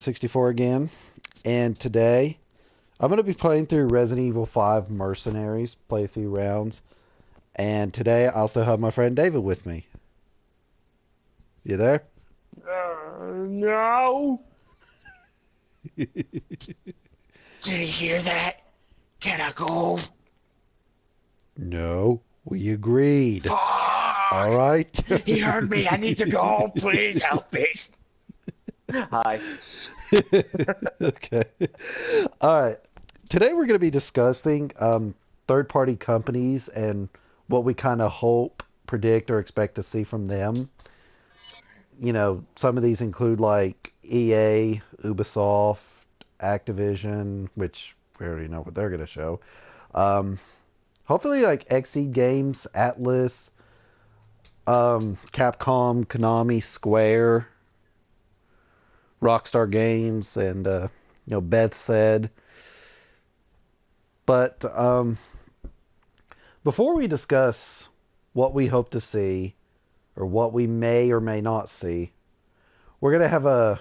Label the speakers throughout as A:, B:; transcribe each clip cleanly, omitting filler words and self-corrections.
A: 64 again, and today I'm going to be playing through Resident Evil 5 Mercenaries, play a few rounds, and today I also have my friend David with me. You there?
B: No. Did you hear that? Can I go?
A: No, we agreed. All
B: Fuck!
A: right.
B: He heard me. I need to go. Please help me. Hi.
A: Okay. All right. Today we're going to be discussing third-party companies and what we kind of hope, predict, or expect to see from them. Some of these include like EA, Ubisoft, Activision, which we already know what they're going to show. Um, Hopefully, like Xseed Games, Atlas, Capcom, Konami, Square, Rockstar Games, and Beth said. But before we discuss what we hope to see or what we may or may not see, we're going to have a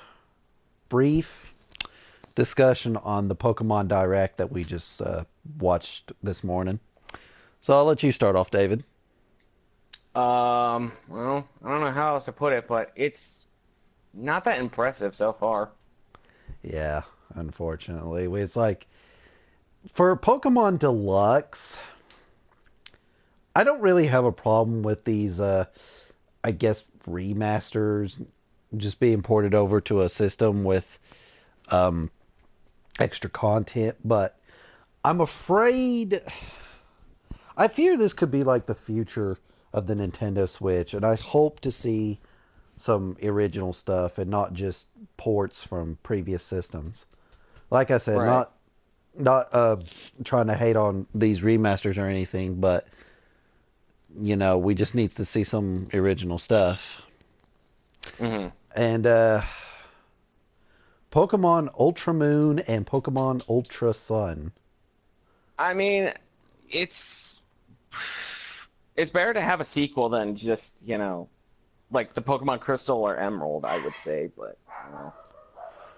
A: brief discussion on the Pokemon Direct that we just watched this morning. So I'll let you start off, David.
B: Well, I don't know how else to put it, but it's not that impressive so far.
A: Yeah, unfortunately. It's like, for Pokemon Deluxe, I don't really have a problem with these, I guess, remasters just being ported over to a system with um, extra content, but I'm afraid, I fear this could be like the future of the Nintendo Switch, and I hope to see some original stuff and not just ports from previous systems. Like I said,
B: Right.
A: not trying to hate on these remasters or anything, but we just need to see some original stuff.
B: hmm
A: And Pokemon Ultra Moon and Pokemon Ultra Sun.
B: I mean, it's it's better to have a sequel than just, like the Pokemon Crystal or Emerald, I would say, but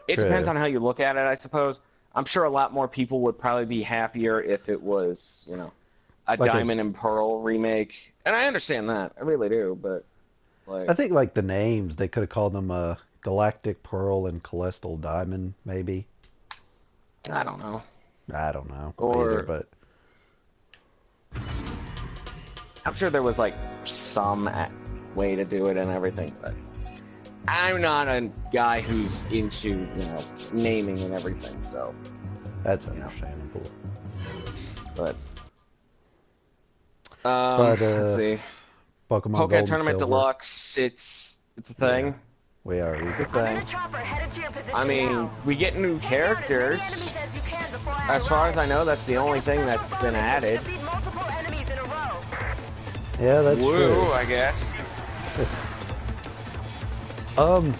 B: it depends
A: True.
B: on how you look at it, I suppose. I'm sure a lot more people would probably be happier if it was, a
A: Like a,
B: Diamond and Pearl remake. And I understand that. I really do, but
A: I
B: like
A: think like the names they could have called them Galactic Pearl and Celestial Diamond, maybe.
B: I don't know.
A: I don't know either,
B: Or
A: but
B: I'm sure there was like some way to do it and everything, but I'm not a guy who's into, naming and everything, so,
A: that's
B: you know.
A: understandable.
B: But
A: But
B: let's see.
A: Pokemon
B: Poké
A: Gold and
B: Tournament
A: Silver,
B: Deluxe, it's a
A: yeah,
B: thing.
A: we already.
B: It's a thing. I mean, we get new characters. As far as I know, that's the only thing that's been added.
A: Yeah, that's true.
B: Woo, I guess.
A: Um,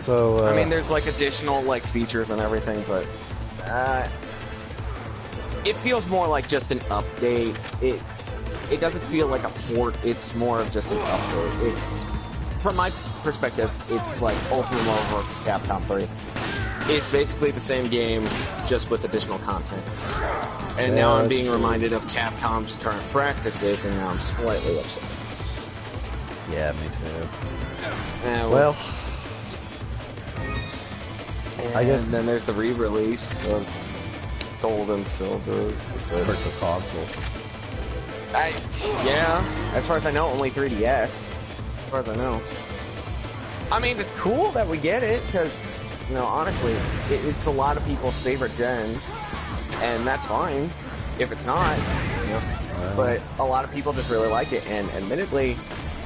A: so
B: I mean, there's like additional like features and everything, but it feels more like just an update. It doesn't feel like a port. It's more of just an update. It's, from my perspective, it's like Ultimate Marvel vs. Capcom 3. It's basically the same game, just with additional content. And
A: Yeah,
B: now I'm
A: that's
B: being
A: true.
B: reminded of Capcom's current practices, and now I'm slightly upset.
A: Yeah, me too.
B: Well,
A: Well, I guess
B: and then there's the re-release of Gold and Silver.
A: Virtual Console.
B: Yeah, as far as I know, only 3DS. As far as I know. I mean, it's cool that we get it, because, honestly, it's a lot of people's favorite gens, and that's fine if it's not,
A: Well,
B: but a lot of people just really like it, and admittedly,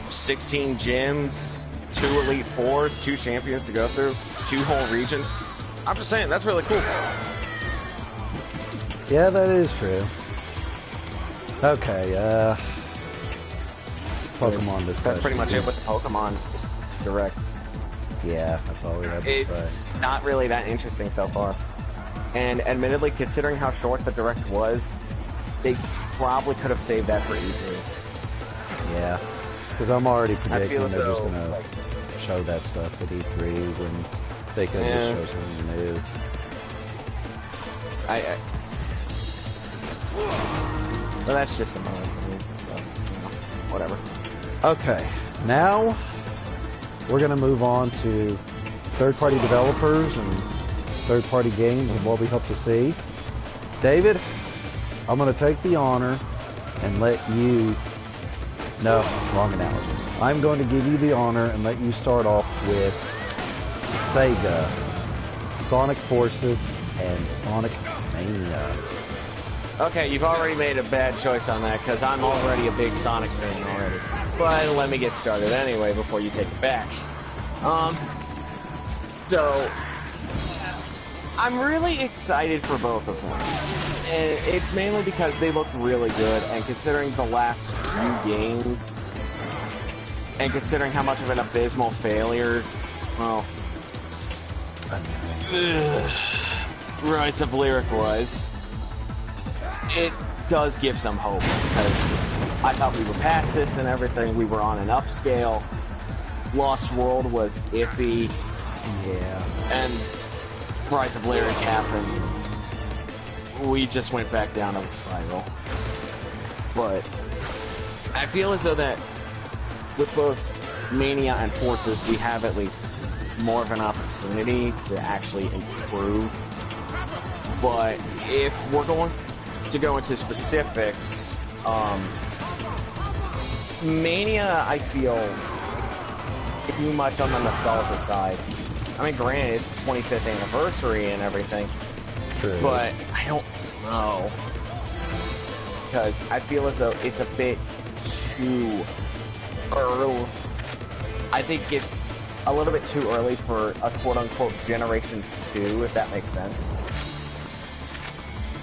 B: 16 gyms, 2 Elite Fours, 2 champions to go through, 2 whole regions. I'm just saying, that's really cool.
A: yeah, that is true. Okay, Pokemon discussion.
B: That's pretty much it with the Pokemon, just directs.
A: Yeah, that's all we had to say.
B: It's not really that interesting so far. And admittedly, considering how short the Direct was, they probably could have saved that for E3.
A: Yeah, because I'm already
B: I
A: predicting
B: feel
A: they're just
B: so,
A: gonna
B: like,
A: show that stuff at E3 when They could
B: Yeah.
A: just show something new.
B: Well, that's just a moment for me, so, whatever.
A: Okay, now we're going to move on to third-party developers and third-party games and what we hope to see. David, I'm going to take the honor and let you... No, wrong analogy. I'm going to give you the honor and let you start off with Sega, Sonic Forces, and Sonic Mania.
B: Okay, you've already made a bad choice on that, because I'm already a big Sonic fan already. But let me get started anyway before you take it back. So, I'm really excited for both of them. And it's mainly because they look really good, and considering the last few games, and considering how much of an abysmal failure, well, Rise of Lyric was, it does give some hope, because I thought we were past this and everything, we were on an upscale, Lost World was iffy,
A: Yeah.
B: and Rise of Lyric happened, we just went back down a spiral. But I feel as though that with both Mania and Forces, we have at least more of an opportunity to actually improve. But if we're going to go into specifics, Mania, I feel, too much on the nostalgia side. I mean, granted, it's the 25th anniversary and everything,
A: True.
B: but I don't know. Because I feel as though it's a bit too early. I think it's a little bit too early for a quote-unquote Generations 2, if that makes sense.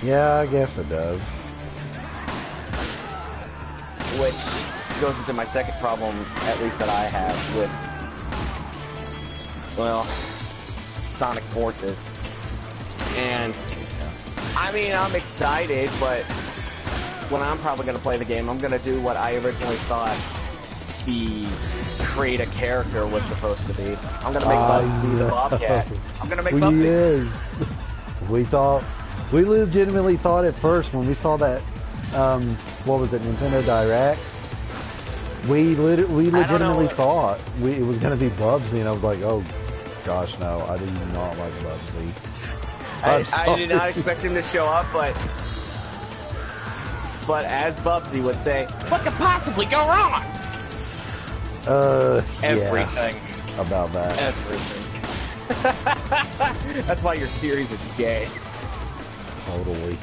A: Yeah, I guess it does.
B: Which goes into my second problem, at least that I have, with, well, Sonic Forces. And, I mean, I'm excited, but when I'm probably going to play the game, I'm going to do what I originally thought the create a character was supposed to be. I'm going to make Bugsy the Bobcat. I'm going to make Bugsy.
A: Yes. We legitimately thought at first when we saw that, what was it, Nintendo Direct? We legitimately thought it was going to be Bubsy, and I was like, oh gosh, no, I do not like Bubsy.
B: I did not expect him to show up, but as Bubsy would say, what could possibly go wrong? Everything.
A: Yeah, about that.
B: Everything. That's why your series is gay.
A: Totally.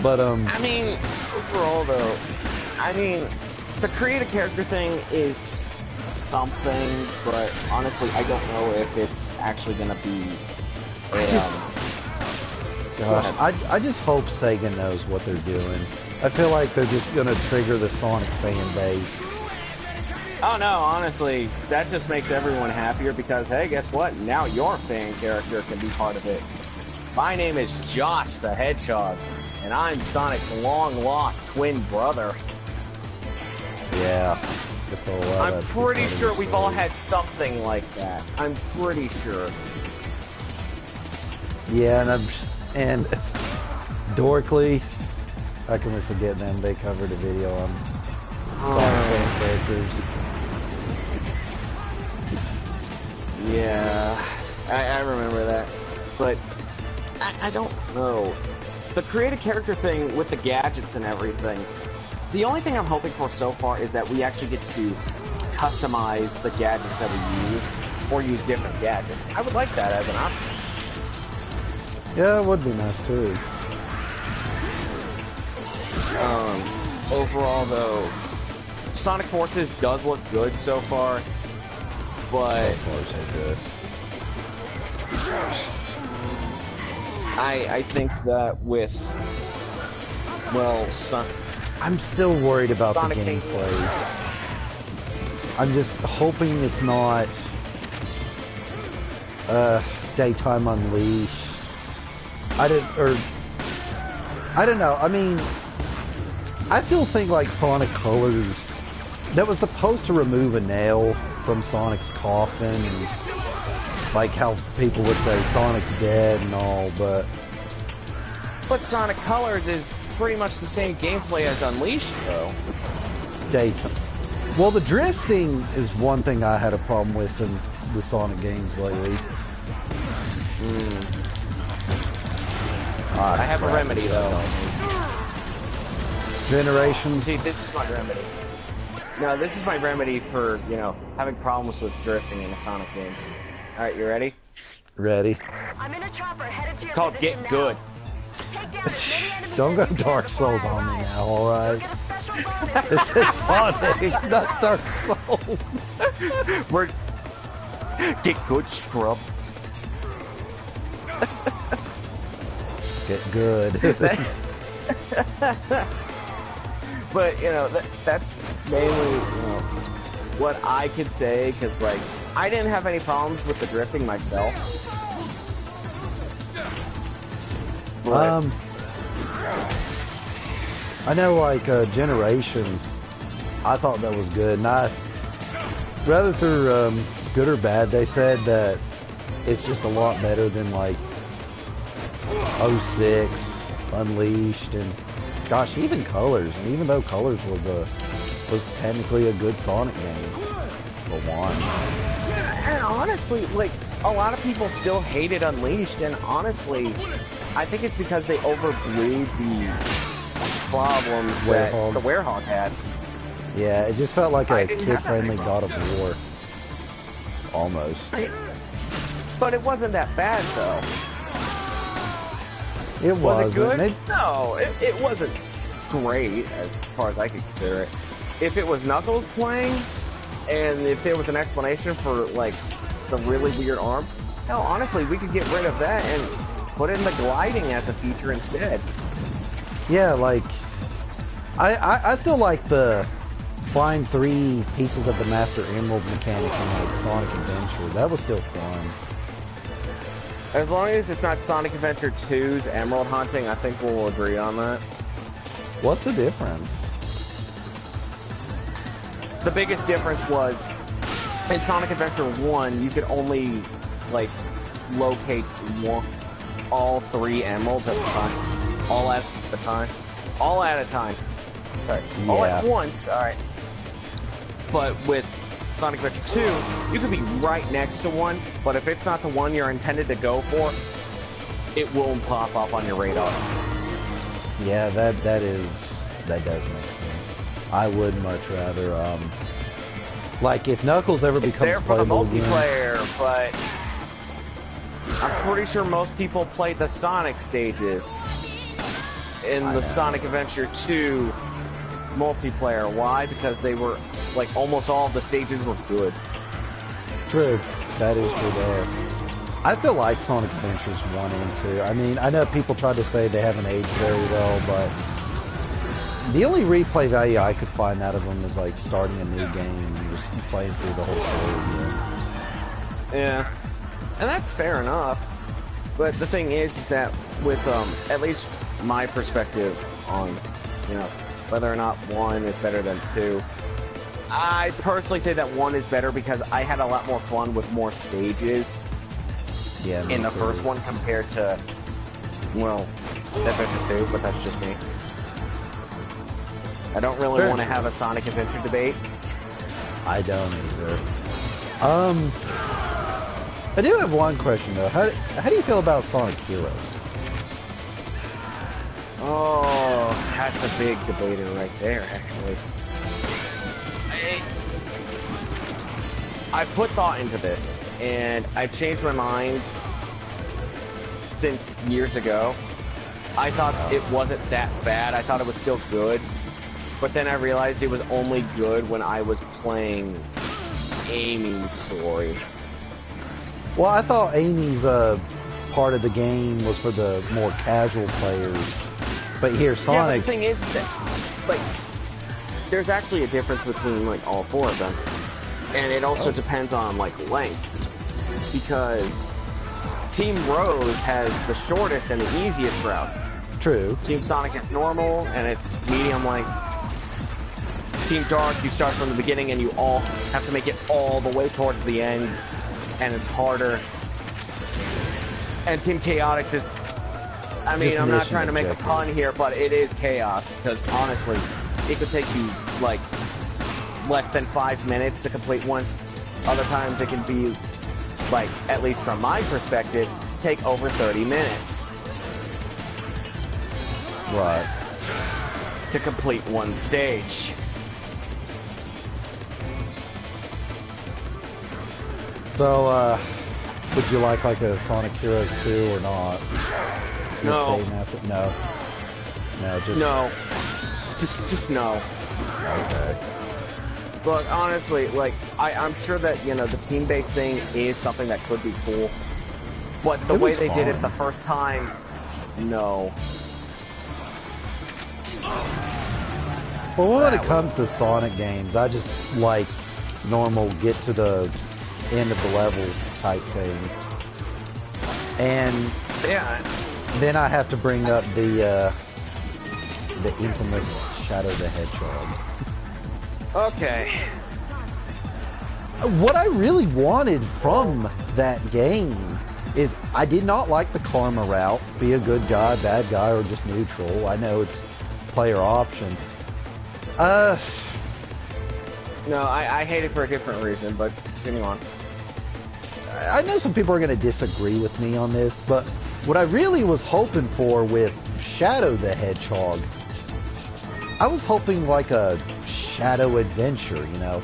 B: But I mean, overall though, I mean, the create a character thing is something, but honestly, I don't know if it's actually gonna be.
A: I just hope Sega knows what they're doing. I feel like they're just gonna trigger the Sonic fan base.
B: Oh no, honestly, that just makes everyone happier because, hey, guess what? Now your fan character can be part of it. My name is Josh the Hedgehog, and I'm Sonic's long-lost twin brother.
A: Yeah.
B: I'm pretty sure we've all had something like that. I'm pretty sure.
A: Yeah, and Dorkly, how can we forget them? They covered a video on Sonic fan characters.
B: Yeah, I remember that, but I don't know. The create a character thing with the gadgets and everything, the only thing I'm hoping for so far is that we actually get to customize the gadgets that we use, or use different gadgets. I would like that as an option.
A: Yeah, it would be nice too.
B: Overall though, Sonic Forces does look good so far, but
A: So far, so good.
B: I think that with, well,
A: I'm still worried about
B: Sonic
A: the gameplay. I'm just hoping it's not Daytime Unleashed. I don't know. I mean, I still think like Sonic Colors, that was supposed to remove a nail from Sonic's coffin, and like how people would say Sonic's dead and all, but
B: Sonic Colors is pretty much the same gameplay as Unleashed, though.
A: Daytime. Well, the drifting is one thing I had a problem with in the Sonic games lately.
B: I have a remedy, though.
A: Generations.
B: See, this is my remedy. No, this is my remedy for, you know, having problems with drifting in a Sonic game. Alright, you ready?
A: Ready.
C: I'm in a chopper headed to
B: It's
C: your
B: called
C: position
B: Get
C: now.
B: Good.
C: Take down as many enemies
A: Don't go
C: as you can
A: Dark
C: before
A: Souls
C: I
A: on me
C: arrive.
A: now, alright?
C: You'll get a special bonus
A: This
C: if
A: is
C: you survive.
A: Sonic, not Dark Souls.
B: We're... Get Good, scrub.
A: Get good.
B: But, you know, that's mainly, you know, what I could say, because, like, I didn't have any problems with the drifting myself. But,
A: I know, like, Generations, I thought that was good, and rather through good or bad, they said that it's just a lot better than, like, '06, Unleashed, and gosh, even Colors. And even though Colors was technically a good Sonic game for once.
B: and honestly, like, a lot of people still hated Unleashed, and honestly, I think it's because they overblew the problems that
A: Werehog.
B: the Werehog had.
A: Yeah, it just felt like
B: I
A: a
B: didn't have that
A: kid-friendly
B: many
A: God of War. Almost.
B: But it wasn't that bad, though.
A: It
B: Was
A: wasn't.
B: it good?
A: Maybe-
B: No, it wasn't great as far as I could consider it. If it was Knuckles playing, and if there was an explanation for, like, the really weird arms, hell, honestly, we could get rid of that and put in the gliding as a feature instead.
A: Yeah, like, I still like the find 3 pieces of the Master Emerald mechanic in like Sonic Adventure. That was still fun.
B: As long as it's not Sonic Adventure 2's Emerald Hunting, I think we'll agree on that.
A: What's the difference?
B: The biggest difference was, in Sonic Adventure 1, you could only, like, locate all 3 emeralds at a time. All at a time. All at a time. Sorry. All at
A: Yeah.
B: once, alright. But with Sonic Adventure 2, you could be right next to one, but if it's not the one you're intended to go for, it won't pop up on your radar.
A: Yeah, that does make sense. I would much rather, like, if Knuckles ever
B: It's
A: becomes
B: there for the
A: playable again,
B: multiplayer, but I'm pretty sure most people played the Sonic stages in
A: I
B: the
A: know.
B: Sonic Adventure 2 multiplayer. Why? Because they were, like, almost all of the stages were good.
A: True, that is true there. I still like Sonic Adventures 1 and 2. I mean, I know people try to say they haven't aged very well, but the only replay value I could find out of them is like starting a new game and just playing through the whole story again.
B: Yeah, and that's fair enough. But the thing is that with at least my perspective on, you know, whether or not 1 is better than 2, I personally say that 1 is better because I had a lot more fun with more stages
A: Yeah, me
B: in the
A: too.
B: first one compared to, well, Adventure 2, but that's just me. I don't really
A: Fair
B: want to
A: enough.
B: have a Sonic Adventure debate.
A: I don't either. I do have one question though. How do you feel about Sonic Heroes?
B: Oh, that's a big debater right there, actually. I put thought into this, and I've changed my mind since years ago. I thought it wasn't that bad. I thought it was still good. But then I realized it was only good when I was playing Amy's story.
A: Well, I thought Amy's part of the game was for the more casual players, but here
B: Yeah, but
A: Sonic's.
B: the thing is that, like, there's actually a difference between, like, all 4 of them. And it also depends on, like, length. Because Team Rose has the shortest and the easiest routes.
A: True.
B: Team Sonic is normal, and it's medium length. Team Dark, you start from the beginning, and you all have to make it all the way towards the end, and it's harder. And Team Chaotix is, I mean,
A: Just
B: I'm not
A: mission
B: trying to make a
A: objective.
B: pun here, but it is chaos, because honestly, it could take you, like, less than 5 minutes to complete one. Other times it can be, like, at least from my perspective, take over 30 minutes
A: Right.
B: to complete one stage.
A: So, would you like a Sonic Heroes 2 or not?
B: No.
A: If they announce it? No. No, just...
B: No. Just no.
A: Okay.
B: Look, honestly, like, I'm sure that, you know, the team-based thing is something that could be cool. But the
A: It
B: way
A: was
B: they did it
A: fun.
B: the first time, no.
A: Well, when
B: That
A: it
B: was-
A: comes to Sonic games, I just like normal get to the end of the level type thing. And
B: Yeah.
A: then I have to bring up the infamous Shadow the Hedgehog.
B: Okay.
A: What I really wanted from that game is I did not like the karma route. Be a good guy, bad guy, or just neutral. I know it's player options.
B: No, I hate it for a different reason, but continue on.
A: I know some people are going to disagree with me on this, but what I really was hoping for with Shadow the Hedgehog, I was hoping like a Shadow adventure, you know.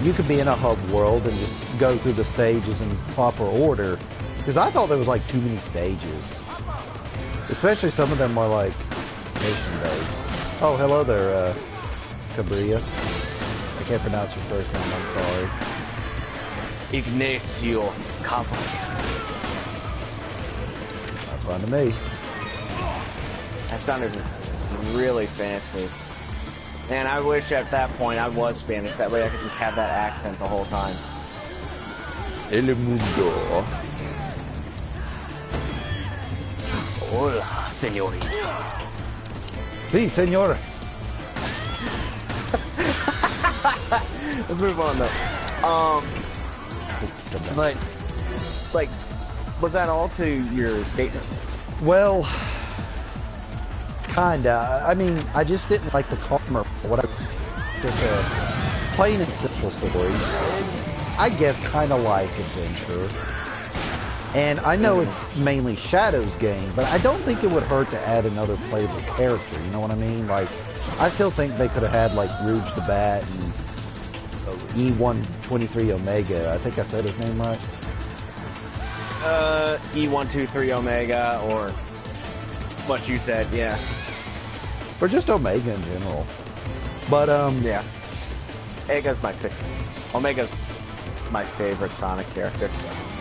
A: You could be in a hub world and just go through the stages in proper order, because I thought there was like too many stages. Especially some of them were like nation-based. Oh, hello there, Cabria. I can't pronounce your first name, I'm sorry.
B: Ignacio Cabo.
A: That's fine to me.
B: That sounded really fancy. And I wish at that point I was Spanish. That way I could just have that accent the whole time.
A: El mundo.
B: Hola, señorita.
A: Sí, señor.
B: Let's move on though. But, like, was that all to your statement?
A: Well, kinda. I mean, I just didn't like the karma. What I just a plain and simple story. I guess kind of like adventure. And I know it's mainly Shadow's game, but I don't think it would hurt to add another playable character. You know what I mean? Like, I still think they could have had like Rouge the Bat and E123 Omega. I think I said his name right.
B: E123 Omega, or what you said, yeah.
A: Or just Omega in general. But
B: Yeah. Omega's my favorite Sonic character.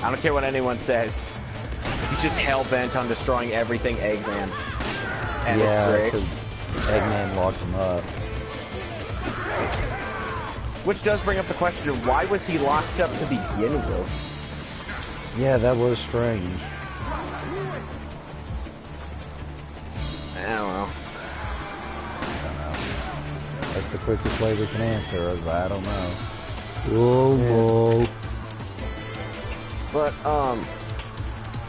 B: I don't care what anyone says. He's just hell-bent on destroying everything Eggman. And
A: yeah,
B: it's
A: because
B: great.
A: Eggman locked him up.
B: Which does bring up the question, why was he locked up to begin with?
A: Yeah, that was strange.
B: I don't know.
A: I don't know. That's the quickest way we can answer is I don't know. Whoa, whoa.
B: But,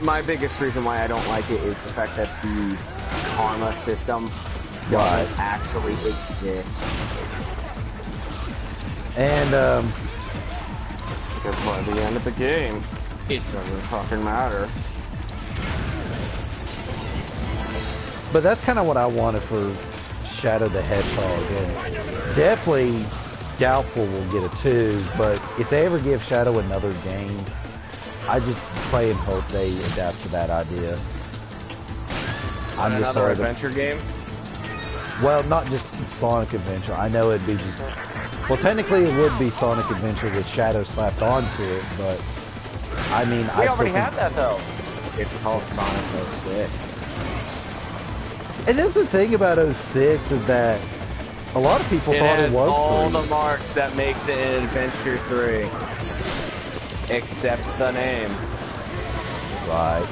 B: my biggest reason why I don't like it is the fact that the karma system doesn't
A: Right.
B: actually exist.
A: And,
B: Because by the end of the game, it doesn't fucking matter.
A: but that's kind of what I wanted for Shadow the Hedgehog. And definitely doubtful we'll get a 2, but if they ever give Shadow another game, I just pray and hope they adapt to that idea. I'm just
B: Another
A: sorry that,
B: adventure game?
A: well, not just Sonic Adventure. I know it'd be just, well, technically it would be Sonic Adventure with Shadow slapped onto it, but I mean,
B: We
A: I
B: already
A: still
B: had
A: think,
B: that though. It's called Sonic 06.
A: and that's the thing about 06 is that a lot of people
B: It
A: thought
B: has
A: it was
B: all
A: 3.
B: the marks that makes it an Adventure 3. Except the name.
A: Right.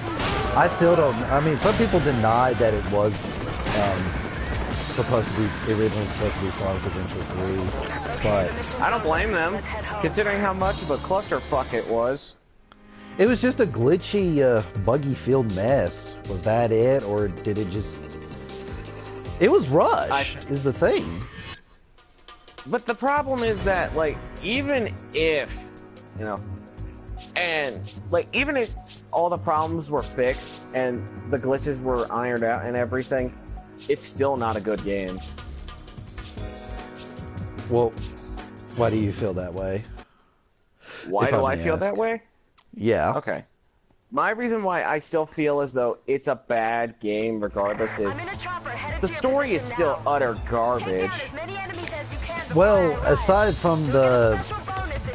A: I still don't. I mean, some people denied that it was supposed to be originally supposed to be Sonic Adventure 3, but
B: I don't blame them, considering how much of a clusterfuck it was.
A: It was just a glitchy, buggy filled mess. Was that it, or did it just? It was rushed. Is the thing.
B: But the problem is that, like, even if, you know, and like even if all the problems were fixed and the glitches were ironed out and everything, it's still not a good game.
A: Well, why do you feel that way?
B: Why do I feel that way?
A: Yeah.
B: Okay. My reason why I still feel as though it's a bad game regardless is the story is still utter garbage.
A: Well, aside from the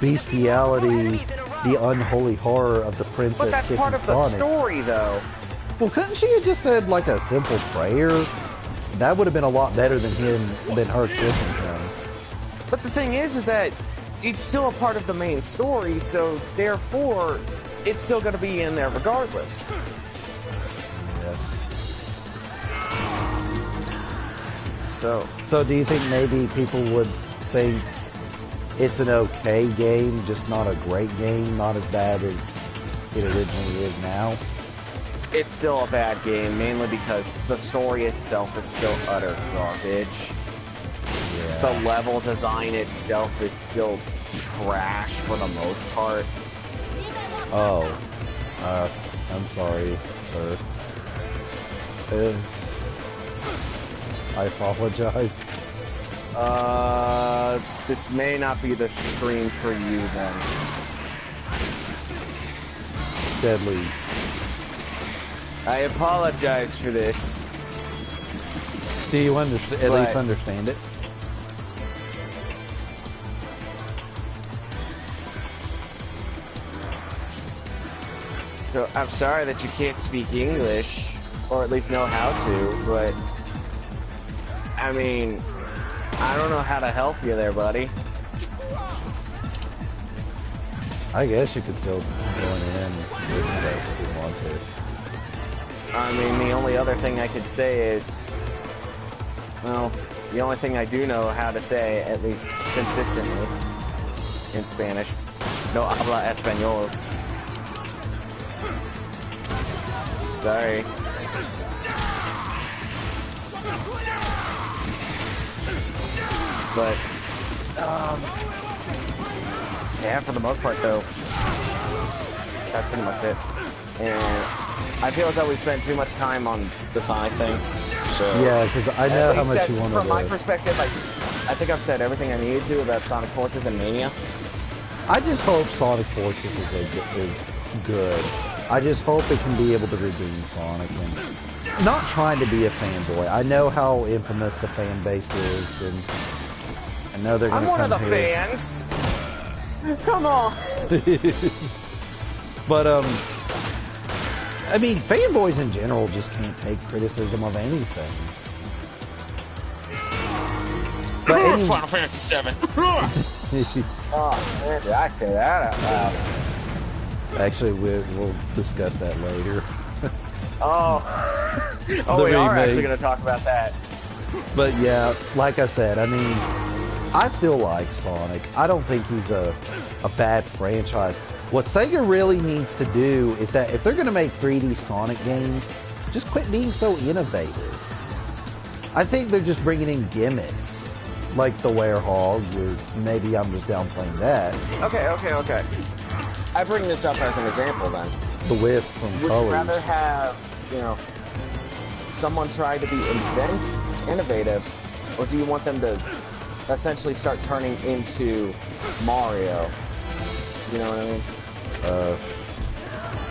A: bestiality, the unholy horror of the princess
B: But that's
A: kissing
B: part of the
A: Sonic.
B: story, though.
A: Well, couldn't she have just said like a simple prayer? That would have been a lot better than her kissing him.
B: But the thing is that it's still a part of the main story, so therefore, it's still going to be in there regardless.
A: Yes.
B: So
A: do you think maybe people would think it's an okay game, just not a great game, not as bad as it originally is now?
B: it's still a bad game, mainly because the story itself is still utter garbage.
A: Yeah.
B: The level design itself is still trash for the most part.
A: Oh. I'm sorry, sir. I apologize.
B: This may not be the stream for you then.
A: Deadly.
B: I apologize for this.
A: Do you at least understand it?
B: So I'm sorry that you can't speak English, or at least know how to, but I mean, I don't know how to help you there, buddy.
A: I guess you could still join in and listen to us if you want to.
B: I mean, the only other thing I could say is, well, the only thing I do know how to say, at least consistently, in Spanish, no habla español. Sorry. But, yeah, for the most part, though, that's pretty much it. And I feel as though we spent too much time on the Sonic thing. So
A: Yeah, because I know how much you want to
B: from my perspective, I think I've said everything I needed to about Sonic Forces and Mania.
A: I just hope Sonic Forces is good. I just hope it can be able to redeem Sonic and not trying to be a fanboy. I know how infamous the fan base is, and I know they're going to come
B: I'm one of the
A: here.
B: fans. Come on.
A: But I mean, fanboys in general just can't take criticism of anything. But any...
B: Final Fantasy VII. Oh, man, did I say that out loud?
A: Actually, we'll discuss that later.
B: Oh,
A: The
B: we are actually
A: remake.
B: going to talk about that.
A: But yeah, like I said, I mean, I still like Sonic. I don't think he's a bad franchise. What Sega really needs to do is that if they're going to make 3D Sonic games, just quit being so innovative. I think they're just bringing in gimmicks, like the Werehog, or maybe I'm just downplaying that.
B: Okay. I bring this up as an example then.
A: The Wisp from
B: Would
A: Colors.
B: you rather have, someone try to be innovative, or do you want them to essentially start turning into Mario? You know what I mean?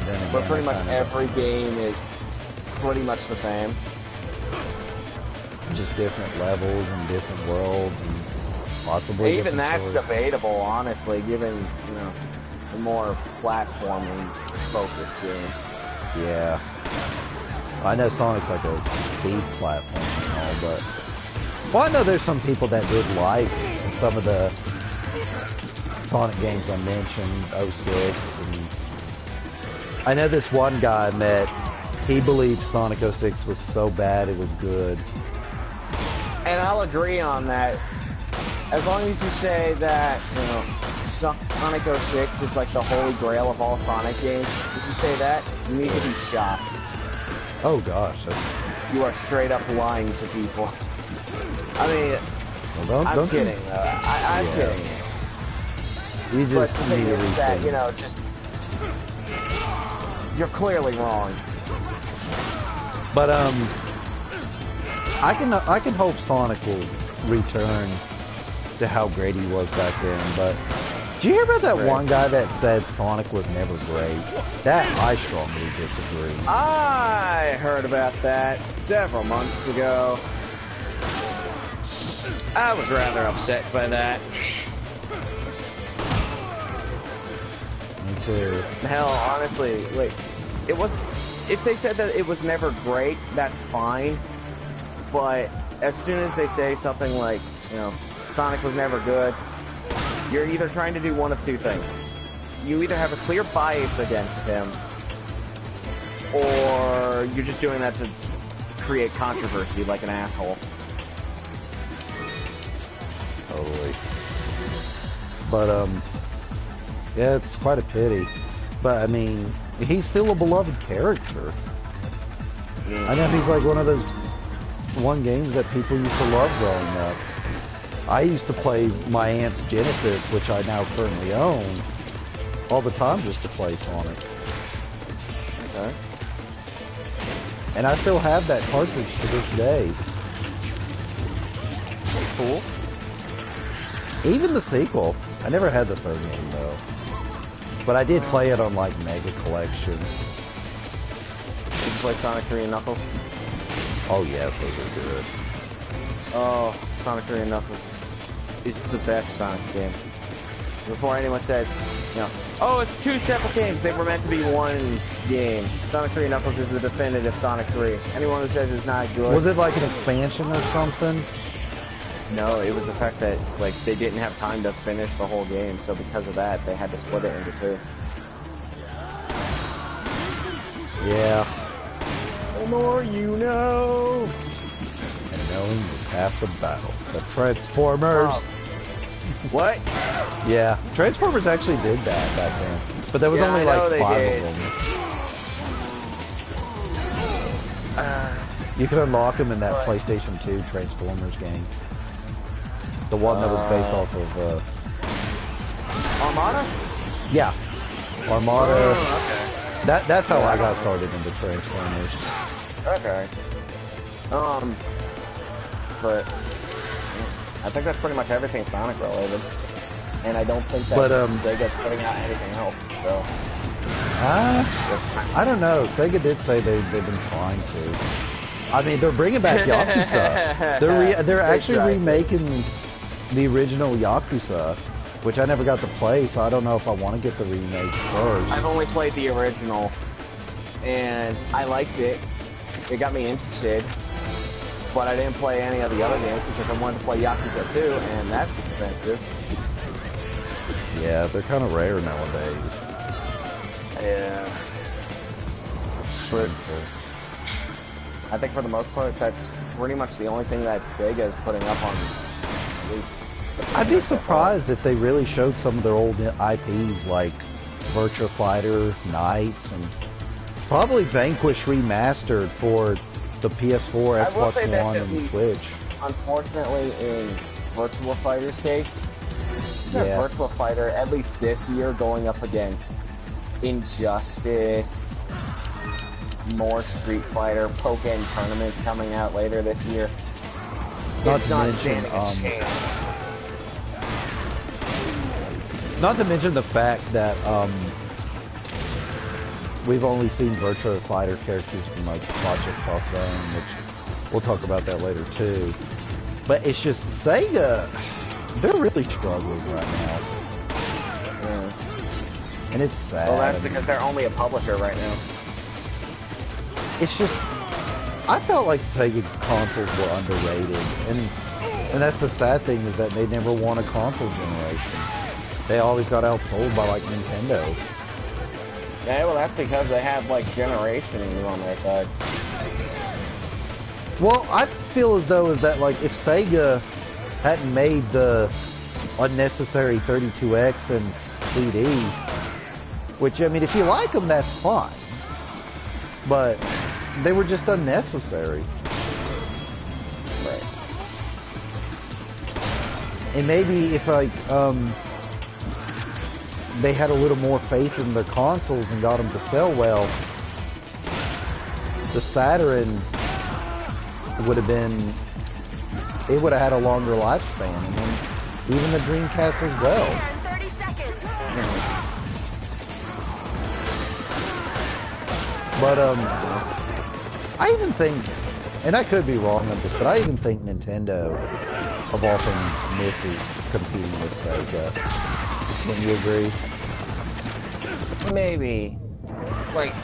A: Then again,
B: But pretty much
A: kind of
B: every game is pretty much the same.
A: just different levels and different worlds and possibly
B: Even
A: different
B: that's
A: stories.
B: debatable, honestly, given, the more platforming focused games.
A: Yeah. I know Sonic's like a speed platform and all, but... Well, I know there's some people that did like some of the Sonic games I mentioned, 06, and... I know this one guy I met, he believed Sonic 06 was so bad it was good.
B: And I'll agree on that, as long as you say that, Sonic 06 is like the holy grail of all Sonic games, if you say that, you need to be shot.
A: Oh gosh, that's...
B: You are straight up lying to people. I mean,
A: Well,
B: I'm kidding though. I'm
A: Yeah.
B: kidding.
A: You
B: But
A: just
B: the thing
A: need to
B: is that,
A: rethink.
B: you know, just you're clearly wrong.
A: But I can hope Sonic will return to how great he was back then. But did you hear about that
B: Right.
A: one guy that said Sonic was never great? That I strongly disagree.
B: I heard about that several months ago. I was rather upset by that.
A: Me too.
B: Hell, honestly, like, it was. If they said that it was never great, that's fine. But as soon as they say something like, you know, Sonic was never good, you're either trying to do one of two things. You either have a clear bias against him, or you're just doing that to create controversy like an asshole.
A: Totally. But yeah, it's quite a pity. But I mean, he's still a beloved character. I know he's like one of those games that people used to love growing up. I used to play my aunt's Genesis, which I now currently own, all the time just to play Sonic.
B: Okay.
A: And I still have that cartridge to this day.
B: Cool.
A: Even the sequel. I never had the third game though. But I did play it on like Mega Collection.
B: Did you play Sonic 3 and Knuckles?
A: Oh yes, those are good.
B: Oh, Sonic 3 and Knuckles. It's the best Sonic game. Before anyone says, you know, oh, it's two separate games. They were meant to be one game. Sonic 3 and Knuckles is the definitive Sonic 3. Anyone who says it's not good.
A: Was it like an expansion or something?
B: No, it was the fact that, like, they didn't have time to finish the whole game, so because of that, they had to split it into two.
A: Yeah.
B: The more you know.
A: And knowing is half the battle. The Transformers.
B: Oh. What?
A: Yeah, Transformers actually did that back then. But there was
B: Yeah,
A: only
B: I know
A: like
B: they
A: 5
B: did.
A: of them. You could unlock them in that
B: But-
A: PlayStation 2 Transformers game. The one that was based off of,
B: Armada?
A: yeah, Armada.
B: Oh,
A: That's how
B: Yeah, I
A: I got
B: don't-
A: started into Transformers.
B: okay. But I think that's pretty much everything Sonic related. And I don't think that
A: But,
B: Sega's putting out anything else, so.
A: I don't know. Sega did say they've been trying to. I mean, they're bringing back Yakuza. They're actually
B: tried to.
A: remaking the original Yakuza, which I never got to play, so I don't know if I want to get the remake first.
B: I've only played the original, and I liked it. It got me interested, but I didn't play any of the other games because I wanted to play Yakuza 2, and that's expensive.
A: Yeah, they're kind of rare nowadays.
B: Yeah. But I think for the most part, that's pretty much the only thing that Sega is putting up on.
A: I'd be surprised if they really showed some of their old IPs like Virtua Fighter, Knights, and probably Vanquish remastered for the PS4,
B: I will
A: Xbox
B: say this
A: One,
B: at
A: and
B: least.
A: Switch.
B: Unfortunately, in Virtua Fighter's case,
A: Yeah.
B: Virtua Fighter, at least this year, going up against Injustice, more Street Fighter, Pokken tournaments coming out later this year.
A: Not
B: It's
A: to
B: not
A: mention,
B: standing a chance.
A: Not to mention the fact that we've only seen Virtua Fighter characters from like Project Cross Zone, which we'll talk about that later too. But it's just Sega, they're really struggling right now,
B: Yeah.
A: and it's sad.
B: Well, that's because they're only a publisher right now.
A: It's just, I felt like Sega consoles were underrated, and that's the sad thing is that they never won a console generation. They always got outsold by like Nintendo.
B: Yeah, well, that's because they have like generations on their side.
A: Well, I feel as though is that like if Sega hadn't made the unnecessary 32X and CD. Which, I mean, if you like them, that's fine. But they were just unnecessary.
B: Right.
A: And maybe if like they had a little more faith in their consoles and got them to sell well, the Saturn would have been, it would have had a longer lifespan, and then even the Dreamcast as well.
C: 30 seconds.
A: But I even think, and I could be wrong on this, but I even think Nintendo, of all things, misses competing with Sega. Wouldn't you agree?
B: Maybe. Like,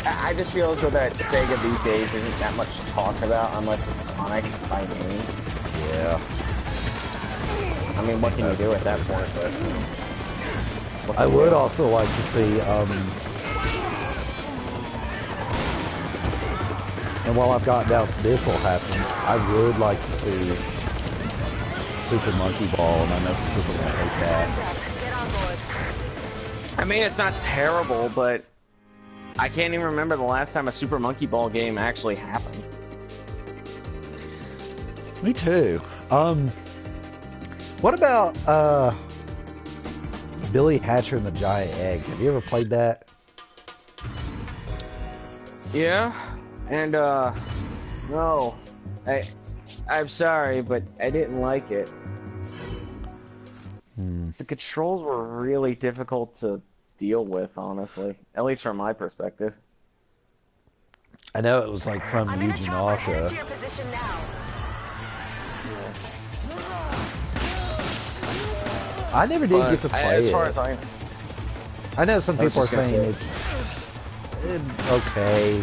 B: I just feel as though that Sega these days isn't that much talked about unless it's Sonic by name.
A: Yeah.
B: I mean, what can you do at that point? But
A: I would also like to see, and while I've got doubts this will happen, I would like to see Super Monkey Ball, and I know some people won't hate that.
C: Get on board.
B: I mean, it's not terrible, but I can't even remember the last time a Super Monkey Ball game actually happened.
A: Me too. What about Billy Hatcher and the Giant Egg? Have you ever played that?
B: Yeah, and no, I'm sorry, but I didn't like it. The controls were really difficult to deal with, honestly. At least from my perspective.
A: I know it was like from
C: I'm in a
A: Yuji
C: chopper headed to
A: Naka.
C: your position now.
A: I never did get to play
B: as
A: it.
B: far as
A: I know some
B: I was
A: people are
B: just gonna
A: saying
B: say.
A: it's okay,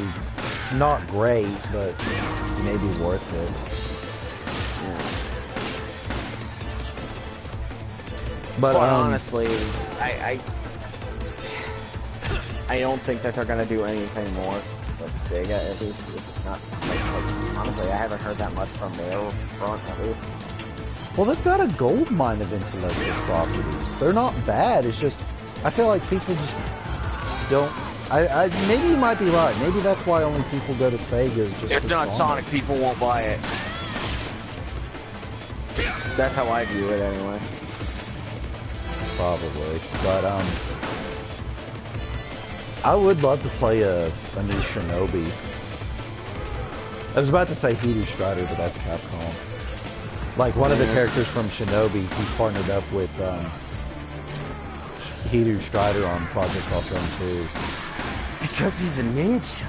A: not great, but maybe worth it. But
B: honestly, I don't think that they're gonna do anything more with Sega. At least if it's not like, honestly, I haven't heard that much from their front at least.
A: well, they've got a gold mine of intellectual properties. They're not bad. It's just I feel like people just don't. I maybe you might be right. Maybe that's why only people go to Sega. Is just
B: If
A: for
B: not Sonic, people won't buy it. That's how I view it anyway.
A: Probably, but I would love to play a new Shinobi. I was about to say Hidu Strider, but that's Capcom. Like one of the characters from Shinobi, he partnered up with Hidu Strider on Project Awesome 2.
B: Because he's a ninja.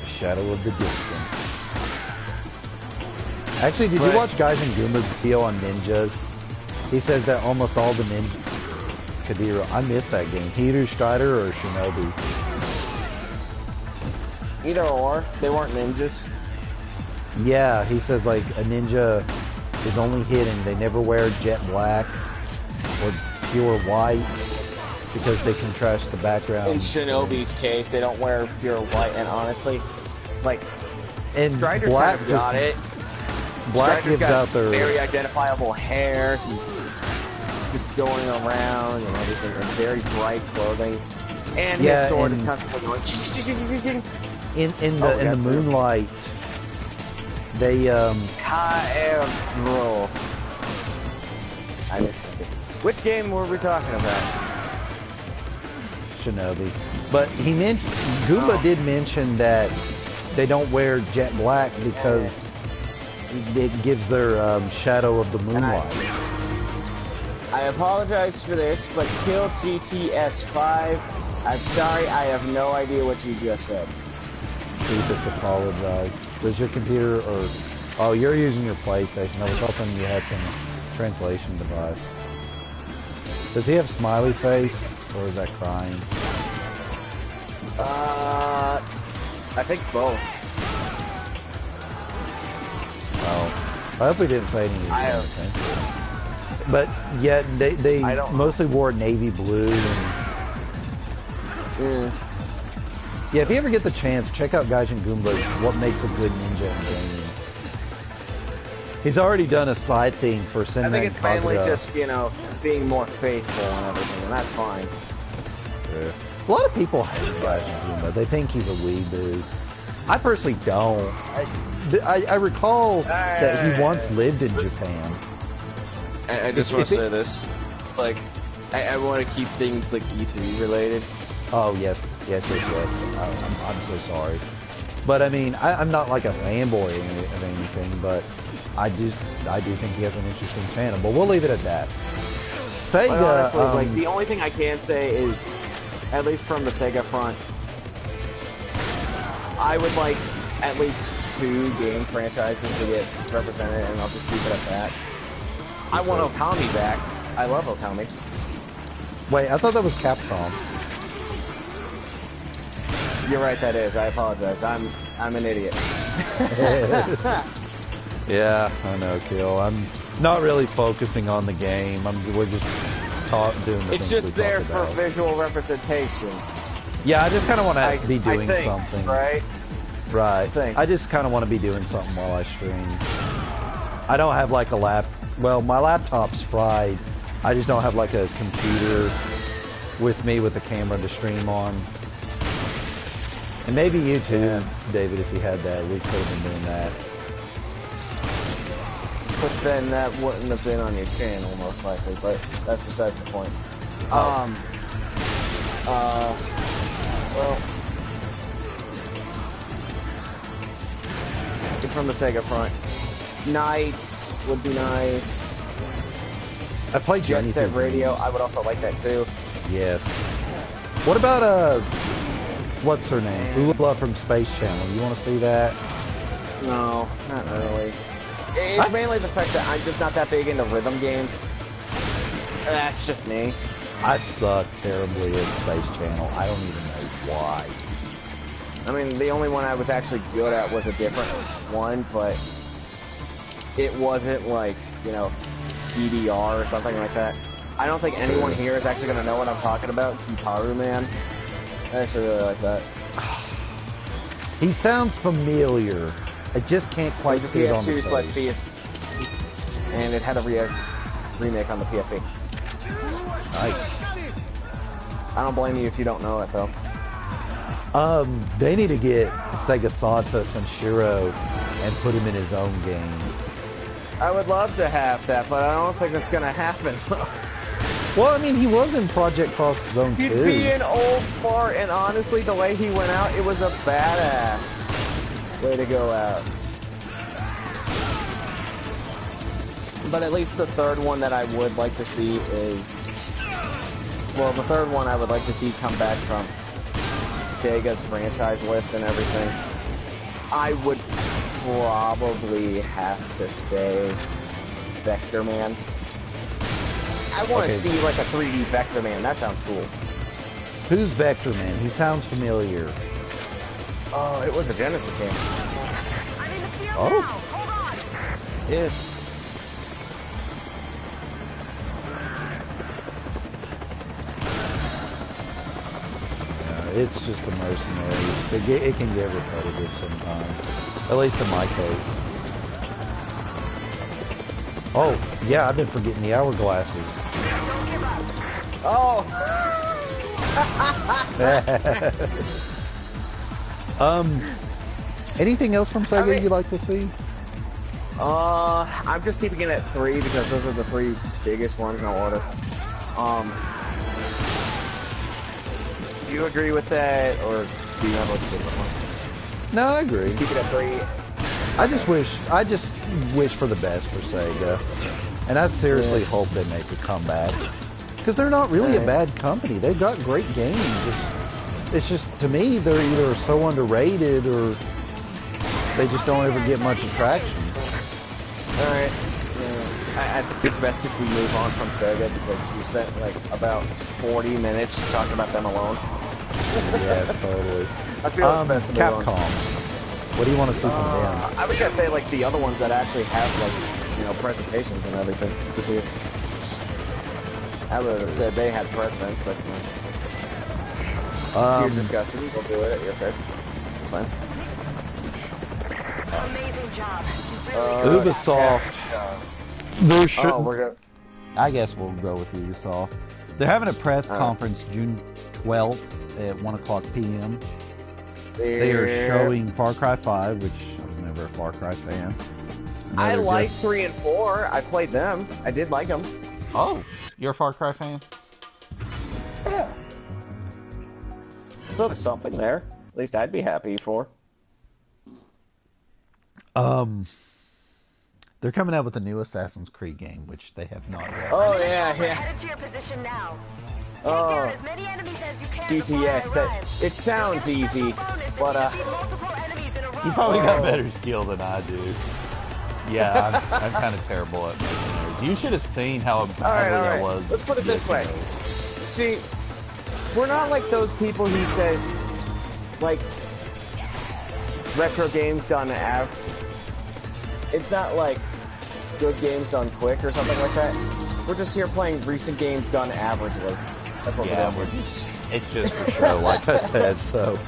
A: Shadow of the Distance. Actually, did you watch Guys and Goombas video on ninjas? He says that almost all the ninja Kadira. I missed that game. Hidu Strider or Shinobi?
B: Either or, they weren't ninjas.
A: Yeah, he says like a ninja is only hidden. They never wear jet black or pure white because they contrast the background.
B: In Shinobi's case, they don't wear pure white, and honestly, like,
A: and
B: Strider's
A: black
B: kind of got it.
A: Black
B: Strider's
A: gives
B: got
A: out their
B: very identifiable hair. He's just going around and everything, and very bright clothing. And
A: Yeah,
B: his sword is
A: and-
B: constantly going.
A: in the
B: that's it.
A: moonlight. They
B: Bro. I missed it. Which game were we talking about?
A: Shinobi, but he mentioned Goomba did mention that they don't wear jet black because it gives their shadow of the moonlight.
B: I apologize for this, but kill GTS5. I'm sorry, I have no idea what you just said.
A: Deepest apologize. Does your computer or oh, you're using your PlayStation? I was hoping you had some translation device. Does he have smiley face or is that crying?
B: I think both.
A: Oh, I hope we didn't say anything.
B: I have.
A: But yeah, they
B: I don't-
A: mostly wore navy blue. And, yeah, if you ever get the chance, check out Guys and Goombas. What makes a good ninja in gaming? He's already done a side thing for
B: I
A: Cinema
B: think
A: and
B: it's mainly
A: Kagura.
B: just, you know, being more faithful and everything, and that's fine.
A: Yeah. A lot of people hate Kajima. They think he's a weeboo. I personally don't. I recall that he once lived in Japan.
B: I just want to say this. Like, I want to keep things, like, E3 related.
A: Oh, yes. I'm so sorry. But, I mean, I'm not like a fanboy of anything, but I do think he has an interesting channel. But we'll leave it at that. Sega,
B: But honestly, like, the only thing I can say is, at least from the Sega front, I would like at least 2 game franchises to get represented, and I'll just keep it at that. I want Okami back. I love Okami.
A: wait, I thought that was Capcom.
B: You're right, that is. I apologize. I'm an idiot.
A: Yeah, I know, Kill. I'm not really focusing on the game. We're just doing the
B: It's
A: things
B: just
A: we
B: there
A: talked
B: for
A: about.
B: visual representation.
A: Yeah, I just kind of want
B: I
A: to be doing
B: think,
A: something.
B: right?
A: Right.
B: think.
A: I just kind of want to be doing something while I stream. I don't have like a well, my laptop's fried. I just don't have like a computer with me with a camera to stream on. And maybe you too, David, if you had that, we could have been doing that.
B: But then that wouldn't have been on your channel, most likely. But that's besides the point.
A: Oh.
B: Well, from the Sega front, Knights would be nice.
A: I played
B: Jet
A: Journey
B: Set
A: through
B: Radio,
A: Dreams.
B: I would also like that too.
A: Yes. What about what's her name? Ula from Space Channel. You want to see that?
B: No, not really. It's mainly the fact that I'm just not that big into rhythm games. That's just me.
A: I suck terribly at Space Channel. I don't even know why.
B: I mean, the only one I was actually good at was a different one, but it wasn't like, you know, DDR or something like that. I don't think anyone here is actually going to know what I'm talking about. Gitaru Man. I actually really like that.
A: He sounds familiar. I just can't
B: It
A: quite
B: was a
A: see it on the
B: PS2/PS,
A: face.
B: and it had a remake on the PSP.
A: Nice.
B: I don't blame you if you don't know it, though.
A: They need to get Sega Santos and Shiro and put him in his own game.
B: I would love to have that, but I don't think that's going to happen.
A: Well, I mean, he was in Project Cross Zone 2.
B: He'd be an old fart, and honestly, the way he went out, it was a badass way to go out. But at least the third one that I would like to see is... Well, the third one I would like to see come back from Sega's franchise list and everything. I would probably have to say Vector Man. I want to see like a 3D Vector Man. That sounds cool.
A: Who's Vector Man? He sounds familiar.
B: Oh, it was a Genesis game.
C: I'm in the field
A: Oh.
C: now. Hold on.
A: Yeah. It's just the mercenaries. It can get repetitive sometimes. At least in my case. Oh, yeah, I've been forgetting the hourglasses.
C: Don't give up.
B: Oh!
A: Anything else from Sega
B: I mean-
A: you'd like to see?
B: I'm just keeping it at 3 because those are the 3 biggest ones in order. Do you agree with that, or do you have a different one?
A: No, I agree.
B: Just keep it at 3.
A: I just wish for the best for Sega. And I seriously hope they make a comeback. Because they're not really a bad company. They've got great games. It's just, to me, they're either so underrated or they just don't ever get much attraction.
B: Alright. I think it's best if we move on from Sega because we spent like about 40 minutes just talking about them alone.
A: Yes, totally.
B: I feel it's best to move on.
A: Capcom. What do you want to see from them?
B: I was gonna say like the other ones that actually have like, you know, presentations and everything to see. I would have said they had presidents, but it's your discussion. We'll do it at your first. It's fine.
C: Amazing job.
A: Ubisoft. There should.
B: Oh, we're good.
A: I guess we'll go with Ubisoft. They're having a press conference June 12th at 1 o'clock p.m. They are showing Far Cry 5, which I was never a Far Cry fan.
B: I like 3 and 4. I played them. I did like them.
A: Oh, you're a Far Cry fan?
B: Yeah. So there's something there. At least I'd be happy for.
A: They're coming out with a new Assassin's Creed game, which they have not yet.
B: Oh yeah,
C: We're
B: yeah.
C: headed to your position now. Take
B: Oh,
C: down as many enemies as you can before I
B: DTS. That
C: arrive.
B: it sounds easy, but
C: Multiple enemies in a row.
A: You probably got better skill than I do. Yeah, I'm kind of terrible at mercenaries. You should have seen how badly
B: all
A: I
B: right.
A: was.
B: Let's put it this way. See, we're not like those people who says, like, retro games done it's not like good games done quick or something like that. We're just here playing recent games done averagely. That's what
A: Yeah,
B: we're doing.
A: it's just for show, like I said, so.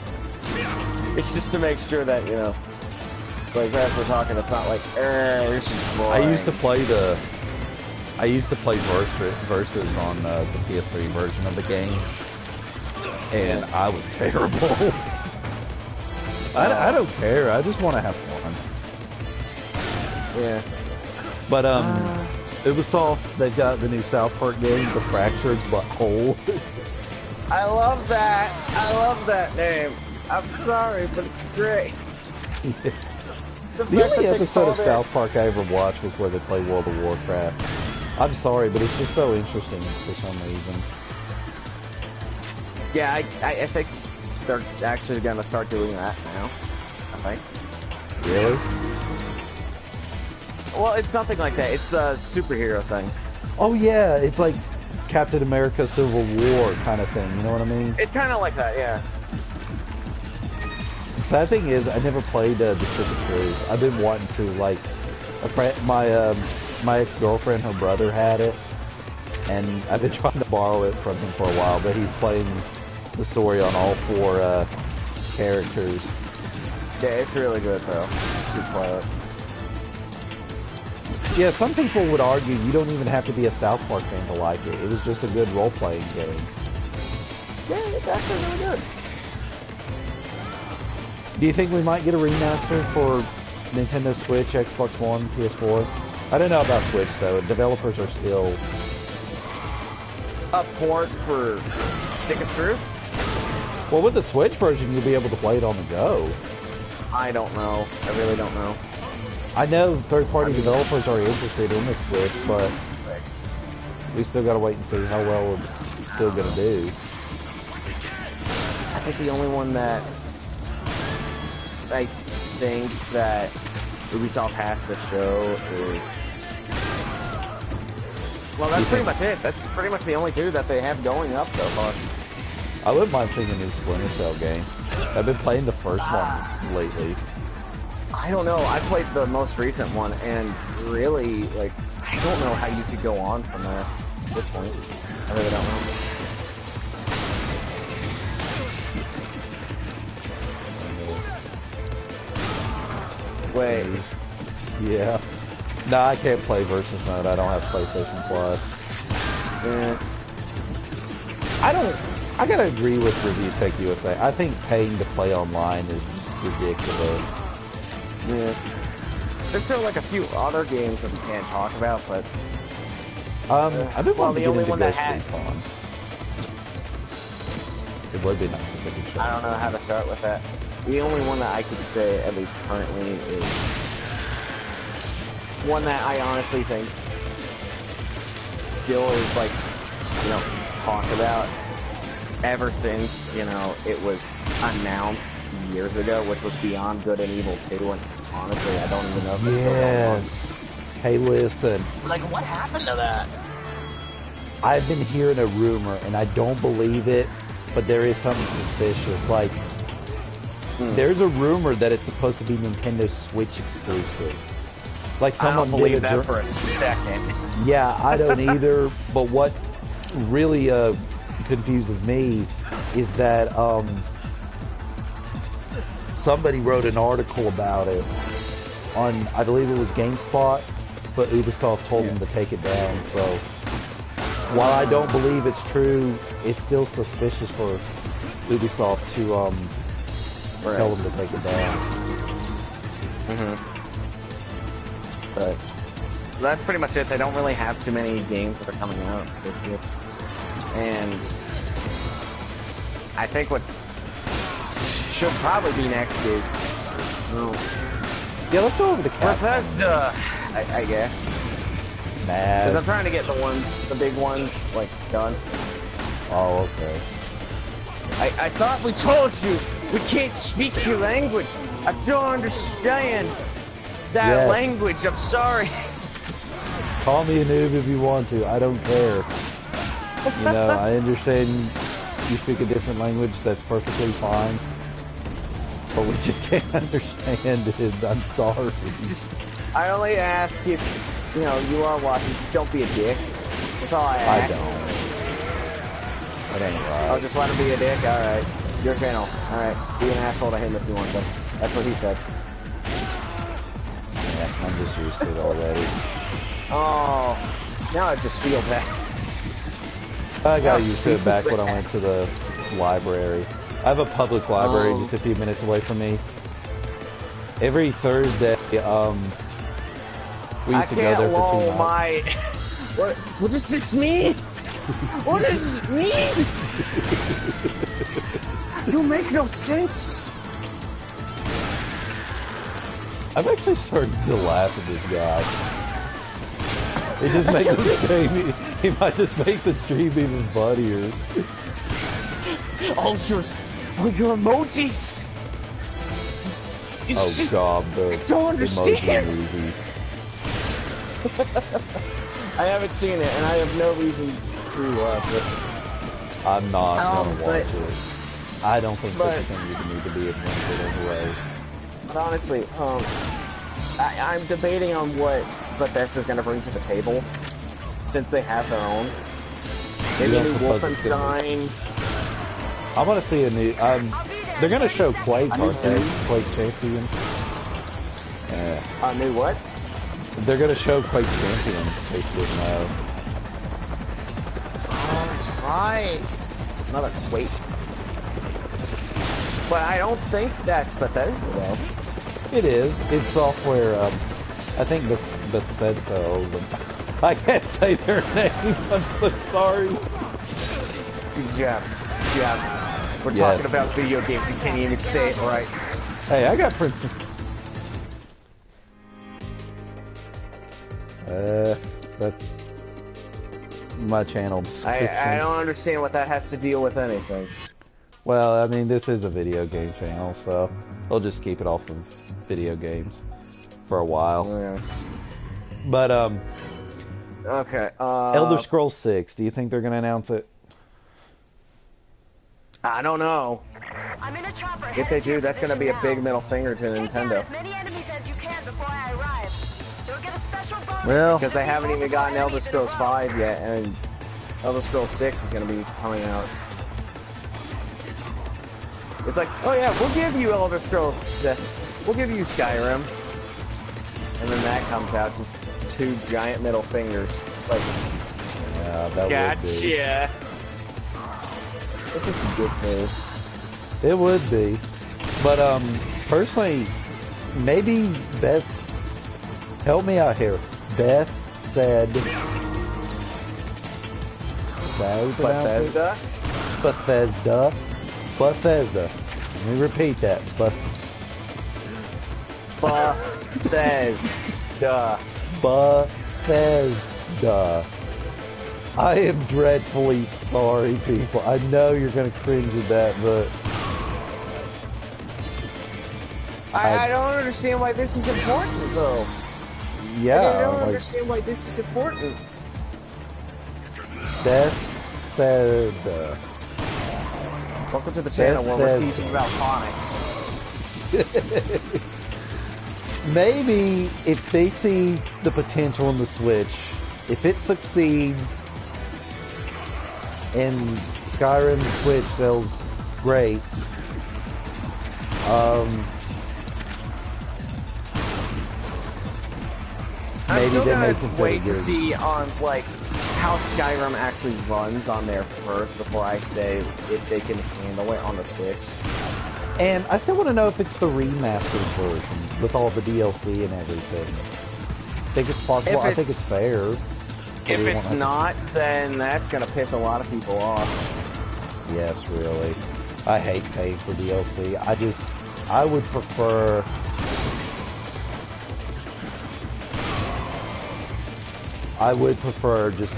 B: It's just to make sure that, you know, like as we're talking, it's not like, this is boring.
A: I used to play Versus on the PS3 version of the game, and I was terrible. I don't care. I just want to have fun.
B: Yeah.
A: But Ubisoft, they've got the new South Park game, The Fractured But Whole.
B: I love that. I love that name. I'm sorry, but it's great.
A: The only episode of South Park I ever watched was where they play World of Warcraft. I'm sorry, but it's just so interesting for some reason.
B: Yeah, I think they're actually going to start doing that now. I think.
A: Really?
B: Well, it's something like that. It's the superhero thing.
A: Oh yeah, it's like Captain America Civil War kind of thing, you know what I mean?
B: It's kind of like that, yeah.
A: The sad thing is, I never played The Stick of Truth. I've been wanting to, like, my ex-girlfriend, her brother had it, and I've been trying to borrow it from him for a while, but he's playing the story on all 4 characters.
B: Yeah, it's really good, though. You should play it.
A: Yeah, some people would argue you don't even have to be a South Park fan to like it. It was just a good role-playing game.
B: Yeah, it's actually really good.
A: Do you think we might get a remaster for Nintendo Switch, Xbox One, PS4? I don't know about Switch, though. Developers are still...
B: A port for Stick of Truth?
A: Well, with the Switch version, you'll be able to play it on the go.
B: I don't know. I really don't know.
A: I know third-party developers are interested in the Switch, but we still gotta wait and see how well it's still gonna do.
B: I think the only one that I think that Ubisoft has to show is... Well, that's pretty much it. That's pretty much the only 2 that they have going up so far.
A: I wouldn't mind seeing a new Splinter Cell game. I've been playing the first one lately.
B: I don't know. I played the most recent one, and really, like, I don't know how you could go on from there at this point. I really don't know. Wait.
A: Yeah. No, I can't play Versus Mode. I don't have PlayStation Plus.
B: Yeah.
A: I gotta agree with Review Tech USA. I think paying to play online is ridiculous.
B: Yeah. There's still like a few other games that we can't talk about, but
A: I've been wanting to get into Ghost
B: had...
A: Recon. It would be nice if they could show.
B: I don't know how to start with that. The only one that I could say, at least currently, is one that I honestly think still is like, you know, talked about ever since, you know, it was announced years ago, which was Beyond Good and Evil 2, and honestly, I don't even know if it's still going on.
A: Hey, listen.
B: Like, what happened to that?
A: I've been hearing a rumor, and I don't believe it, but there is something suspicious. Like, there's a rumor that it's supposed to be Nintendo Switch exclusive. Like,
B: I
A: someone
B: don't believe
A: did
B: that for a second.
A: Yeah, I don't either. But what really confuses me is that somebody wrote an article about it, on, I believe it was GameSpot, but Ubisoft told them to take it down. So while I don't believe it's true, it's still suspicious for Ubisoft to tell them to take it down.
B: But that's pretty much it. They don't really have too many games that are coming out this year. And I think what should probably be next is
A: Yeah, let's go over to Capcom.
B: Bethesda, I guess. Because I'm trying to get the big ones, like, done.
A: Oh, okay.
B: I thought we told you we can't speak your language. I don't understand that language. I'm sorry.
A: Call me a noob if you want to. I don't care. You know, I understand you speak a different language. That's perfectly fine. But we just can't understand it. I'm sorry.
B: I only ask if, you know, you are watching. Just don't be a dick. That's all I ask.
A: I don't. That ain't right.
B: Oh, just let him be a dick? Alright. Your channel. Alright. Be an asshole to him if you want to. That's what he said.
A: Yeah, I'm just used to it already.
B: Oh, now I just feel bad.
A: I got used to it back when I went to the library. I have a public library just a few minutes away from me. Every Thursday, we used to go there for 2 nights.
B: What does this mean? What does this mean? You make no sense.
A: I'm actually starting to laugh at this guy. It just makes the stream, he might just make the stream even funnier.
B: All your emojis. It's
A: Oh
B: just,
A: god, the
B: I don't understand.
A: emoji movie.
B: I haven't seen it, and I have no reason to.
A: I'm not gonna
B: but-
A: watch it. I don't think
B: but-
A: such a thing even need to be invented anyway.
B: But honestly, I'm debating on what Bethesda's gonna bring to the table, since they have their own. Maybe a new Wolfenstein.
A: I want to see a new. They're gonna show Quake, aren't they? Quake Champion. Yeah.
B: A new what?
A: They're gonna show Quake Champion. In case you didn't know.
B: Oh, that's right. Another Quake. But I don't think that's Bethesda though.
A: It is. It's software. I think Bethesda owns them. I can't say their name. I'm so sorry.
B: Jeff. We're talking about video games. You can't even say it right.
A: Hey, I got that's my channel description.
B: I don't understand what that has to deal with anything.
A: Well, I mean, this is a video game channel, so they'll just keep it off of video games for a while.
B: Yeah.
A: But,
B: Okay,
A: Elder Scrolls 6, do you think they're gonna announce it?
B: I don't know.
C: I'm in a chopper.
B: If they do, that's gonna be a big middle finger to
C: Take down
B: Nintendo.
C: as many enemies as you can before I arrive. You'll get a special bonus.
A: Well,
B: Because they haven't even gotten Elder Scrolls 5 yet, and Elder Scrolls 6 is gonna be coming out. It's like, oh yeah, we'll give you Elder Scrolls, we'll give you Skyrim. And then that comes out, just 2 giant middle fingers. Like,
A: yeah, that would be.
B: gotcha. This is a good move.
A: It would be. But, personally, maybe Beth, help me out here. Beth said,
B: Bethesda?
A: Bethesda. Bethesda. Let me repeat that.
B: Bethesda.
A: Bethesda. I am dreadfully sorry, people. I know you're gonna cringe at that, but
B: I don't understand why this is important, though.
A: yeah,
B: I don't
A: like,
B: understand why this is important.
A: Bethesda.
B: Welcome to the channel where we're
A: Bethesda.
B: teaching about phonics.
A: Maybe if they see the potential in the Switch, if it succeeds and Skyrim Switch sells great,
B: I'm
A: maybe
B: still
A: they may
B: gonna
A: consider
B: wait to
A: getting.
B: see on like how Skyrim actually runs on there first before I say if they can handle it on the Switch.
A: And I still want to know if it's the remastered version with all the DLC and everything. I think it's possible. I think it's fair.
B: If it's not, then that's gonna piss a lot of people off.
A: Yes, really. I hate paying for DLC. I would prefer. I would prefer just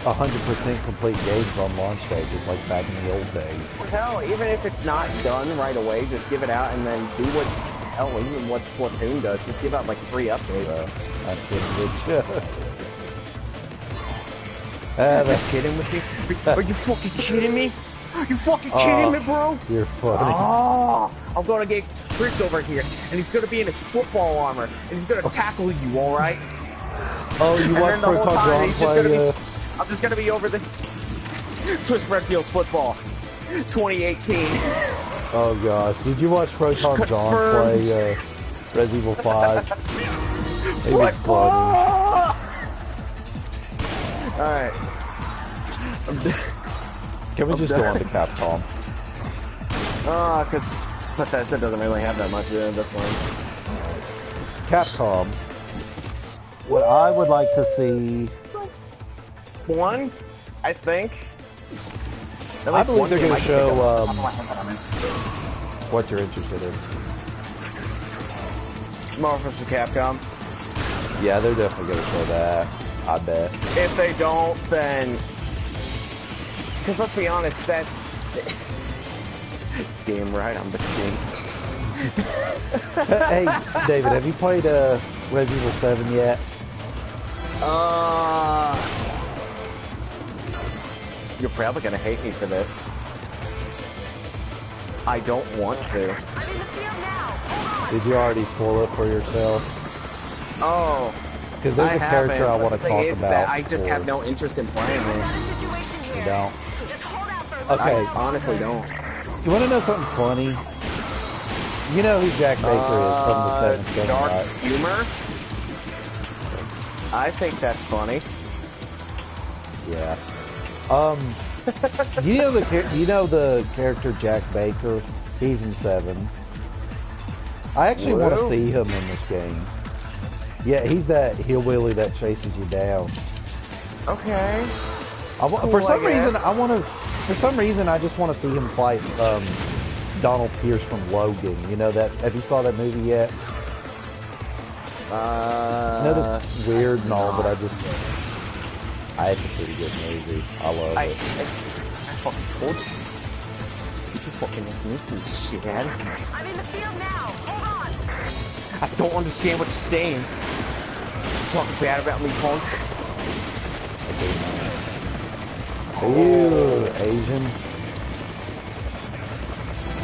A: 100% complete games on launch day, just like back in the old days.
B: Hell, even if it's not done right away, just give it out and then do what, hell, even what Splatoon does. Just give out like 3 updates.
A: I'm kidding with you.
B: Are you kidding with me? Are you fucking kidding me? Are you fucking kidding me, bro?
A: You're funny.
B: Oh, I'm gonna get Chris over here, and he's gonna be in his football armor, and he's gonna tackle you, alright?
A: Oh, you watch
B: the whole
A: Proton
B: time,
A: John
B: he's just gonna
A: play?
B: be, I'm just gonna be over the Chris Redfield's football, 2018.
A: Oh gosh, did you watch Proton John play Resident Evil 5? It was funny.
B: Alright.
A: Can we just go on to Capcom?
B: Cause Bethesda doesn't really have that much, yeah, that's fine.
A: Capcom. What I would like to see...
B: One, I think.
A: I believe they're going to show what you're interested in.
B: Marvel vs. Capcom.
A: Yeah, they're definitely going to show that. I bet.
B: If they don't, then... Because let's be honest, that... Damn right, I'm the king.
A: Hey, David, have you played Resident Evil 7 yet?
B: You're probably gonna hate me for this. I don't want to.
C: I'm in the field now.
A: Did you already spoil it for yourself?
B: Oh.
A: Because there's a character I want to talk about.
B: That I just have no interest in playing it.
A: You don't?
C: Just hold out for a
A: Okay.
B: I honestly don't.
A: You want to know something funny? You know who Jack Baker is from the 7th game,
B: Dark
A: right?
B: humor? I think that's funny.
A: Yeah. You know the character Jack Baker? He's in 7. I actually want to see him in this game. Yeah, he's that hillbilly that chases you down.
B: Okay.
A: For some reason, I just want to see him fight Donald Pierce from Logan. You know that? Have you saw that movie yet? I know that's weird and all, but it's a pretty good movie. I love it.
B: I fucking told you. You just fucking make me shit.
C: I'm in the field now. Hold on.
B: I don't understand what you're saying. You talking bad about me, punk?
A: Are you Asian?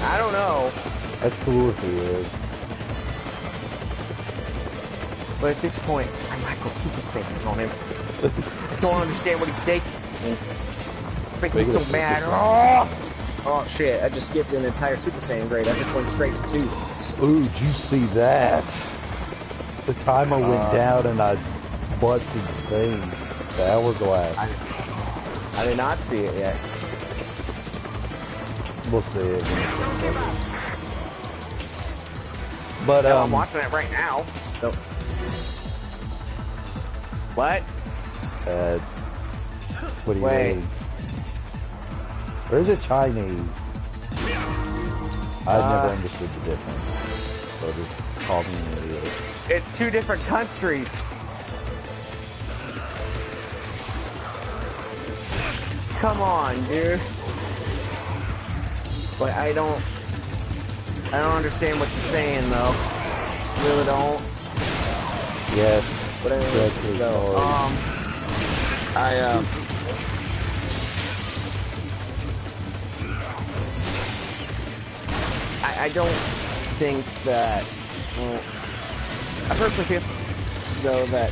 B: I don't know.
A: That's cool if he is.
B: But at this point, I might go Super Saiyan on him. I don't understand what he's saying. Make me so mad. Oh shit, I just skipped an entire Super Saiyan grade. I just went straight to 2.
A: Ooh, did you see that? The timer went down and I busted the thing. The hourglass.
B: I did not see it yet.
A: We'll see it. But
B: no, I'm watching it right now. Nope. What?
A: What do you
B: Wait.
A: mean? Or is it Chinese? I've never understood the difference. So just call me an idiot.
B: It's 2 different countries. Come on, dude. But I don't understand what you're saying, though. Really don't.
A: Yes.
B: But anyway, so, I don't think that, I personally feel, though, that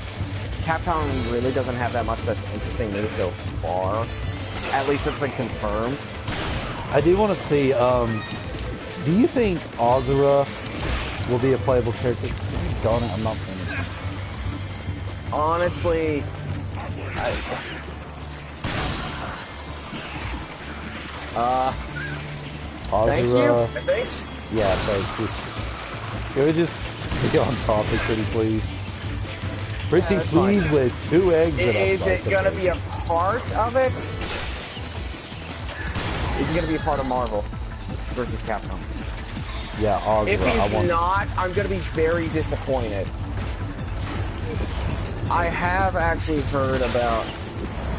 B: Capcom really doesn't have that much that's interesting to me so far. At least it's been confirmed.
A: I do want to see, do you think Azura will be a playable character? Darn it, I'm not finished.
B: Honestly, thank you.
A: Azura.
B: I think
A: Yeah, thank you. Can we just be on topic, pretty please? Pretty
B: that's fine.
A: please with 2 eggs and a
B: Is
A: slice
B: it
A: of
B: gonna be a
A: bacon.
B: part of it? Is it gonna be a part of Marvel versus Capcom?
A: Yeah, Azura.
B: If
A: I
B: he's
A: want.
B: not, I'm gonna be very disappointed. I have actually heard about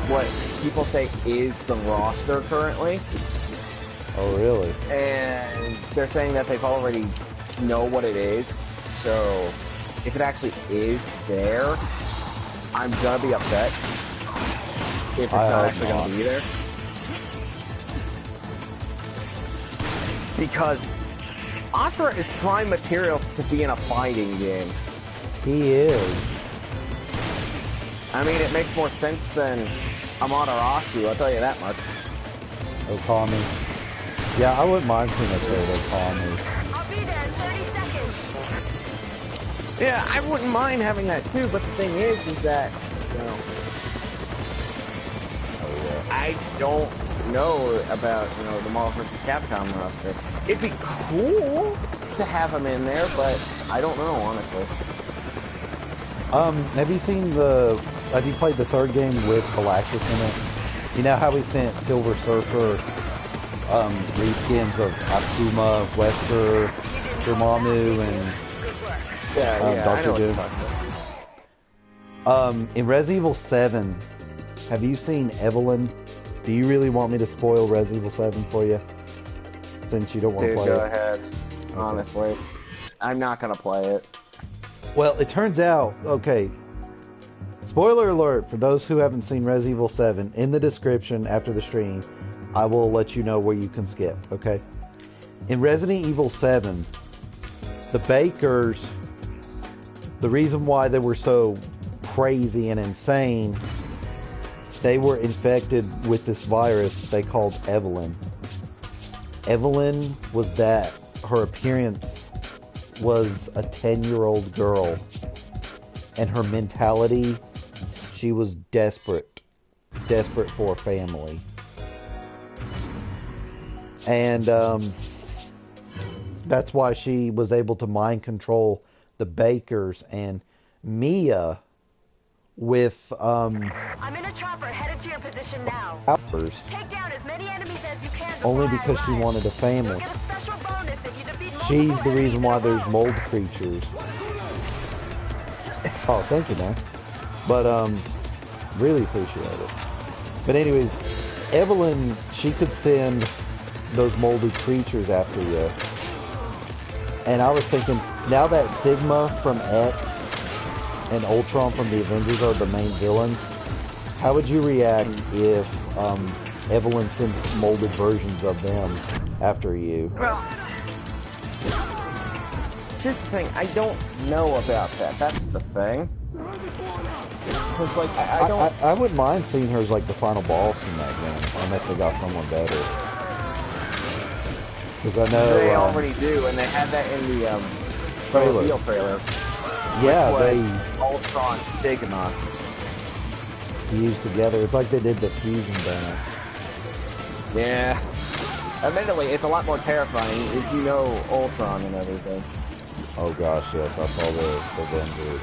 B: what people say is the roster currently,
A: Oh, really?
B: and they're saying that they've already know what it is. So if it actually is there, I'm gonna be upset if it's
A: I
B: not
A: hope
B: actually
A: not.
B: gonna be there. Because Asura is prime material to be in a fighting game.
A: He is.
B: I mean, it makes more sense than Amaterasu, I'll tell you that much.
A: Okami. Yeah, I wouldn't mind seeing a trade Okami.
C: I'll be there in 30 seconds.
B: Yeah, I wouldn't mind having that too, but the thing is that, you know,
A: Oh, yeah.
B: I don't know about, you know, the Marvel vs. Capcom roster. It'd be cool to have him in there, but I don't know, honestly.
A: Have you played the 3rd game with Galactus in it? You know how we sent Silver Surfer, reskins of Akuma, Wesker, Dormammu, and
B: Yeah, I know
A: Doctor
B: what you're
A: Doom?
B: talking about.
A: In Resident Evil 7, have you seen Evelyn? Do you really want me to spoil Resident Evil 7 for you? Since you don't want to
B: Dude,
A: play
B: go
A: it.
B: ahead. Honestly. I'm not gonna play it.
A: Well, it turns out, okay, spoiler alert for those who haven't seen Resident Evil 7, in the description after the stream, I will let you know where you can skip, okay? In Resident Evil 7, the Bakers, the reason why they were so crazy and insane, they were infected with this virus they called Evelyn. Evelyn was that. Her appearance was a 10-year-old girl. And her mentality, she was desperate. Desperate for a family. And that's why she was able to mind control the Bakers. And Mia, with
C: I'm in a chopper headed to your position now.
A: powers,
C: Take down as many enemies as you can before
A: only
C: I
A: because she
C: arrive.
A: wanted a
C: You'll
A: family.
C: get a special bonus if you defeat
A: She's
C: multiple
A: the reason why
C: enemies in a
A: there's
C: row.
A: mold creatures. Oh, thank you, man. But really appreciate it. But anyways, Evelyn, she could send those molded creatures after you. And I was thinking, now that Sigma from X and Ultron from the Avengers are the main villains, how would you react if Evelyn sent molded versions of them after you?
B: Well, here's the thing, I don't know about that. That's the thing. Because, like, I don't...
A: I wouldn't mind seeing her as like the final boss in that game, unless they got someone better. Because I know
B: They already do, and they had that in the
A: trailer.
B: reveal trailer.
A: Yeah,
B: which was
A: they
B: Ultron Sigma.
A: fused together. It's like they did the fusion dance.
B: Yeah. Admittedly, it's a lot more terrifying if you know Ultron and everything.
A: Oh gosh, yes, I saw the Avengers.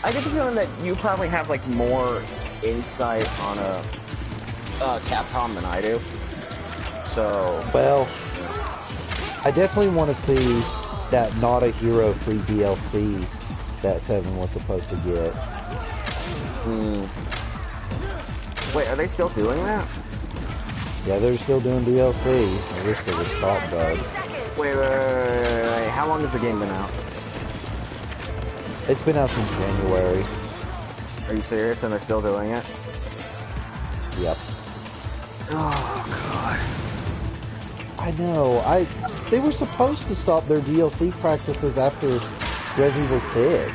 B: I get the feeling that you probably have like more insight on Capcom than I do. So,
A: Well, I definitely want to see that Not a Hero free DLC that 7 was supposed to get.
B: wait, are they still doing that?
A: Yeah, they're still doing DLC. I wish they would stop, though.
B: Wait, how long has the game been out?
A: It's been out since January.
B: Are you serious? And they're still doing it?
A: Yep.
B: Oh god.
A: I know. They were supposed to stop their DLC practices after Resident Evil 6.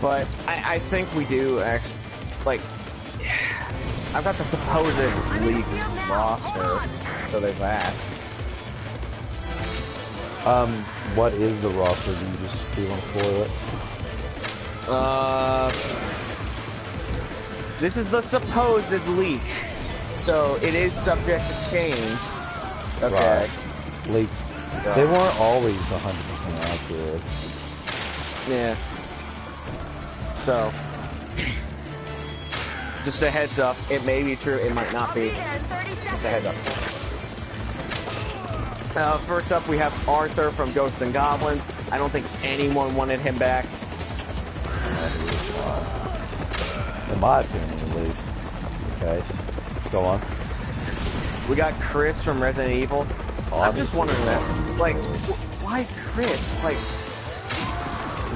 B: But I think we do actually, like, I've got the supposed leaked roster. So there's that.
A: What is the roster? Do you want to spoil it?
B: This is the supposed leak, so it is subject to change. Okay.
A: Right. Leaks. They weren't always 100% accurate.
B: Yeah. So, just a heads up. It may be true. It might not be. Just a heads up. First up, we have Arthur from Ghosts and Goblins. I don't think anyone wanted him back.
A: In my opinion, at least. Okay. Go on.
B: We got Chris from Resident Evil. I'm just wondering this. Like, why Chris? Like,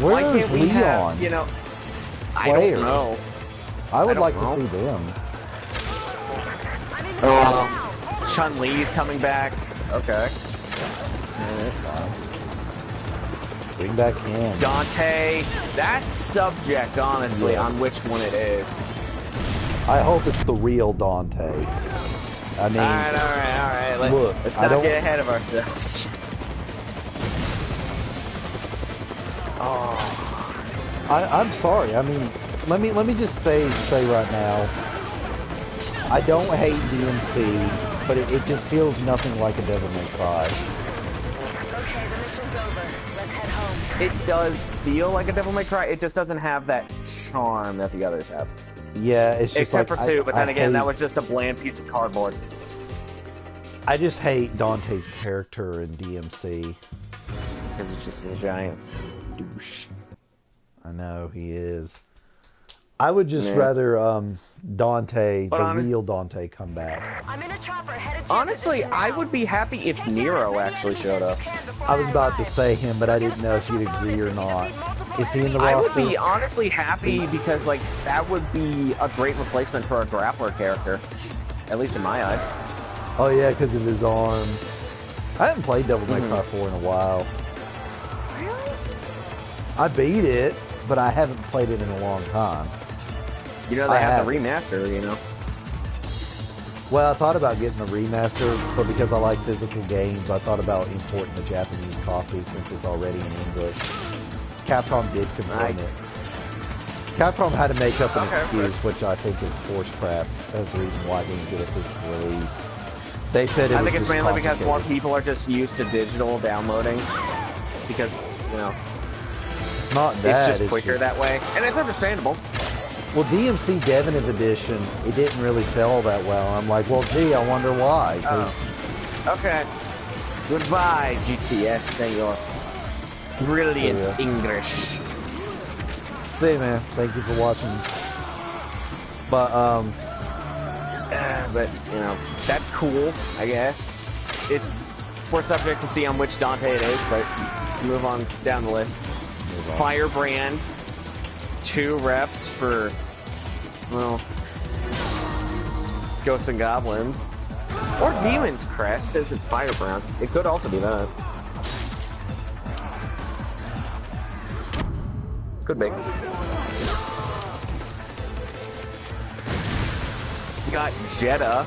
B: why
A: Where's
B: can't we
A: Leon?
B: have, you know... I
A: Player.
B: don't know.
A: I would
B: I
A: like
B: don't
A: to see them.
B: Chun-Li's coming back. Okay.
A: Bring back him.
B: Dante. That's subject, honestly,
A: Yes.
B: on which one it is.
A: I hope it's the real Dante. I mean,
B: Alright.
A: Look,
B: Let's
A: I
B: not
A: don't-
B: get ahead of ourselves. Oh.
A: I'm sorry. I mean, let me just say right now. I don't hate DMC, but it just feels nothing like a Devil May Cry.
C: Okay, the mission's over. Let's head home.
B: It does feel like a Devil May Cry. It just doesn't have that charm that the others have.
A: Yeah, it's just
B: Except
A: like,
B: for 2, but then again, that
A: hate-
B: was just a bland piece of cardboard.
A: I just hate Dante's character in DMC.
B: Because he's just a giant douche.
A: I know he is. I would just
B: Yeah.
A: rather Dante,
B: But
A: the real Dante, come back.
C: I'm in a chopper headed to
B: Honestly,
C: your position
B: I
C: now.
B: would be happy if Nero actually showed up.
A: I was about to say him, but I didn't know if you'd agree or not. Is he in the
B: I
A: roster?
B: would be honestly happy because, like, that would be a great replacement for a grappler character. At least in my eyes.
A: Oh yeah, because of his arm. I haven't played Devil May Cry 4 in a while.
B: Really?
A: I beat it, but I haven't played it in a long time.
B: You know, they
A: I
B: have the
A: haven't.
B: remaster, you know?
A: Well, I thought about getting a remaster, but because I like physical games, I thought about importing the Japanese copy since it's already in English. Capcom did confirm it. Capcom had to make up an excuse, which I think is horse crap. That's the reason why I didn't get a physical release. They said it
B: I
A: was
B: think it's
A: just
B: mainly because more
A: complicated.
B: people are just used to digital downloading. Because, you know,
A: It's not that.
B: it's just quicker that way. And it's understandable.
A: Well, DMC Definitive Edition, it didn't really sell that well. I'm like, well, gee, I wonder why. 'cause
B: Okay. Goodbye, GTS, senor. Brilliant
A: See ya.
B: English.
A: See, man, thank you for watching. But,
B: But, you know, that's cool, I guess. We're subject to see on which Dante it is, but move on down the list. Firebrand, 2 reps for, well, Ghosts and Goblins. Or Demon's Crest, since it's Firebrand. It could also be that. Could be. We got Jeddah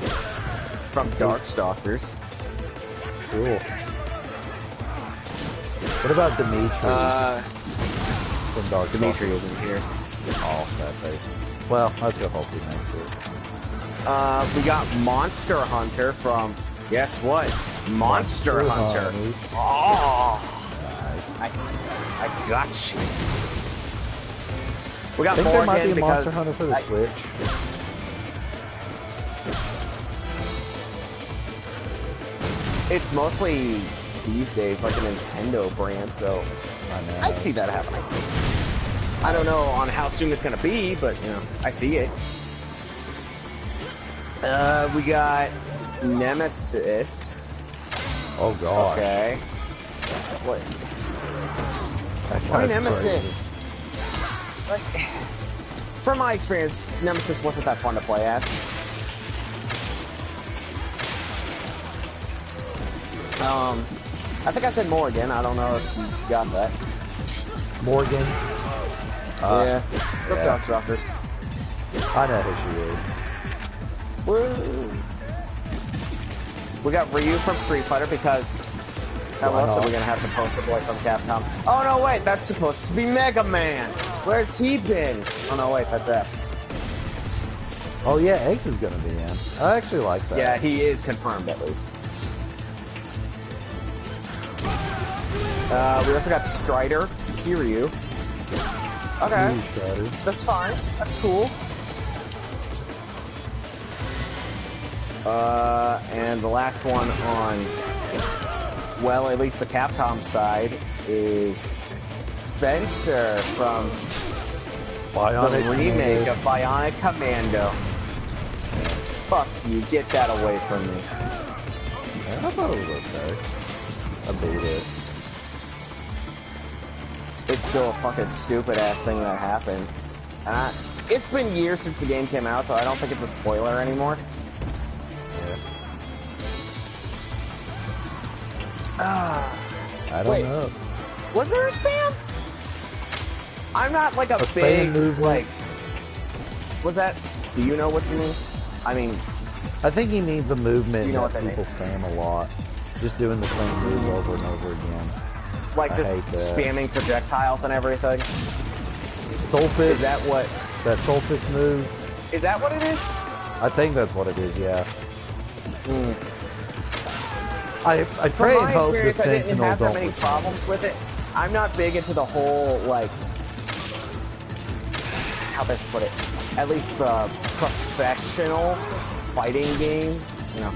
B: from Darkstalkers.
A: cool. What about Dimitri from Dark
B: Dimitri
A: Souls?
B: isn't here.
A: Oh, that face. Well, let's go hope he makes it.
B: We got Monster Hunter from, guess what? Monster Hunter. Oh,
A: Nice.
B: I got you. We got
A: I think there might be
B: Morgan
A: a Monster
B: because
A: Hunter for the Switch.
B: it's mostly these days like a Nintendo brand, so
A: I know.
B: I see that happening. I don't know on how soon it's gonna be, but you know, I see it. We got Nemesis.
A: Oh god.
B: Okay. What?
A: That
B: Why
A: guy's
B: Nemesis? Like, from my experience, Nemesis wasn't that fun to play as. I think I said Morgan. I don't know if you got that.
A: crazy. Morgan.
B: Yeah. From
A: yeah.
B: Darkstalkers.
A: I know who she is.
B: Woo. We got Ryu from Street Fighter because how
A: Why
B: else are
A: not?
B: we gonna have the poster boy from Capcom? Oh no, wait, that's supposed to be Mega Man. Where's he been? Oh no, wait, that's X.
A: Oh yeah, X is gonna be in. I actually like that.
B: Yeah, he is confirmed at least. We also got Strider, Kiryu. Okay,
A: Ooh, Strider.
B: that's fine. That's cool. And the last one on, well, at least the Capcom side is Spencer from
A: Bionic
B: the remake
A: Commando.
B: of Bionic Commando. Fuck you, get that away from me.
A: Yeah, I thought it was okay. I beat it.
B: It's still a fucking stupid ass thing that happened. It's been years since the game came out, so I don't think it's a spoiler anymore.
A: I don't
B: Wait.
A: know.
B: Was there a spam? I'm not like a
A: spam
B: big
A: movement?
B: like. Was that? Do you know what you mean? I mean,
A: I think he needs a movement
B: You know what
A: that
B: they
A: people spam a lot. Just doing the same move over and over again.
B: like
A: I
B: just
A: hate that.
B: spamming projectiles and everything.
A: Soulfist,
B: Is that what?
A: that Soulfist move,
B: Is that what it is?
A: I think that's what it is, yeah.
B: Hmm.
A: I
B: From
A: pray and
B: my
A: hope the
B: experience, I didn't
A: Sentinels
B: have that
A: don't
B: many
A: return.
B: problems with it. I'm not big into the whole like. How best to put it? At least the professional fighting game, you know,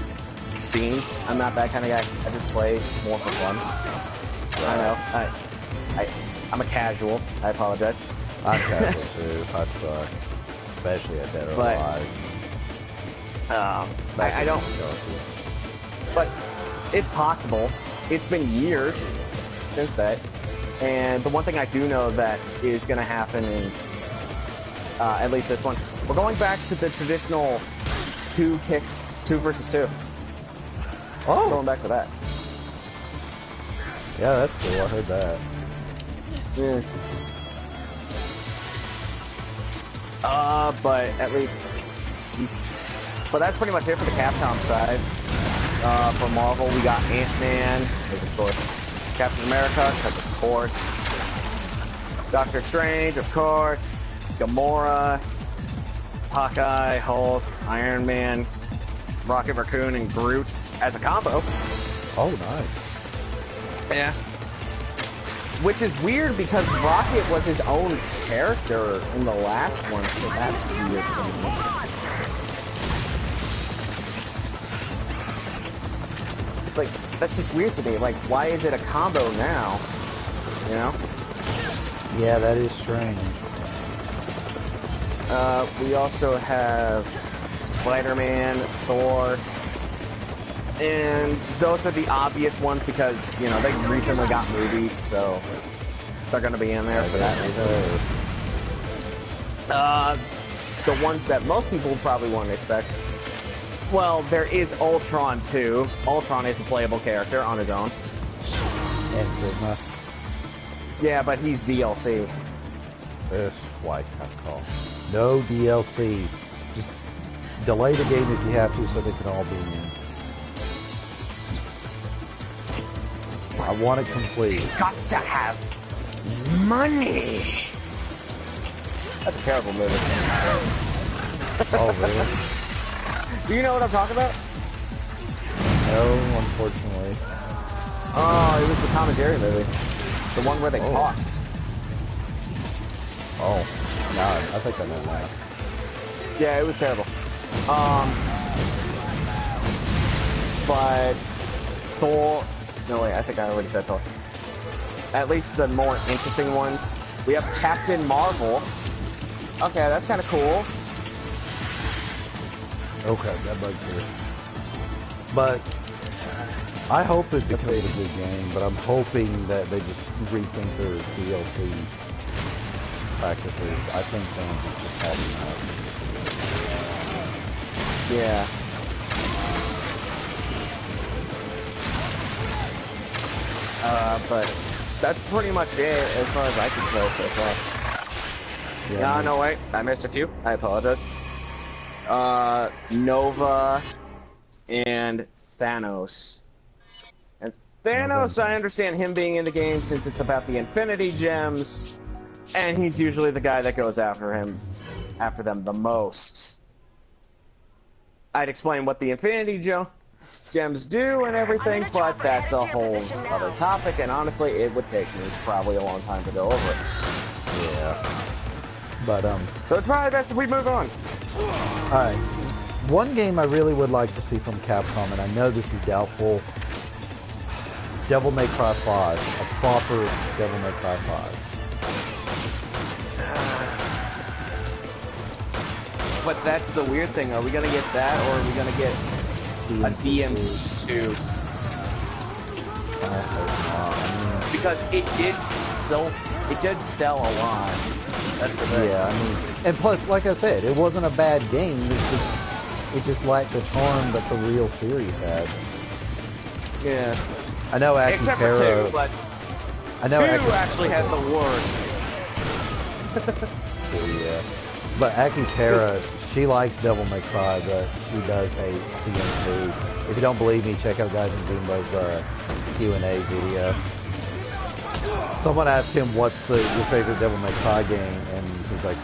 B: scene. I'm not that kind of guy. I just play more for fun. I know. I'm a casual. I apologize.
A: I'm casual too. I suck. Especially at Dead or
B: But-
A: Alive.
B: I don't. But it's possible. It's been years since that. And the one thing I do know that is going to happen in at least this one, we're going back to the traditional two versus two.
A: Oh,
B: Going back to that.
A: yeah, that's cool. I heard that.
B: Yeah. But at least, but that's pretty much it for the Capcom side. For Marvel, we got Ant-Man, because of course, Captain America, because of course, Doctor Strange, of course, Gamora, Hawkeye, Hulk, Iron Man, Rocket Raccoon, and Groot as a combo.
A: Oh, nice.
B: Yeah. Which is weird because Rocket was his own character in the last one, so that's weird to me. Like, that's just weird to me. Like, why is it a combo now? You know?
A: Yeah, that is strange.
B: We also have Spider-Man, Thor, and those are the obvious ones because, you know, they recently got movies, so they're gonna be in there for that reason. The ones that most people probably won't expect. Well, there is Ultron too. Ultron is a playable character on his own.
A: And Sigma.
B: Yeah, but he's DLC.
A: This white call. No DLC. Just delay the game if you have to so they can all be in. I want it complete.
B: Got to have money. That's a terrible movie.
A: Oh, really?
B: Do you know what I'm talking about?
A: No, unfortunately.
B: Oh, it was the Tom and Jerry movie. The one where they talked.
A: Oh, no, I think I know that.
B: Yeah, it was terrible. But Thor... No, wait, I think I already said Thor. At least the more interesting ones. We have Captain Marvel. Okay, that's kind of cool.
A: Okay, that bug's here. But I hope it becomes a good game, but I'm hoping that they just rethink their DLC practices. I think fans have just had enough.
B: Yeah. But that's pretty much it as far as I can tell so far.
A: Yeah,
B: No, wait, I missed a few. I apologize. Nova and Thanos. And Thanos, I understand him being in the game since it's about the Infinity Gems, and he's usually the guy that goes after them the most. I'd explain what the Infinity Gems do and everything, but that's a whole other topic, and honestly, it would take me probably a long time to go over it.
A: Yeah. But,
B: So it's probably best if we move on.
A: alright. One game I really would like to see from Capcom, and I know this is doubtful, Devil May Cry 5. A proper Devil May Cry 5.
B: But that's the weird thing. Are we gonna get that, or are we gonna get a DMC 2?
A: I hope not.
B: Because it did sell a lot. That's the thing.
A: Yeah, I mean, and plus, like I said, it wasn't a bad game. It just lacked the charm that the real series had.
B: Yeah.
A: I know
B: Except for
A: Akitara.
B: 2, but
A: I know
B: 2 actually has the worst.
A: Yeah. But Akitara, she likes Devil May Cry, but she does hate DMC. If you don't believe me, check out Guys and Zumbo's Q&A video. Someone asked him, what's your favorite Devil May Cry game? And he's like,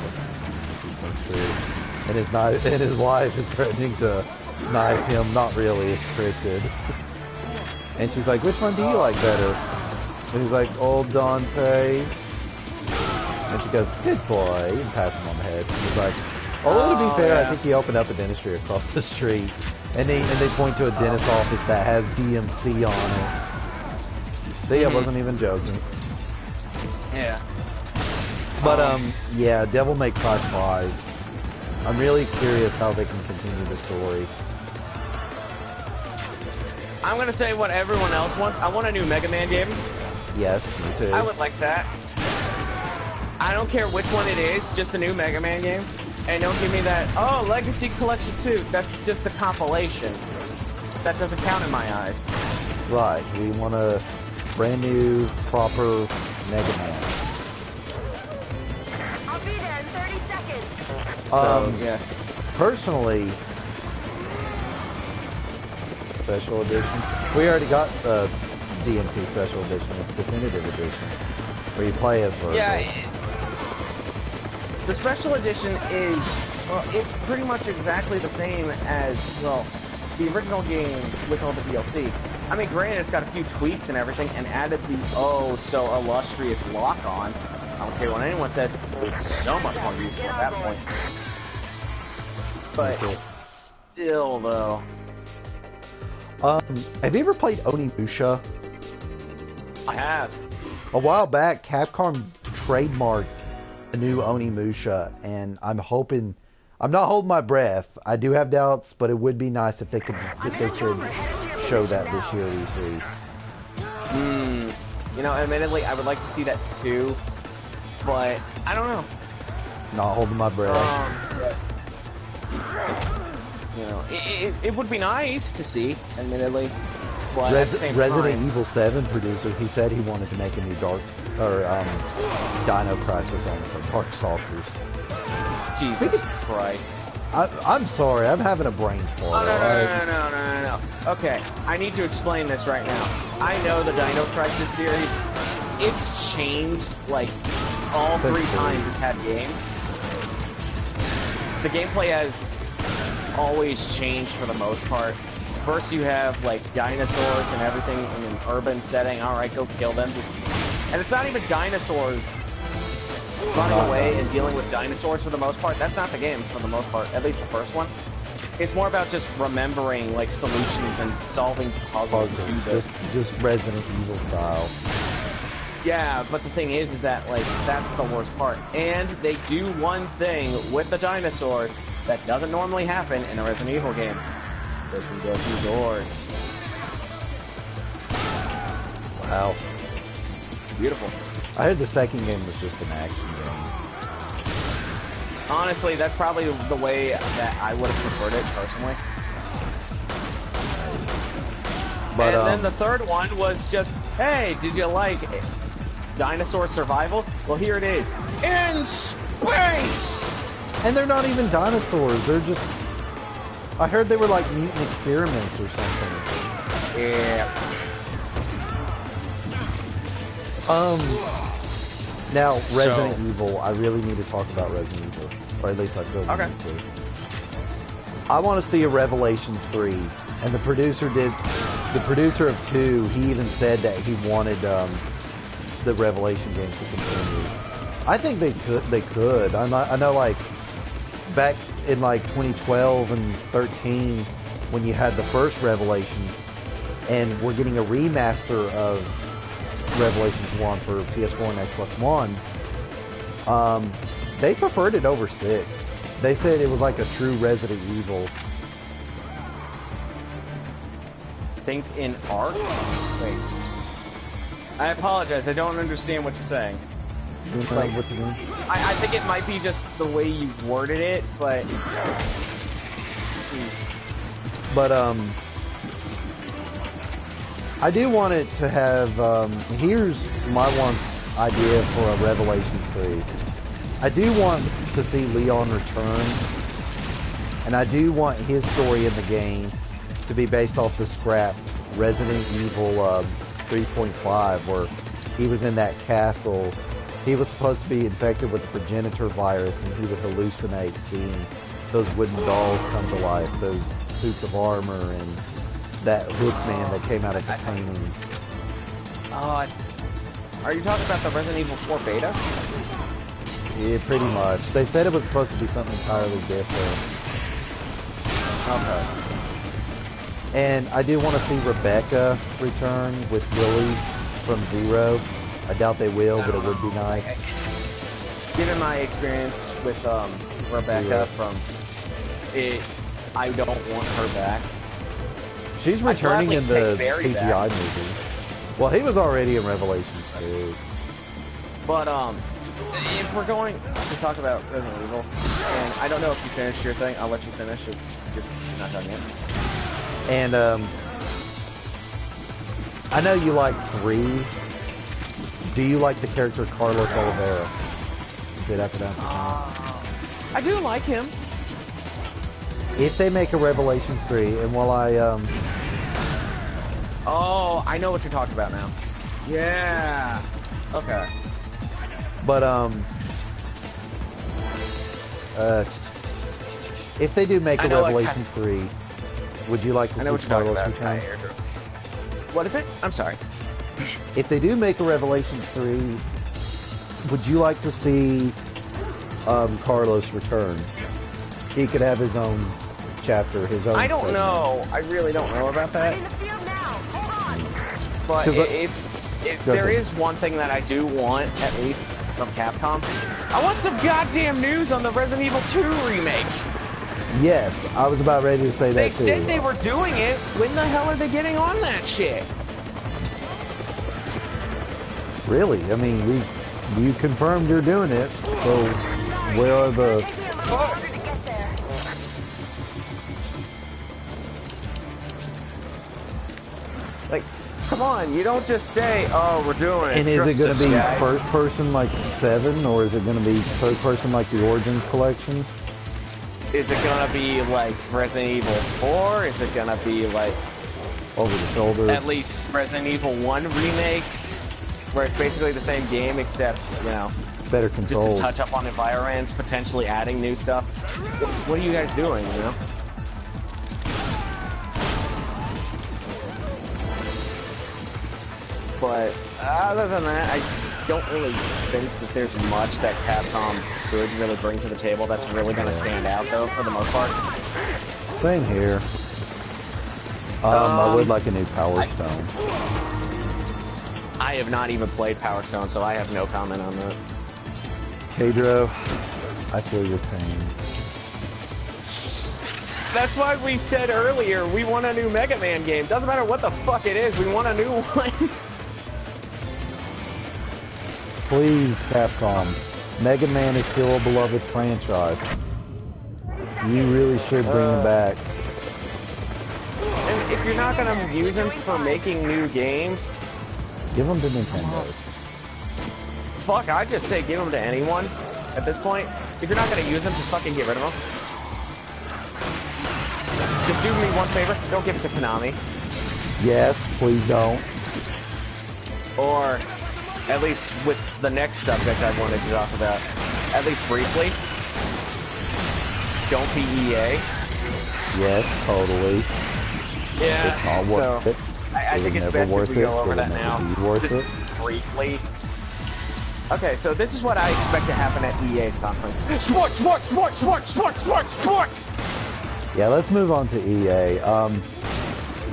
A: and his wife is threatening to knife him. Not really, it's scripted. And she's like, which one do you like better? And he's like, Old Dante. And she goes, good boy, and pats him on the head. And he's like, although to be fair, I think he opened up a dentistry across the street. And they point to a dentist office that has DMC on it. See, I wasn't even joking.
B: Yeah.
A: But, yeah, Devil May Cry 5. I'm really curious how they can continue the story.
B: I'm gonna say what everyone else wants. I want a new Mega Man game.
A: Yes, me too.
B: I would like that. I don't care which one it is, just a new Mega Man game. And don't give me that, oh, Legacy Collection 2. That's just a compilation. That doesn't count in my eyes.
A: Right, we want a brand new, proper Mega Man.
C: I'll be there in 30 seconds.
B: So, yeah.
A: Personally, Special Edition. We already got the DMC Special Edition. It's Definitive Edition, where you play as Virgil.
B: Yeah, the Special Edition is, well, it's pretty much exactly the same as, well, the original game with all the DLC. I mean, granted, it's got a few tweaks and everything, and added the oh-so-illustrious lock-on. I don't care what anyone says, it's so much more useful at that point. But still, though.
A: Have you ever played Onimusha?
B: I have.
A: A while back, Capcom trademarked a new Onimusha, and I'm hoping, I'm not holding my breath. I do have doubts, but it would be nice if they could show that this year at E3.
B: You know, admittedly, I would like to see that too, but I don't know.
A: Not holding my breath.
B: You know, it would be nice to see, admittedly, but at the same
A: Resident
B: time,
A: Evil 7 producer, he said he wanted to make a new Dino Crisis, almost like Darkstalkers.
B: Jesus Christ.
A: I'm sorry, I'm having a brain fart.
B: No. Okay, I need to explain this right now. I know the Dino Crisis series, it's changed, like, all 3 times it's had games. The gameplay has always changed for the most part. First you have, like, dinosaurs and everything in an urban setting. Alright, go kill them. And it's not even dinosaurs running away and dealing with dinosaurs for the most part. That's not the game for the most part, at least the first one. It's more about just remembering, like, solutions and solving puzzles.
A: Just Resident Evil style.
B: Yeah, but the thing is that, like, that's the worst part. And they do one thing with the dinosaurs that doesn't normally happen in a Resident Evil game. They can go through doors.
A: Wow.
B: Beautiful.
A: I heard the second game was just an action game.
B: Honestly, that's probably the way that I would have preferred it, personally.
A: But,
B: and then the third one was just, hey, did you like dinosaur survival? Well, here it is. In space!
A: And they're not even dinosaurs, they're just I heard they were like mutant experiments or something.
B: Yeah.
A: Now
B: So-
A: Resident Evil. I really need to talk about Resident Evil, or at least I feel
B: Okay.
A: need to. I want to see a Revelations 3, and the producer of 2. He even said that he wanted the Revelation games to continue. I think they could. I know, like back in like 2012 and 13, when you had the first Revelations, and we're getting a remaster of Revelations 1 for PS4 and Xbox One. They preferred it over 6. They said it was like a true Resident Evil.
B: Think in arc? Wait. I apologize, I don't understand what you're saying.
A: You know
B: Like-
A: what you mean?
B: I think it might be just the way you worded it, but...
A: But I do want it to have. Here's my one idea for a Revelations 3. I do want to see Leon return, and I do want his story in the game to be based off the scrapped Resident Evil 3.5, where he was in that castle. He was supposed to be infected with the progenitor virus, and he would hallucinate seeing those wooden dolls come to life, those suits of armor, and that Hookman that came out of the painting.
B: Are you talking about the Resident Evil 4 beta?
A: Yeah, pretty much. They said it was supposed to be something entirely different.
B: Okay.
A: And I do want to see Rebecca return with Billy from Zero. I doubt they will, but it would be nice.
B: Given my experience with Rebecca
A: Yeah.
B: from it, I don't want her back.
A: She's returning
B: gladly
A: in the
B: take Barry
A: CGI
B: back.
A: movie. Well, he was already in Revelations 2.
B: But if we're going to talk about Resident Evil, and I don't know if you finished your thing, I'll let you finish it. Just you're not done yet.
A: And I know you like 3. Do you like the character Carlos Oliveira? Did I pronounce his name?
B: I do like him.
A: If they make a Revelations 3, and while I
B: Oh, I know what you're talking about now. Yeah. Okay.
A: but if they do make
B: I
A: a
B: know, like,
A: Revelations 3, would you like to
B: I know what
A: see
B: you're talking
A: Carlos
B: about.
A: return?
B: What is it? I'm sorry.
A: If they do make a Revelations 3, would you like to see Carlos return? He could have his own chapter, his own
B: I don't
A: segment.
B: know. I really don't know about that.
C: In the field now. Hold on.
B: But
A: 'Cause
B: if
A: Go
B: there
A: ahead.
B: is one thing that I do want, at least from Capcom, I want some goddamn news on the Resident Evil 2 remake.
A: Yes, I was about ready to say
B: They
A: that too.
B: said they were doing it. When the hell are they getting on that shit?
A: Really? I mean, you confirmed you're doing it, so where are the...
C: Take me a little longer to get there.
B: Like, come on, you don't just say, "Oh, we're doing it."
A: And is it
B: Trust
A: going
B: us,
A: to be
B: guys.
A: first person like 7, or is it going to be third person like the Origins collection?
B: Is it gonna be like Resident Evil 4? Is it gonna be like
A: Over the shoulder?
B: at least Resident Evil 1 remake, where it's basically the same game except, you know,
A: Better
B: just
A: control.
B: to touch up on environments, potentially adding new stuff? What are you guys doing, you know? But other than that, I don't really think that there's much that Capcom could really bring to the table that's really going to stand out, though, for the most part.
A: Same here. I would like a new Power Stone.
B: I have not even played Power Stone, so I have no comment on that.
A: Pedro, I feel your pain.
B: That's why we said earlier we want a new Mega Man game. Doesn't matter what the fuck it is, we want a new one.
A: Please, Capcom. Mega Man is still a beloved franchise. You really should bring him back.
B: And if you're not gonna use them for making new games,
A: Give them to Nintendo.
B: fuck, I just say give them to anyone at this point. If you're not gonna use them, just fucking get rid of them. just do me one favor. Don't give it to Konami.
A: Yes, please don't.
B: Or, at least with the next subject I wanted to talk about, at least briefly, don't be EA.
A: Yes, totally.
B: Yeah,
A: It's not worth it.
B: I think it's best if we go over that now. Just briefly. Okay, so this is what I expect to happen at EA's conference. Sports!
A: Yeah, let's move on to EA.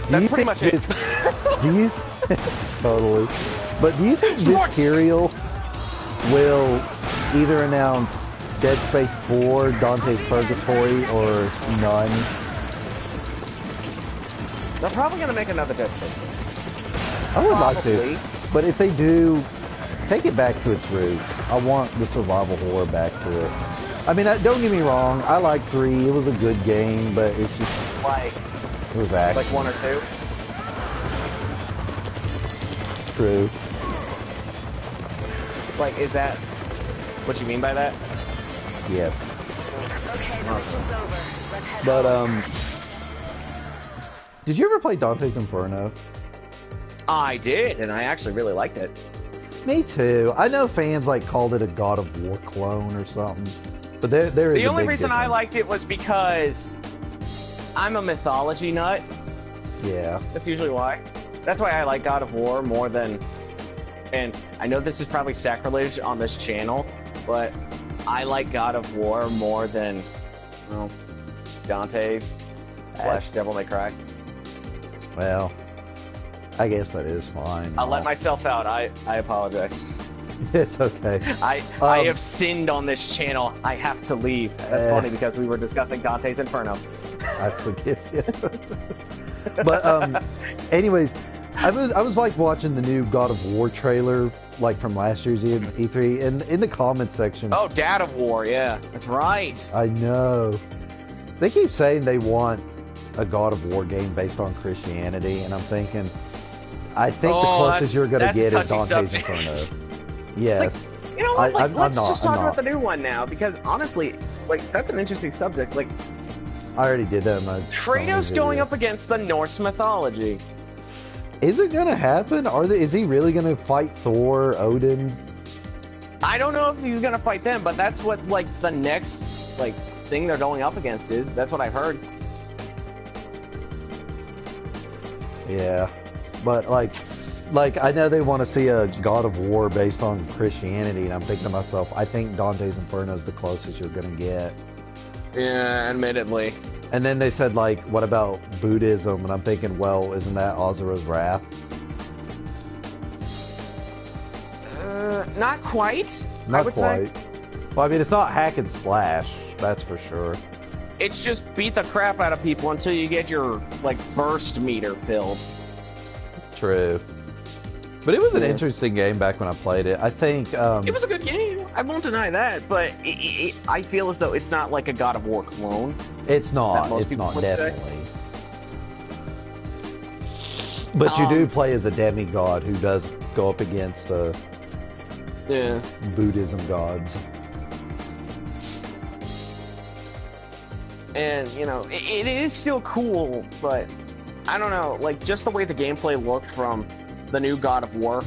B: That's pretty much it.
A: Do you totally? But do you think Visceral will either announce Dead Space 4, Dante's Purgatory, or none?
B: They're probably gonna make another Dead Space game.
A: I would like to, but if they do, take it back to its roots. I want the survival horror back to it. I mean, don't get me wrong. I like 3. It was a good game, but it's just
B: Like,
A: it was action.
B: like 1 or 2.
A: True.
B: Like, is that what you mean by that?
A: Yes.
C: Okay, the mission's over. Let's head
A: But
C: home.
A: did you ever play Dante's Inferno?
B: I did, and I actually really liked it.
A: Me too. I know fans like called it a God of War clone or something, but there is
B: The
A: a
B: only
A: big
B: reason I
A: difference.
B: liked it was because I'm a mythology nut.
A: Yeah.
B: That's usually why. That's why I like God of War more than... And I know this is probably sacrilege on this channel, but I like God of War more than, well, Dante / Devil May Cry.
A: Well, I guess that is fine.
B: I'll let myself out. I apologize.
A: It's okay.
B: I have sinned on this channel. I have to leave. That's funny because we were discussing Dante's Inferno.
A: I forgive you. But anyways, I was like watching the new God of War trailer, like from last year's E3, and in the comments section.
B: Oh, Dad of War, yeah, that's right.
A: I know. They keep saying they want a God of War game based on Christianity, and I'm thinking, I think the closest you're going to get is Dante's Inferno. Yes.
B: You know what? Like, let's
A: I'm
B: just talk
A: not.
B: about the new one now, because honestly, like, that's an interesting subject. Like,
A: I already did that in my
B: Kratos
A: Sony
B: going
A: video.
B: up against the Norse mythology.
A: Is it going to happen? Is he really going to fight Thor, Odin?
B: I don't know if he's gonna fight them, but that's what, like, the next, like, thing they're going up against is. That's what I've heard.
A: Yeah. But, like I know they want to see a God of War based on Christianity, and I'm thinking to myself, I think Dante's Inferno is the closest you're going to get.
B: Yeah, admittedly.
A: And then they said, like, what about Buddhism? And I'm thinking, well, isn't that Azura's Wrath?
B: Not quite. I
A: Not
B: would
A: quite.
B: say.
A: Well, I mean, it's not hack and slash, that's for sure.
B: It's just beat the crap out of people until you get your, like, burst meter filled.
A: True. But it was an interesting game back when I played it. I think...
B: It was a good game. I won't deny that, but I feel as though it's not like a God of War clone.
A: It's not.
B: most
A: It's
B: people
A: not,
B: would say.
A: definitely. But you do play as a demigod who does go up against
B: Yeah.
A: Buddhism gods.
B: And, you know, it is still cool, but I don't know, like, just the way the gameplay looked from the new God of War,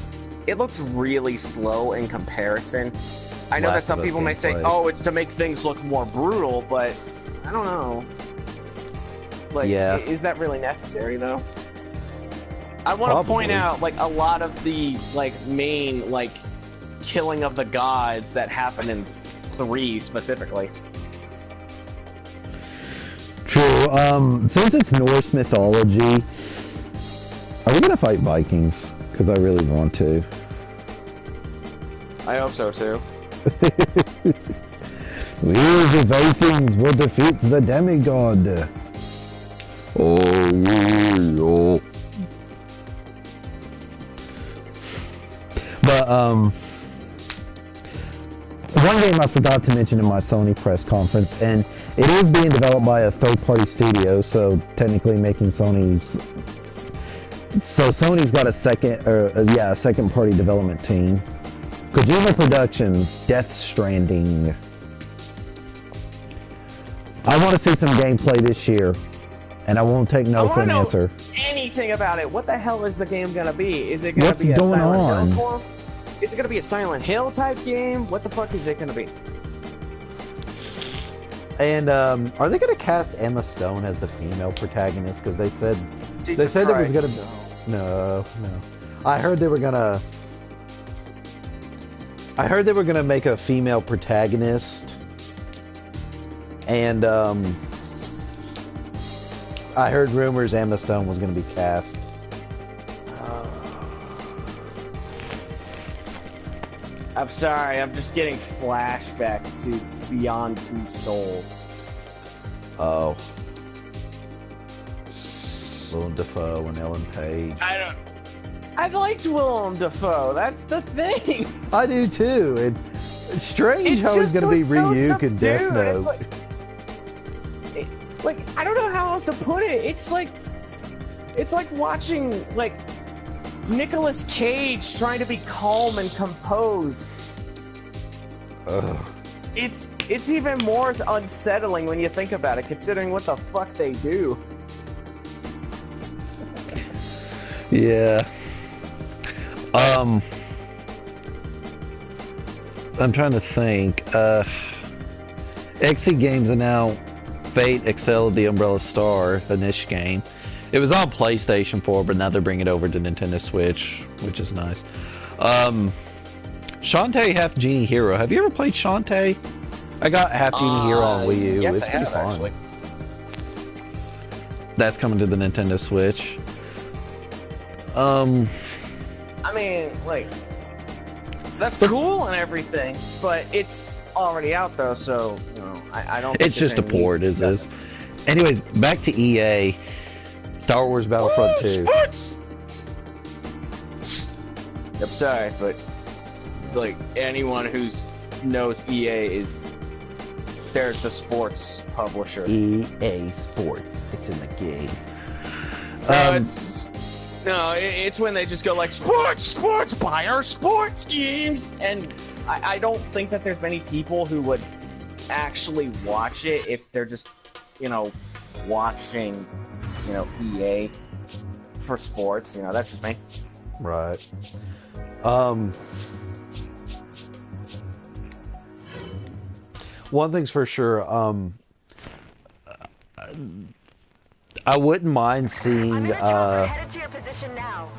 B: it looks really slow in comparison. I know that some people may say, oh, it's to make things look more brutal, but I don't know. Like, is that really necessary, though? I want to point out, like, a lot of the, like, main, like, killing of the gods that happen in 3 specifically.
A: True. Since it's Norse mythology, are we gonna fight Vikings? Because I really want to.
B: I hope so, too.
A: We, the Vikings, will defeat the demigod. Oh. But, one game I forgot to mention in my Sony press conference, and it is being developed by a third-party studio, so technically making Sony's... So Sony's got a second-party development team. Kojima Productions, Death Stranding. I want to see some gameplay this year. And I won't take
B: I
A: no for
B: want to
A: an
B: know
A: answer.
B: anything about it. What the hell is the game gonna be? Is it gonna
A: What's
B: be a
A: going
B: Silent
A: on?
B: Hill form? Is it gonna be a Silent Hill type game? What the fuck is it gonna be?
A: And are they going to cast Emma Stone as the female protagonist? Because they said
B: Jesus
A: it was
B: Christ,
A: going to. No. I heard they were gonna. I heard they were gonna make a female protagonist, and I heard rumors Emma Stone was gonna be cast.
B: I'm sorry, I'm just getting flashbacks to Beyond Two Souls.
A: Oh, Willem Dafoe and Ellen Page.
B: I liked Willem Dafoe. That's the thing.
A: I do too. It's strange how he's gonna be Ryuk in Death Note.
B: Like I don't know how else to put it. It's like watching like Nicolas Cage trying to be calm and composed.
A: Ugh.
B: It's even more unsettling when you think about it, considering what the fuck they do.
A: Yeah. I'm trying to think. XC Games announced Fate Excel the Umbrella Star, the niche game. It was on PlayStation 4, but now they're bringing it over to Nintendo Switch, which is nice. Shantae Half Genie Hero. Have you ever played Shantae? I got Half Genie Hero on Wii U.
B: Yes,
A: it's
B: I
A: pretty
B: have,
A: fun.
B: actually.
A: That's coming to the Nintendo Switch.
B: I mean, like, that's cool and everything, but it's already out though, so you know, I don't.
A: It's just a port, is this? Anyways, back to EA. Star Wars Battlefront 2.
B: Sports! I'm sorry, but like anyone who knows EA they're the publisher.
A: EA Sports. It's in the game.
B: It's when they just go like sports, buy our sports games, and I don't think that there's many people who would actually watch it if they're just, watching, EA for sports. That's just me.
A: Right. One thing's for sure. I wouldn't mind seeing.
C: Headed to your position now.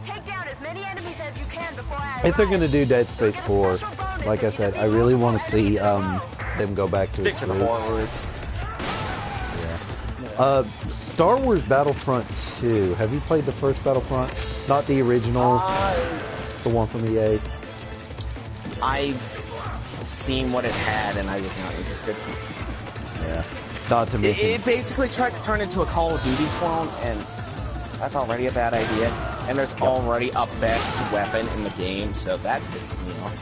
C: Take down as many enemies as you can before I
A: If they're
C: arrive.
A: gonna do Dead Space 4, like I said, I really want to see them go back to
B: Stick
A: its
B: to the
A: roots.
B: horror roots.
A: Yeah. Star Wars Battlefront 2. Have you played the first Battlefront? Not the original, the one from EA.
B: I've seen what it had, and I was not interested.
A: Yeah. Not to mention.
B: It basically tried to turn into a Call of Duty clone, and that's already a bad idea. And there's already a best weapon in the game, so that pisses me off.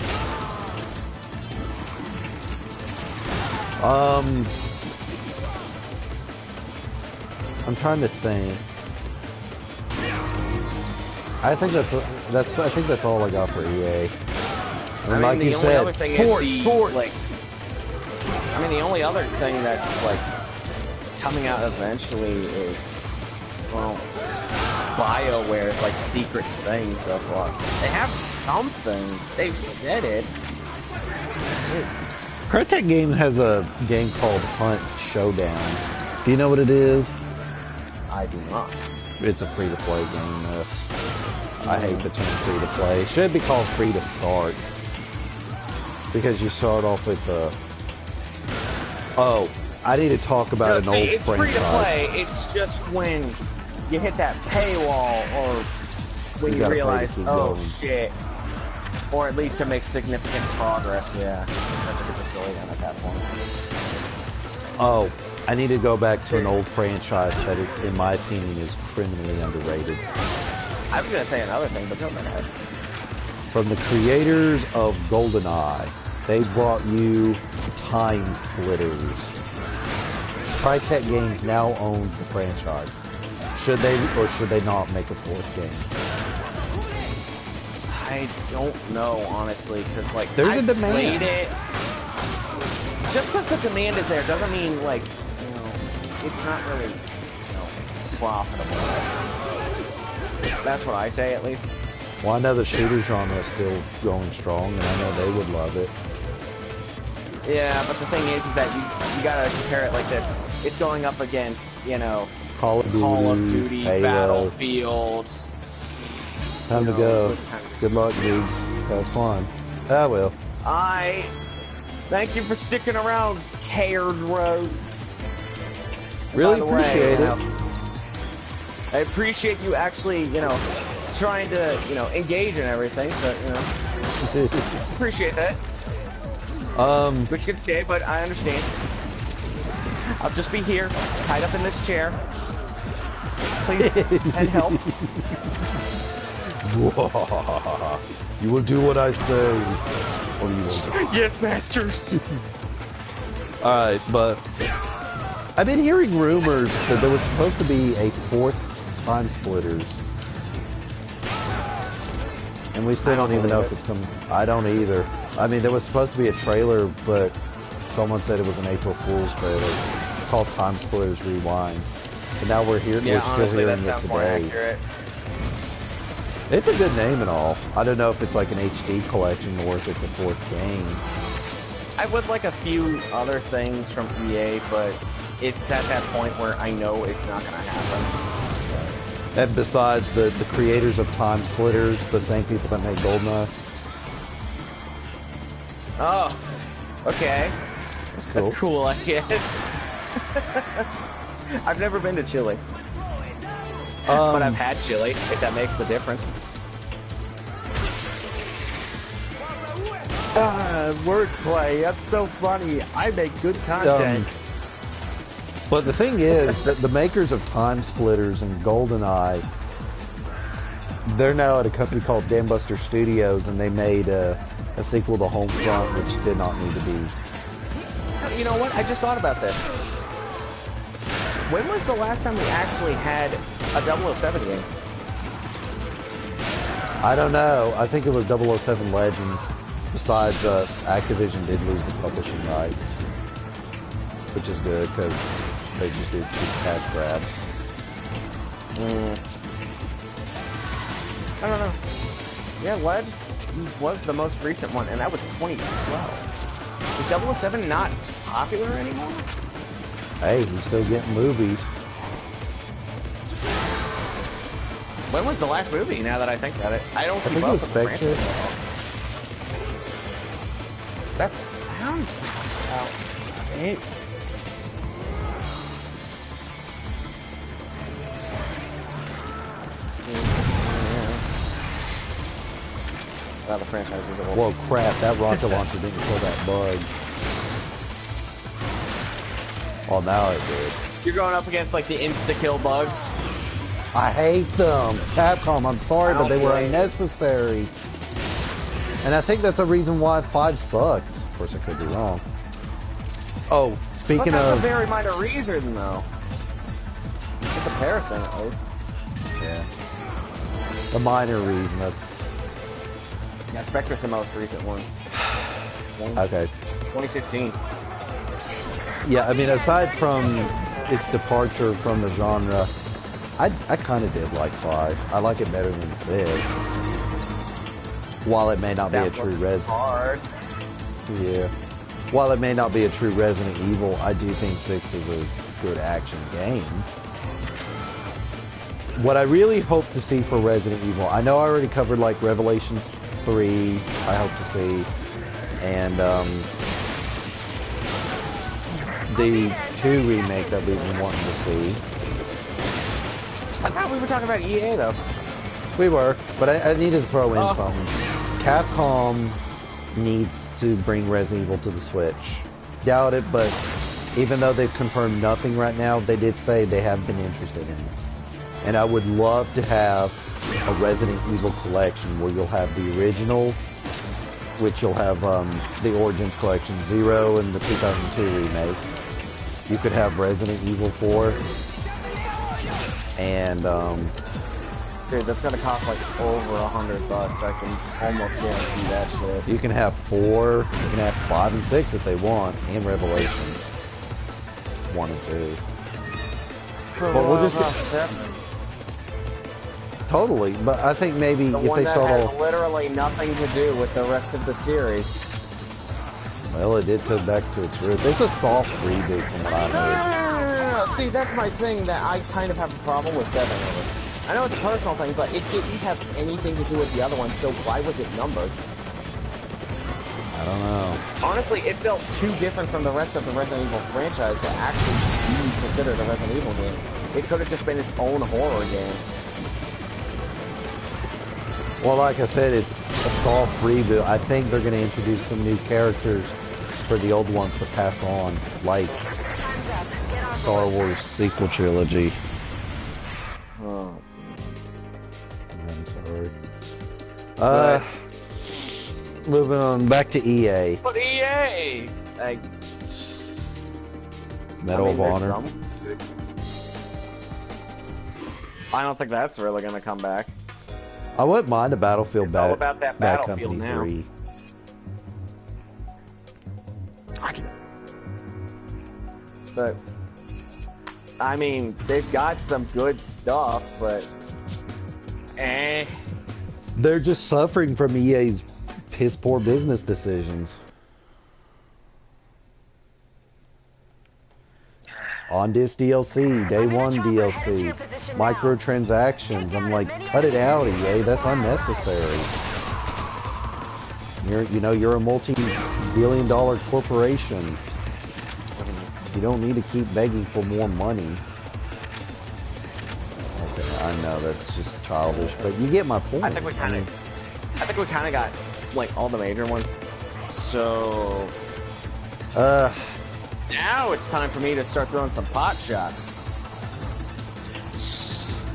A: I'm trying to think. I think that's all I got for EA. And like you said, sports.
B: The only other thing that's like coming out eventually is, well, BioWare's like secret thing so far. They have something. They've said it.
A: Crytek Game has a game called Hunt Showdown. Do you know what it is?
B: I do not.
A: It's a free-to-play game. I hate the term free-to-play. It should be called free-to-start. Because you start off with the... Oh, I need to talk about an old
B: it's
A: franchise.
B: free to play. It's just when you hit that paywall, or when you
A: gotta pay to
B: realize,
A: keep
B: oh
A: going.
B: shit, or at least to make significant progress. Yeah, that's a good story then at that point.
A: Oh, I need to go back to an old franchise that, in my opinion, is criminally underrated.
B: I was gonna say another thing, but go ahead.
A: From the creators of GoldenEye, they brought you Time Splitters. Crytek Games now owns the franchise. Should they or should they not make a fourth game?
B: I don't know, honestly, because like
A: There's a
B: I've
A: demand.
B: played it. Just because the demand is there doesn't mean like it's not really profitable. That's what I say, at least.
A: Well, I know the shooter genre is still going strong, and I know they would love it.
B: Yeah, but the thing is that you gotta compare it like this. It's going up against, you know,
A: Call of Duty, Halo.
B: Battlefield.
A: Time to go. Good luck, dudes. Have fun. I will.
B: Thank you for sticking around, Caird Road.
A: Really appreciate it.
B: I appreciate you actually, you know, trying to, you know, engage in everything. So, you know, appreciate that. Wish you could stay, but I understand. I'll just be here, tied up in this chair. Please, and help.
A: You will do what I say, or you will die.
B: Yes, master.
A: Alright, but I've been hearing rumors that there was supposed to be a 4th Time Splitters. And we still don't even know if it's coming. I don't either. I mean, there was supposed to be a trailer, but someone said it was an April Fool's trailer called Time Splitters Rewind. And now we're here.
B: Yeah,
A: we're
B: honestly,
A: still
B: that
A: hearing
B: sounds
A: it
B: more
A: today.
B: accurate.
A: It's a good name and all. I don't know if it's like an HD collection or if it's a 4th game.
B: I would like a few other things from EA, but it's at that point where I know it's not going to happen.
A: And besides the creators of Time Splitters, the same people that made GoldenEye.
B: Oh, okay.
A: That's cool.
B: That's cool, I guess. I've never been to Chile. But I've had chili, if that makes a difference. Wordplay, that's so funny. I make good content.
A: But the thing is that the makers of Time Splitters and GoldenEye, they're now at a company called Dambuster Studios, and they made a sequel to Homefront, which did not need to be.
B: You know what? I just thought about this. When was the last time we actually had a 007 game?
A: I don't know. I think it was 007 Legends. Besides, Activision did lose the publishing rights, which is good because they just do cheap cash grabs.
B: I don't know. Yeah, Legends was the most recent one, and that was 2012. Is 007 not popular anymore?
A: Hey, he's still getting movies.
B: When was the last movie, now that I think about it? I don't keep
A: think it
B: up
A: was
B: with the
A: Spectre.
B: franchise. That sounds about right. Well, the franchise is a little...
A: Whoa, crap, that rocket launcher didn't kill that bug. Oh, now it did.
B: You're going up against, like, the insta-kill bugs.
A: I hate them. Capcom, I'm sorry, but they were unnecessary. And I think that's a reason why 5 sucked. Of course, I could be wrong. Oh, speaking
B: but that's
A: of...
B: a very minor reason, though. In comparison, at least.
A: Yeah. A minor reason, that's...
B: Yeah, Spectre's the most recent one.
A: Okay.
B: 2015.
A: Yeah, I mean, aside from its departure from the genre, I kind of did like 5. I like it better than 6. While it may not be a true Yeah. While it may not be a true Resident Evil, I do think 6 is a good action game. What I really hope to see for Resident Evil, I know I already covered like Revelations 3, I hope to see, and the 2 remake that we've been wanting to see.
B: I thought we were talking about EA, though.
A: We were, but I needed to throw in something. Capcom needs to bring Resident Evil to the Switch. Doubt it, but even though they've confirmed nothing right now, they did say they have been interested in it. And I would love to have a Resident Evil collection where you'll have the original, which you'll have the Origins collection 0 and the 2002 remake. You could have Resident Evil 4 and
B: dude, that's gonna cost like over $100. I can almost guarantee that shit.
A: you can have 4, you can have 5 and 6 if they want, and Revelations 1 and 2. But we'll just
B: Off 7.
A: totally. But I think maybe
B: The
A: if
B: one
A: they
B: that
A: start
B: has
A: all,
B: literally nothing to do with the rest of the series.
A: well, it did turn back to its roots. It's a soft reboot from what I heard.
B: No. See, that's my thing that I kind of have a problem with 7 over. I know it's a personal thing, but it didn't have anything to do with the other one, so why was it numbered?
A: I don't know.
B: Honestly, it felt too different from the rest of the Resident Evil franchise to actually be considered a Resident Evil game. It could have just been its own horror game.
A: Well, like I said, it's a soft reboot. I think they're going to introduce some new characters for the old ones to pass on, like Star Wars sequel trilogy.
B: Oh,
A: I'm sorry. Moving on back to EA.
B: but EA!
A: Medal of Honor.
B: I don't think that's really gonna come back.
A: I wouldn't mind a Battlefield
B: It's all about that
A: Bad
B: Battlefield
A: Company
B: now.
A: 3.
B: But I mean, they've got some good stuff, but
A: They're just suffering from EA's piss poor business decisions. On this DLC, day one DLC, microtransactions. I'm like, cut it out, EA. That's unnecessary. You're a multi-billion-dollar corporation. You don't need to keep begging for more money. Okay, I know that's just childish, but you get my point.
B: I think we kind of got like all the major ones. So now it's time for me to start throwing some pot shots.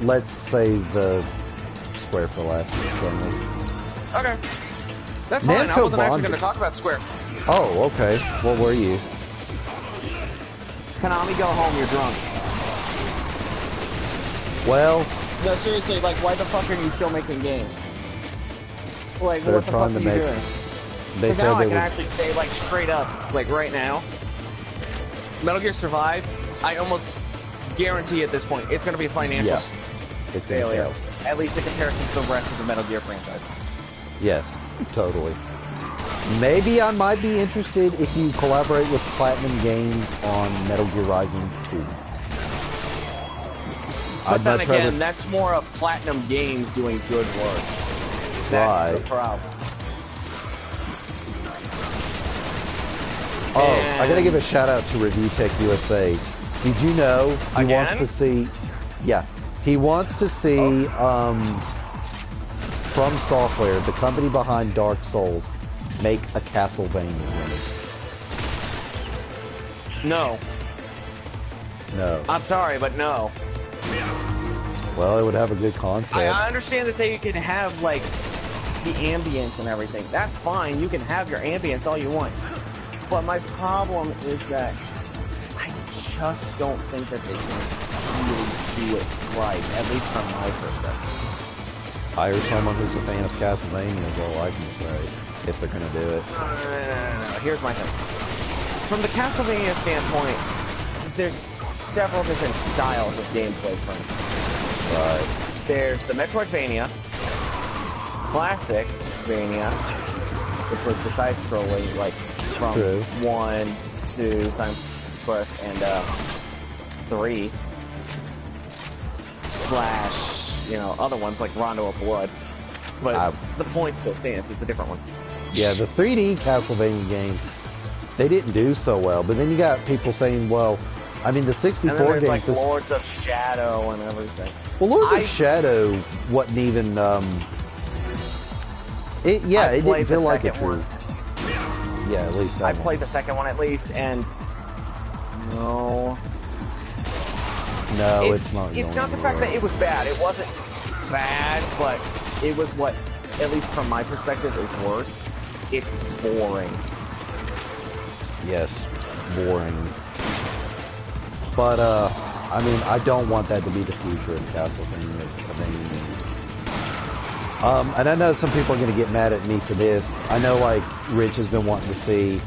A: Let's save the Square for last.
B: Okay, that's fine. I
A: Namco
B: wasn't actually
A: Bond-
B: going to talk about Square.
A: Oh, okay. What were you?
B: Konami, go home. You're drunk.
A: Well,
B: No, seriously. Like, why the fuck are you still making games? Like,
A: they're
B: what the fuck
A: trying
B: are
A: to
B: you
A: make.
B: doing?
A: They
B: Because
A: said
B: now I
A: they
B: can
A: would.
B: actually say, like, straight up, like, right now, Metal Gear Survive, I almost guarantee at this point, it's going to be a financial
A: Yeah. It's gonna
B: failure.
A: fail.
B: At least in comparison to the rest of the Metal Gear franchise.
A: Yes, totally. Maybe I might be interested if you collaborate with Platinum Games on Metal Gear Rising 2.
B: But then
A: much
B: again,
A: rather-
B: that's more of Platinum Games doing good work. That's the
A: Right.
B: problem.
A: Oh, I gotta give a shout out to Review Tech USA. Did you know he wants
B: Again?
A: to see? Yeah, he wants to see From Software, the company behind Dark Souls, make a Castlevania remake.
B: No.
A: No.
B: I'm sorry, but no.
A: Well, it would have a good concept.
B: I understand that they can have, like, the ambience and everything. That's fine. You can have your ambience all you want. But my problem is that I just don't think that they can really do it right, at least from my perspective.
A: Hire someone who's a fan of Castlevania is all I can say, if they're gonna do it.
B: No. Here's my thing. From the Castlevania standpoint, there's several different styles of gameplay from it.
A: Right.
B: There's the Metroidvania, Classic Vania, which was the side-scrolling, like, from
A: True.
B: 1 to Simon's Quest and 3, / other ones like Rondo of Blood. But the point still stands, it's a different one.
A: Yeah, the 3D Castlevania games, they didn't do so well. But then you got people saying, well, I mean, the 64
B: And then there's
A: games...
B: like Lords of Shadow and everything.
A: Well, Lords of Shadow wasn't even... it didn't
B: played the
A: feel like a
B: second
A: true...
B: one.
A: Yeah, at least
B: I
A: that
B: played
A: one.
B: the second one at least, and no.
A: No, it's not.
B: It's not the fact that it was bad. It wasn't bad, but it was what, at least from my perspective, is worse. It's boring.
A: Yes, boring. But, I mean, I don't want that to be the future of Castlevania of any means. And I know some people are going to get mad at me for this. I know, like, Rich has been wanting to see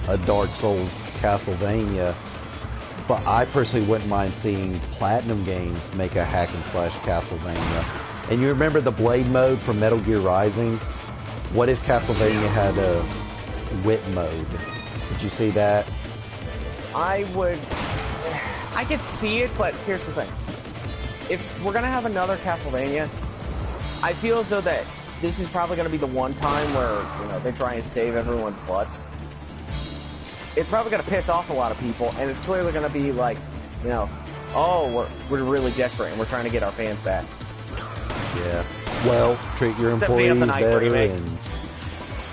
A: a Dark Souls Castlevania. but I personally wouldn't mind seeing Platinum Games make a hack and slash Castlevania. And you remember the Blade mode from Metal Gear Rising? What if Castlevania had a Wit mode? Did you see that?
B: I could see it, but here's the thing. If we're gonna have another Castlevania, I feel as though that this is probably gonna be the one time where, you know, they try and save everyone's butts. It's probably gonna piss off a lot of people, and it's clearly gonna be like, you know, oh, we're really desperate and we're trying to get our fans back.
A: Yeah. Well, treat your
B: Symphony of
A: employees
B: the Night
A: better.
B: remake.
A: And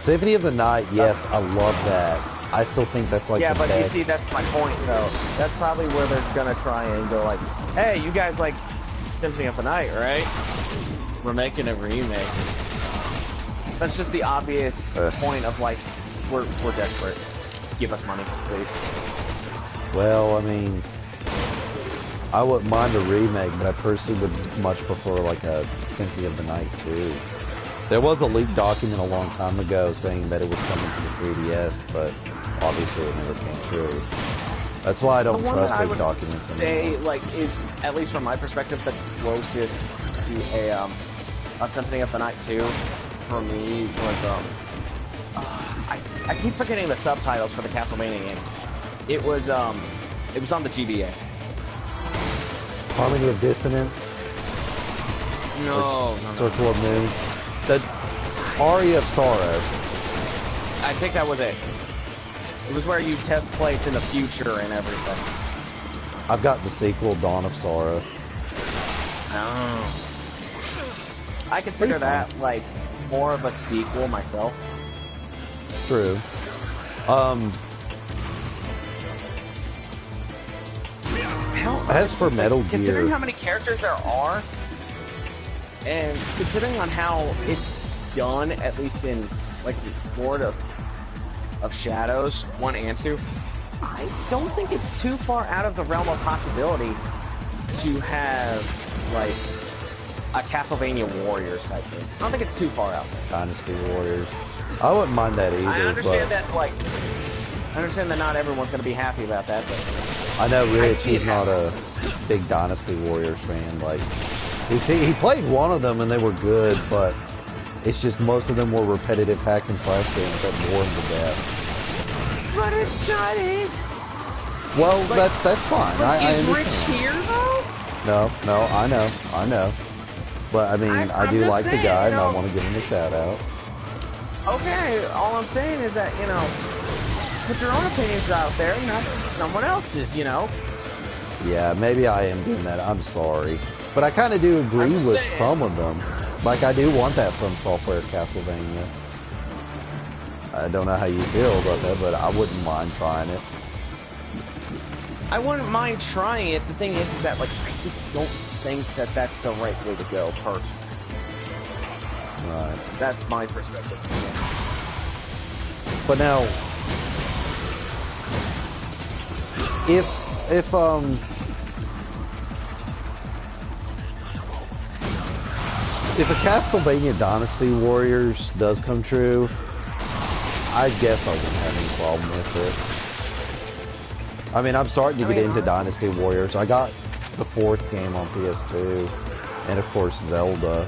A: Symphony of the Night, yes, I love that. I still think that's like
B: yeah,
A: the
B: but
A: best.
B: you see, that's my point, though. That's probably where they're gonna try and go like, hey, you guys like Symphony of the Night, right? We're making a remake. That's just the obvious point of like, we're desperate. Give us money, please.
A: Well, I mean, I wouldn't mind a remake, but I personally would much prefer like a Symphony of the Night too. There was a leaked document a long time ago saying that it was coming to the 3DS, but obviously it never came true. That's why I don't trust those documents anymore.
B: Say, like, is, at least from my perspective, the closest to a Symphony of the Night 2 for me was, I keep forgetting the subtitles for the Castlevania game. It was on the GBA.
A: Harmony of Dissonance?
B: No.
A: Circle of Moon? The Aria of Sorrow.
B: I think that was it. It was where you took place in the future and everything.
A: I've got the sequel, Dawn of Sorrow.
B: Oh. I consider that, like, more of a sequel myself.
A: True. As for Metal Gear,
B: considering how many characters there are, and considering on how it's done, at least in like the Lord of Shadows 1 and 2, I don't think it's too far out of the realm of possibility to have like a Castlevania Warriors type thing. I don't think it's too far out there.
A: Dynasty Warriors. I wouldn't mind that either.
B: I understand
A: but
B: that, like, I understand that not everyone's going to be happy about that, but
A: I know Rich, he's not a big Dynasty Warriors fan. Like, he played one of them and they were good, but it's just most of them were repetitive hack and slash games that bore him to death.
B: But it's not his.
A: Well,
B: Like,
A: that's fine. I
B: is Rich
A: understand.
B: here though?
A: No, I know. But I mean, I do
B: just
A: like the
B: saying,
A: guy,
B: you
A: and I
B: know,
A: want to give him a shout out.
B: Okay, all I'm saying is that, you know, put your own opinions out there, not someone else's, you know.
A: Yeah, maybe I am doing that. I'm sorry. But I kind of do agree with
B: saying.
A: some of them. Like, I do want that from Software Castlevania. I don't know how you feel about that, but I wouldn't mind trying it.
B: I wouldn't mind trying it. The thing is that, like, I just don't think that that's the right way to go, personally.
A: Right.
B: That's my perspective.
A: But now, if a Castlevania Dynasty Warriors does come true, I guess I wouldn't have any problem with it. I mean, I'm starting to get into Dynasty Warriors. I got the 4th game on PS2, and of course Zelda.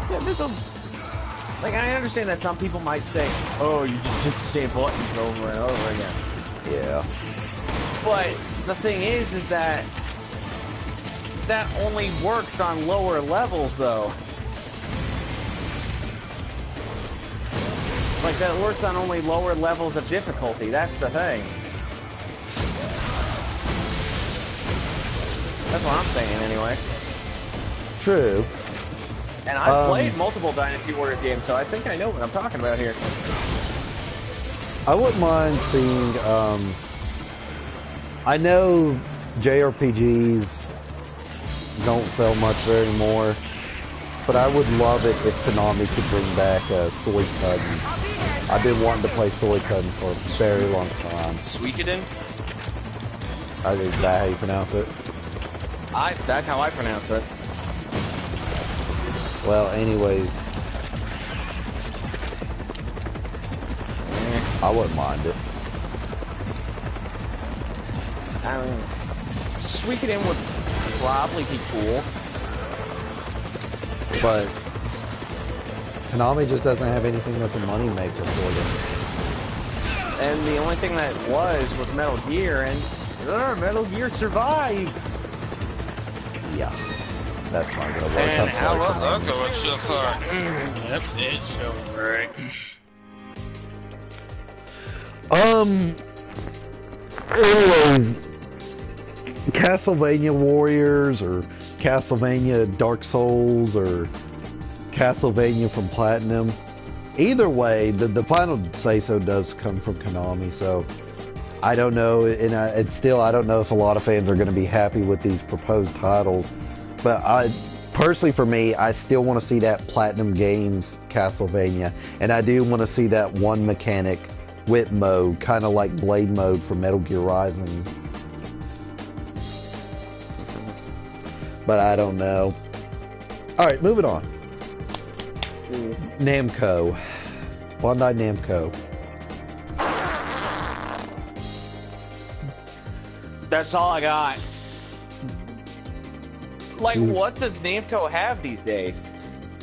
B: Yeah, there's a... Like, I understand that some people might say, oh, you just hit the same buttons over and over again.
A: Yeah.
B: But the thing is that that only works on lower levels, though. Like, that works on only lower levels of difficulty. That's the thing. That's what I'm saying, anyway.
A: True.
B: And I've played multiple Dynasty Warriors games, so I think I know what I'm talking about here.
A: I wouldn't mind seeing, I know JRPGs don't sell much anymore, but I would love it if Konami could bring back Suikoden. I've been wanting to play Suikoden for a very long time.
B: Suikoden?
A: Is that how you pronounce it?
B: That's how I pronounce it.
A: Well, anyways, I wouldn't mind it.
B: I mean, squeak it in would probably be cool.
A: But Konami just doesn't have anything that's a moneymaker for them.
B: And the only thing that was Metal Gear, and Metal Gear survived.
A: Yeah, that's not gonna work.
D: And
A: I'm
D: how
A: sorry,
D: was that
A: Konami.
D: going so far? Yep, it's so right.
A: Anyway, Castlevania Warriors or Castlevania Dark Souls or Castlevania from Platinum. Either way, the final say-so does come from Konami, so I don't know, and I don't know if a lot of fans are going to be happy with these proposed titles, but personally for me, I still want to see that Platinum Games Castlevania, and I do want to see that one mechanic whip mode, kind of like blade mode for Metal Gear Rising. But I don't know. Alright, moving on. Namco. Bandai Namco.
B: That's all I got. Like, what does Namco have these days?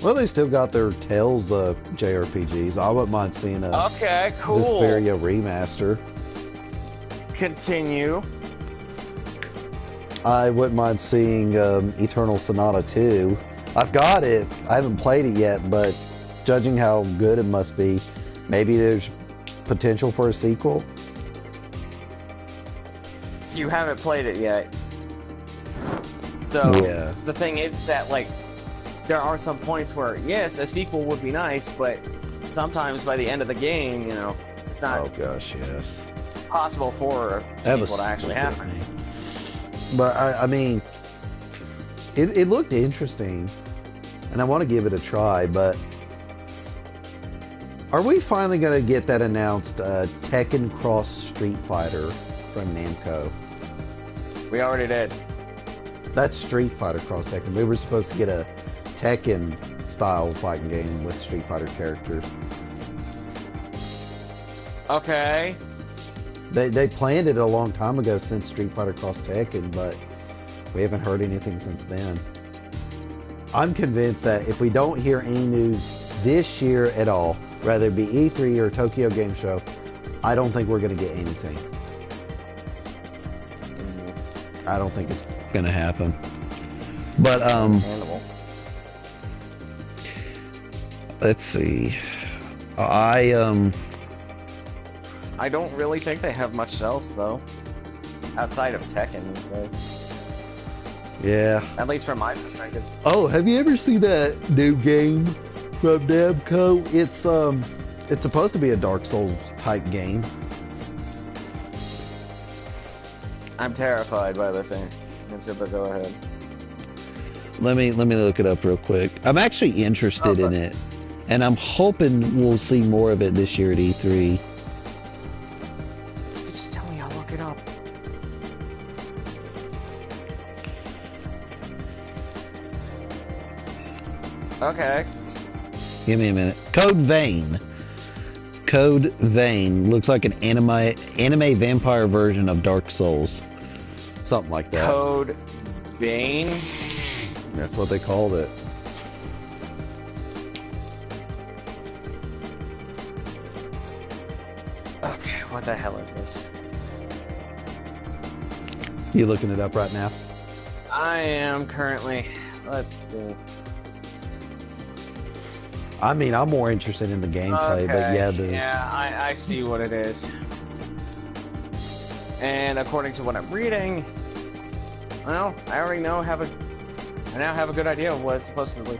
A: Well, they still got their Tales JRPGs. I wouldn't mind seeing a
B: Okay, cool.
A: Vesperia remaster.
B: Continue.
A: I wouldn't mind seeing Eternal Sonata 2. I've got it. I haven't played it yet, but judging how good it must be, maybe there's potential for a sequel.
B: You haven't played it yet. So,
A: Yeah.
B: the thing is that, like, there are some points where, yes, a sequel would be nice, but sometimes by the end of the game, you know, it's not
A: Oh gosh, yes.
B: possible for a sequel to actually happen.
A: But I mean, it looked interesting, and I want to give it a try. But are we finally going to get that announced Tekken Cross Street Fighter from Namco?
B: We already did.
A: That's Street Fighter Cross Tekken. We were supposed to get a Tekken style fighting game with Street Fighter characters.
B: Okay.
A: They planned it a long time ago since Street Fighter Cross Tekken, but we haven't heard anything since then. I'm convinced that if we don't hear any news this year at all, whether it be E3 or Tokyo Game Show, I don't think we're going to get anything. I don't think it's going to happen. But
B: Understandable.
A: let's see.
B: I don't really think they have much else, though. Outside of Tekken these days.
A: Yeah.
B: At least from my perspective.
A: Oh, have you ever seen that new game from Namco? It's supposed to be a Dark Souls type game.
B: I'm terrified by this answer, but go ahead.
A: Let me look it up real quick. I'm actually interested in it, and I'm hoping we'll see more of it this year at E3.
B: Just tell me, I'll look it up. Okay.
A: Give me a minute. Code Vein. Code Vein looks like an anime vampire version of Dark Souls. Something like that.
B: Code Bane.
A: That's what they called it.
B: Okay, what the hell is this?
A: You looking it up right now?
B: I am currently. Let's see.
A: I mean, I'm more interested in the gameplay, but yeah,
B: I see what it is. And according to what I'm reading, well, I already know I now have a good idea of what it's supposed to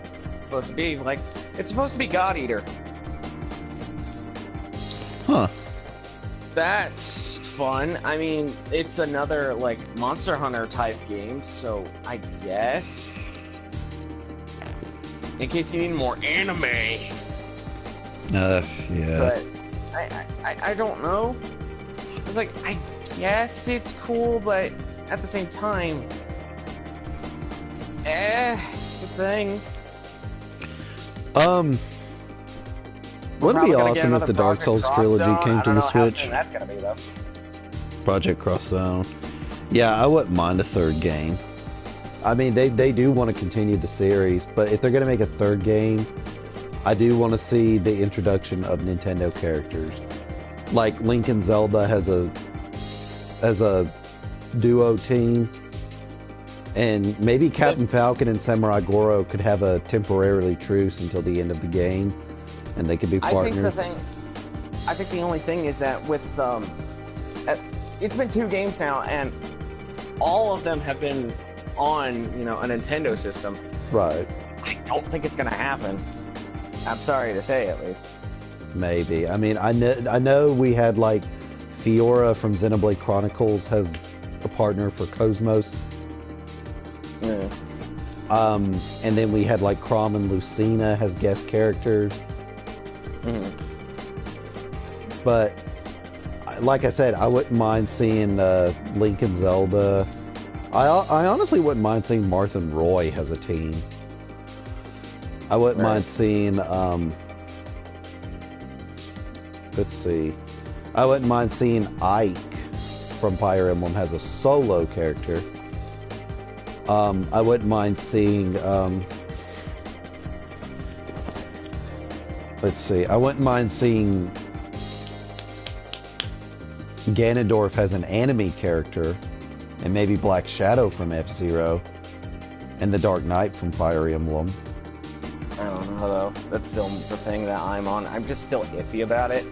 B: be. Like, it's supposed to be God Eater.
A: Huh.
B: That's fun. I mean, it's another like Monster Hunter type game, so I guess. In case you need more anime.
A: Yeah.
B: But I don't know. It's like, I guess it's cool, but at the same time, it's a thing.
A: Would it be awesome if the Dark Souls trilogy came to the Switch?
B: That's gonna be though.
A: Project Cross Zone. Yeah, I wouldn't mind a third game. I mean, they do want to continue the series, but if they're going to make a third game, I do want to see the introduction of Nintendo characters. Like Link and Zelda has a duo team, and maybe Captain Falcon and Samurai Goro could have a temporarily truce until the end of the game, and they could be partners.
B: I think the only thing is that with it's been 2 games now, and all of them have been on, you know, a Nintendo system.
A: Right.
B: I don't think it's gonna happen. I'm sorry to say, at least.
A: Maybe. I mean, I know we had like Fiora from Xenoblade Chronicles has a partner for Cosmos.
B: Yeah.
A: And then we had like Chrom and Lucina has guest characters.
B: Mm-hmm.
A: But like I said, I wouldn't mind seeing Link and Zelda. I honestly wouldn't mind seeing Marth and Roy as a team. I wouldn't mind seeing let's see. I wouldn't mind seeing Ike from Fire Emblem as a solo character. I wouldn't mind seeing let's see. I wouldn't mind seeing Ganondorf as an anime character, and maybe Black Shadow from F-Zero, and the Dark Knight from Fire Emblem.
B: I don't know, though. That's still the thing that I'm on. I'm just still iffy about it.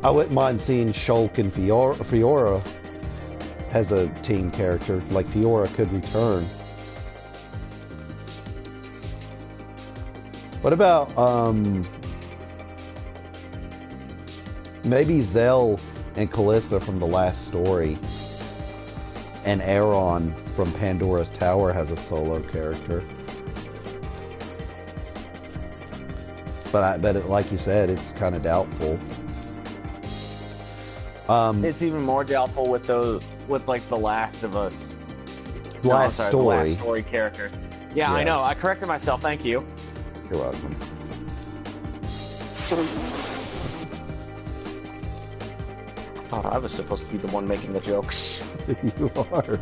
A: I wouldn't mind seeing Shulk and Fiora as a team character. Like, Fiora could return. What about, maybe Zell and Calista from the last story, and Aeron from Pandora's Tower has a solo character. But like you said, it's kind of doubtful.
B: It's even more doubtful with like the Last of Us.
A: The Last
B: Story characters. Yeah, I know. I corrected myself. Thank you.
A: You're welcome.
B: Thought I was supposed to be the one making the jokes.
A: You are.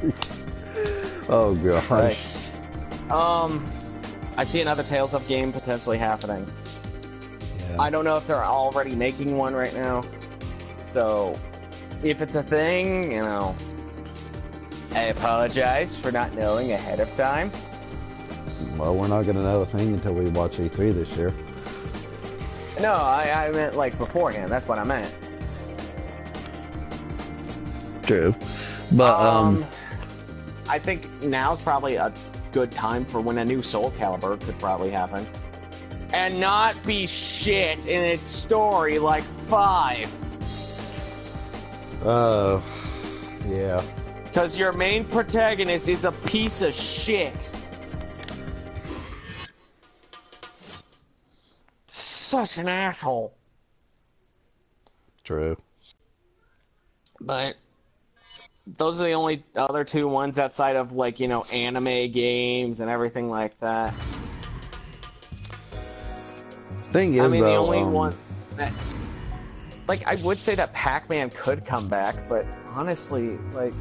A: Oh god.
B: Nice. I see another Tales of game potentially happening.
A: Yeah.
B: I don't know if they're already making one right now. So, if it's a thing, you know, I apologize for not knowing ahead of time.
A: Well, we're not going to know a thing until we watch E3 this year.
B: No, I meant like beforehand. That's what I meant.
A: True. But,
B: I think now's probably a good time for when a new Soul Calibur could probably happen. And not be shit in its story like 5.
A: Oh, yeah.
B: Because your main protagonist is a piece of shit. Such an asshole.
A: True.
B: But those are the only other 2 ones outside of, like, you know, anime games and everything like that.
A: Thing is,
B: I mean,
A: though,
B: the only one that... Like, I would say that Pac-Man could come back, but honestly, like...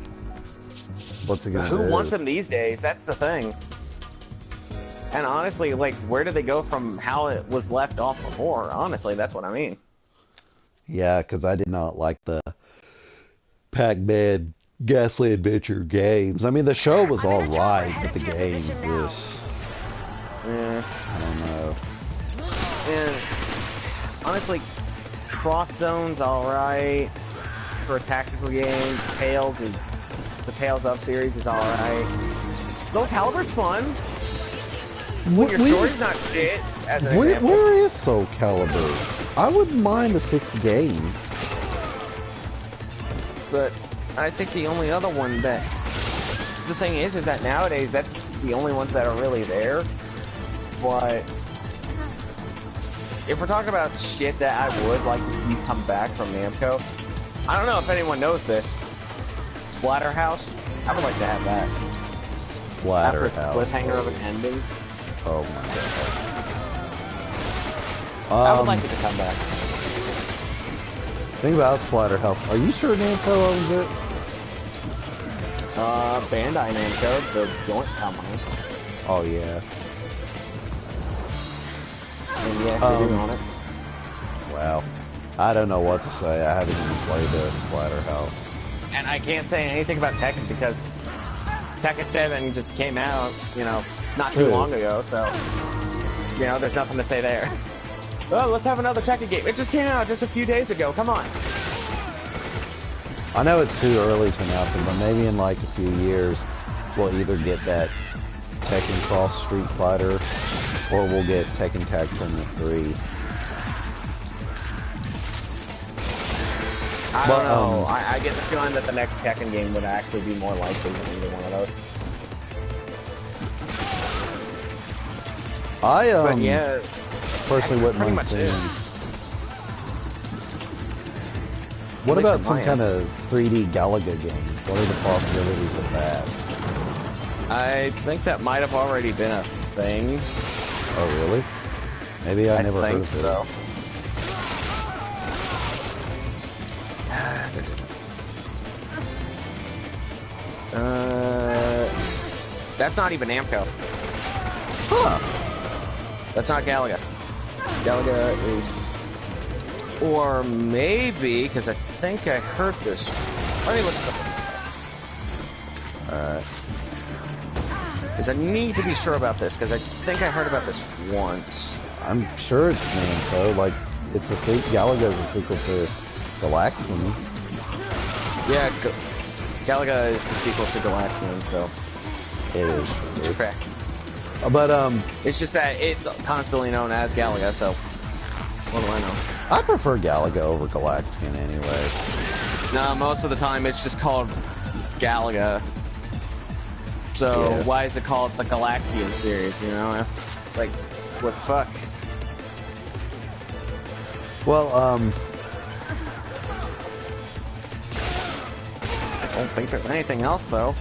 A: what's it gonna do?
B: Who wants him these days? That's the thing. And honestly, like, where do they go from how it was left off before? Honestly, that's what I mean.
A: Yeah, because I did not like the Pac-Man Ghastly Adventure games. I mean, the show was alright, but the games, ugh.
B: Yeah.
A: I don't know.
B: And honestly, Cross Zone's alright for a tactical game. The Tales of series is alright. Soul Calibur's fun. When your story's not shit, as an example.
A: Where is Soul Calibur? I wouldn't mind a 6th game.
B: But I think the only other one that... The thing is that nowadays, that's the only ones that are really there. But... if we're talking about shit that I would like to see come back from Namco, I don't know if anyone knows this. Splatterhouse, I would like to have that.
A: Splatterhouse.
B: After its cliffhanger of an ending.
A: Oh my god.
B: I would like it to come back.
A: Think about Splatterhouse. Are you sure Namco owns it?
B: Bandai Namco, the joint company.
A: Oh yeah.
B: And yes, they do own it.
A: Wow. I don't know what to say. I haven't even played the Splatterhouse.
B: And I can't say anything about Tekken because Tekken 7 just came out, you know, not too long ago, so, you know, there's nothing to say there. Well, let's have another Tekken game. It just came out just a few days ago. Come on.
A: I know it's too early to announce it, but maybe in like a few years, we'll either get that Tekken Cross Street Fighter, or we'll get Tekken Tag Tournament 3.
B: I don't know. I get the feeling that the next Tekken game would actually be more likely than either one of those.
A: But
B: yeah,
A: personally wouldn't mind seeing. What about some kind of 3D Galaga game? What are the possibilities of that?
B: I think that might have already been a thing.
A: Oh, really? Maybe I never heard of it.
B: So. That's not even Namco.
A: Huh.
B: That's not Galaga. Galaga is... Or maybe, because I think I heard this. Let me look something.
A: Alright.
B: Because I need to be sure about this, because I think I heard about this once.
A: I'm sure it's Namco. Like, it's a Galaga is a sequel to Galaxian.
B: Yeah, Galaga is the sequel to Galaxian, so...
A: It is.
B: Fair.
A: But,
B: it's just that it's constantly known as Galaga, so... What do I know?
A: I prefer Galaga over Galaxian anyway.
B: No, most of the time it's just called Galaga. So,
A: Yeah.
B: why is it called the Galaxian series, you know? Like, what the fuck?
A: Well,
B: I don't think there's anything else, though.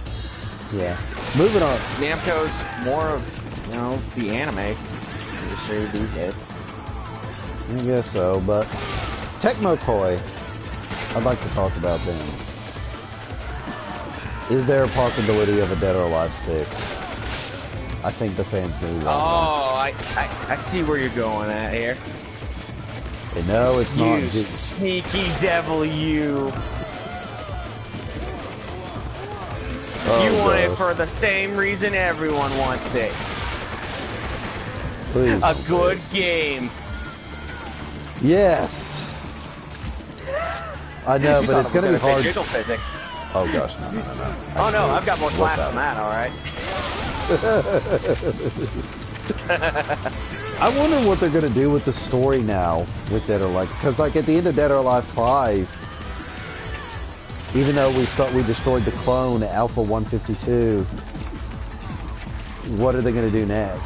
A: yeah. Moving on.
B: Namco's more of, you know, the anime industry these days.
A: I guess so, but Tecmo Koei, I'd like to talk about them. Is there a possibility of a Dead or Alive 6? I think the fans do want
B: I see where you're going at here.
A: that. No, it's not.
B: You sneaky devil, you.
A: Oh,
B: You want it
A: gosh.
B: for the same reason everyone wants it.
A: Please
B: A
A: don't
B: good
A: say it.
B: game.
A: Yes. I know,
B: You
A: but it's
B: thought
A: gonna be
B: I was say
A: hard.
B: Jiggle physics.
A: Oh gosh, no.
B: Oh no, I've got more class than that, alright?
A: I wonder what they're gonna do with the story now with Dead or Alive, because like at the end of Dead or Alive 5, even though we destroyed the clone at Alpha 152, what are they gonna do next?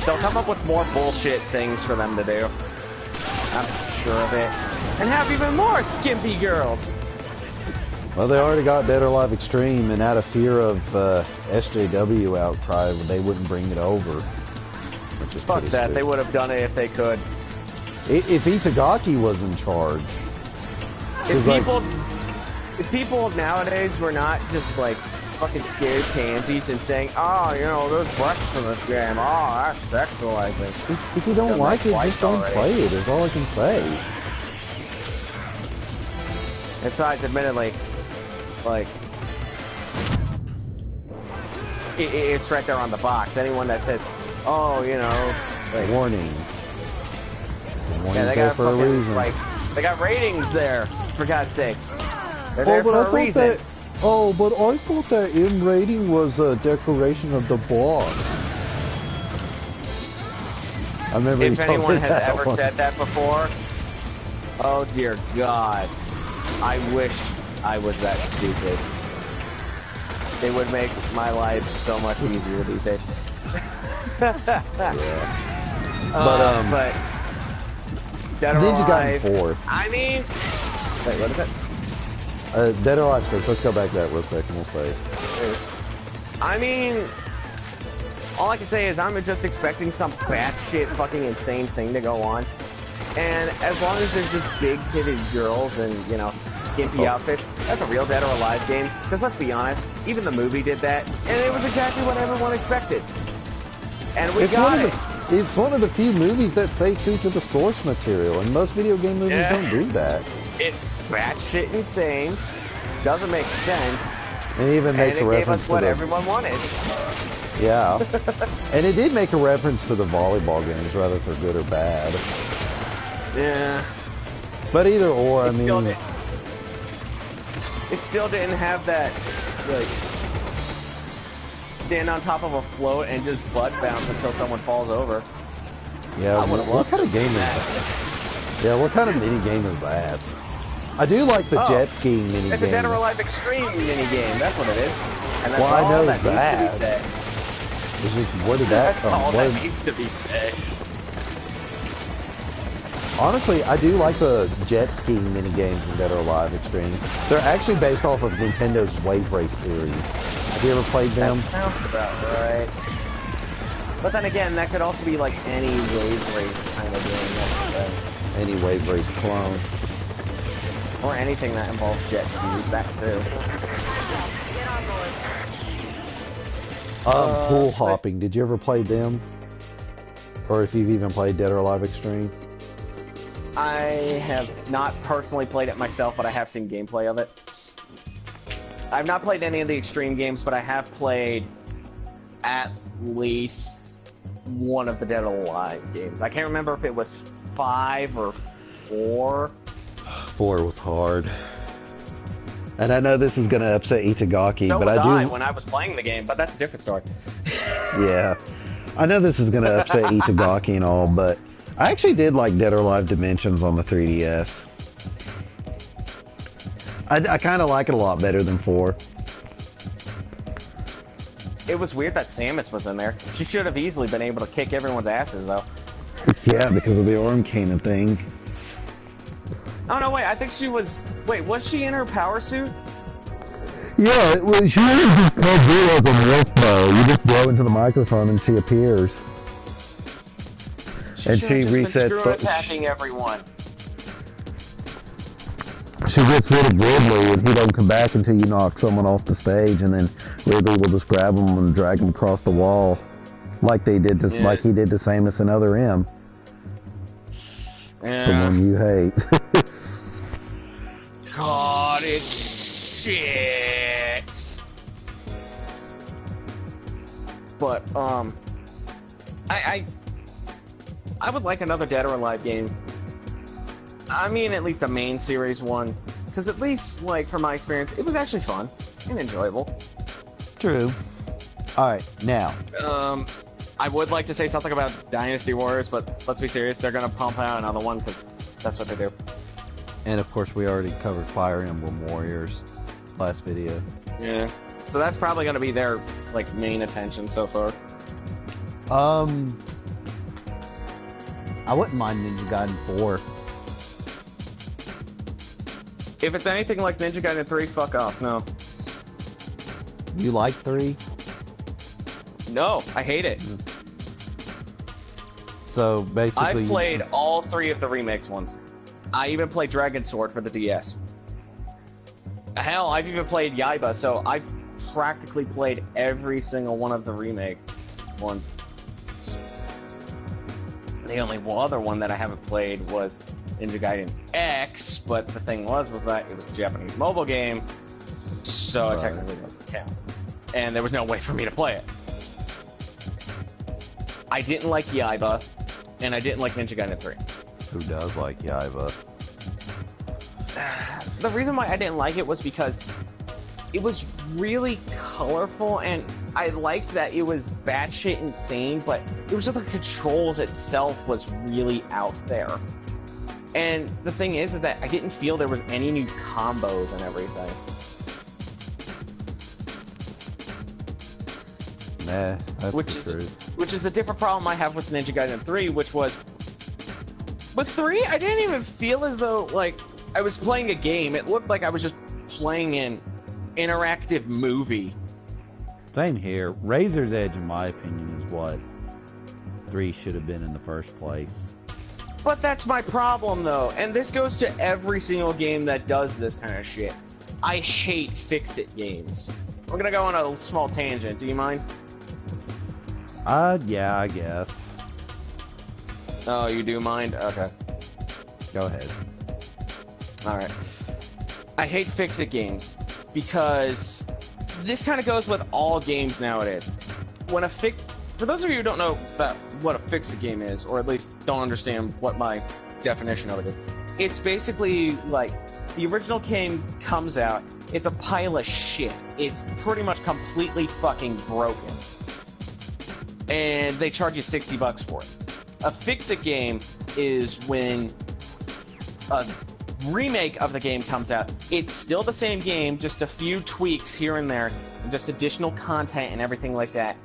B: They'll come up with more bullshit things for them to do. I'm sure of it. And have even more skimpy girls.
A: Well, they already got Dead or Alive Extreme, and out of fear of SJW outcry, they wouldn't bring it over. Which is
B: Fuck
A: pretty
B: that,
A: stupid.
B: they would have done it if they could.
A: If Itagaki was in charge.
B: If
A: 'Cause,
B: if people nowadays were not just like fucking scared pansies and saying, oh, you know, there's breasts in this game, oh, that's sexualizing.
A: If you don't
B: Done
A: like
B: that
A: it,
B: twice
A: just don't
B: already.
A: play it, is all I can say.
B: Besides, admittedly, like, it's right there on the box. Anyone that says, oh, you know, like,
A: Warning.
B: yeah, they
A: there
B: got
A: for a
B: fucking,
A: reason.
B: like, they got ratings there, for God's sakes. They're
A: Oh,
B: there
A: but
B: for
A: I
B: a
A: thought
B: reason.
A: that. Oh, but I thought that M rating was a decoration of the box. I remember you
B: If
A: told
B: anyone
A: me
B: has
A: that
B: ever
A: one.
B: said that before, oh dear God, I wish I was that stupid. It would make my life so much easier these days. But Dead or
A: Ninja
B: Alive,
A: Gaiden 4.
B: I mean, wait, what is it?
A: Dead or Alive 6. Let's go back to that real quick and we'll say.
B: I mean, All I can say is I'm just expecting some batshit fucking insane thing to go on. And as long as there's just big-titted girls and, you know, skimpy outfits, that's a real Dead or Alive game. Because let's be honest, even the movie did that, and it was exactly what everyone expected. And we got it.
A: It's one of the few movies that stay true to the source material, and most video game movies don't do that.
B: It's batshit insane, doesn't make sense,
A: And it even makes a
B: and it gave
A: reference
B: us
A: to
B: what
A: the...
B: everyone wanted.
A: Yeah. And it did make a reference to the volleyball games, whether they're good or bad.
B: Yeah.
A: But either or, I mean...
B: It still didn't have that, like, stand on top of a float and just butt bounce until someone falls over.
A: Yeah, what kind of game is that? Yeah, what kind of mini game is that? I do like the jet skiing mini game.
B: It's a Dead or Alive Extreme mini game, that's what it is. And that's
A: well,
B: all
A: I know
B: that needs to be said.
A: It's just, where did that
B: That's
A: come
B: all
A: from?
B: that needs to be said.
A: Honestly, I do like the jet skiing mini games in Dead or Alive Extreme. They're actually based off of Nintendo's Wave Race series. Have you ever played them?
B: That sounds about right. But then again, that could also be like any Wave Race kind of game.
A: Any Wave Race clone.
B: Or anything that involves jet skis, that too.
A: Pool hopping. Did you ever play them? Or if you've even played Dead or Alive Extreme?
B: I have not personally played it myself, but I have seen gameplay of it. I've not played any of the Extreme games, but I have played at least one of the Dead or Alive games. I can't remember if it was 5 or 4.
A: 4 was hard. And I know this is going to upset Itagaki,
B: So
A: but
B: was
A: I do...
B: when I was playing the game, but that's a different story.
A: Yeah. I know this is going to upset Itagaki and all, but I actually did like Dead or Alive Dimensions on the 3DS. I kind of like it a lot better than 4.
B: It was weird that Samus was in there. She should have easily been able to kick everyone's asses, though.
A: Yeah, because of the arm cannon thing.
B: Oh, no, wait, I think she was... Wait, was she in her power suit?
A: Yeah, it was usually just called zero on wolf mode. You just blow into the microphone and she appears. And she resets...
B: Been attacking everyone.
A: She gets rid of Ridley and he don't come back until you knock someone off the stage, and then Ridley will just grab him and drag him across the wall. Like they did to, like he did to Samus and Other M.
B: Yeah.
A: The one you hate.
B: God, it's shit. But I would like another Dead or Alive game. I mean, at least a main series one, because at least, like, from my experience, it was actually fun and enjoyable.
A: True. All right, now.
B: I would like to say something about Dynasty Warriors, but let's be serious, they're gonna pump out another one because that's what they do.
A: And of course, we already covered Fire Emblem Warriors last video.
B: Yeah. So that's probably gonna be their, like, main attention so far.
A: I wouldn't mind Ninja Gaiden 4.
B: If it's anything like Ninja Gaiden 3, fuck off, no.
A: You like 3?
B: No, I hate it.
A: So basically,
B: I've played all 3 of the remix ones. I even played Dragon Sword for the DS. Hell, I've even played Yaiba, so I've practically played every single one of the remake ones. The only other one that I haven't played was Ninja Gaiden X, but the thing was that it was a Japanese mobile game, so it technically doesn't count. And there was no way for me to play it. I didn't like Yaiba, and I didn't like Ninja Gaiden 3.
A: who does like Yaiba?
B: The reason why I didn't like it was because it was really colorful, and I liked that it was batshit insane, but it was just the controls itself was really out there. And the thing is that I didn't feel there was any new combos and everything.
A: Nah, that's the truth.
B: Which is a different problem I have with Ninja Gaiden 3, which was... With 3, I didn't even feel as though, like, I was playing a game. It looked like I was just playing an interactive movie.
A: Same here. Razor's Edge, in my opinion, is what 3 should have been in the first place.
B: But that's my problem, though. And this goes to every single game that does this kind of shit. I hate fix-it games. We're gonna go on a small tangent. Do you mind?
A: Yeah, I guess.
B: Oh, you do mind? Okay.
A: Go ahead.
B: Alright. I hate fix-it games because this kind of goes with all games nowadays. When a for those of you who don't know about what a fix-it game is, or at least don't understand what my definition of it is, it's basically like the original game comes out, it's a pile of shit. It's pretty much completely fucking broken. And they charge you $60 for it. A fix-it game is when a remake of the game comes out. It's still the same game, just a few tweaks here and there, and just additional content and everything like that.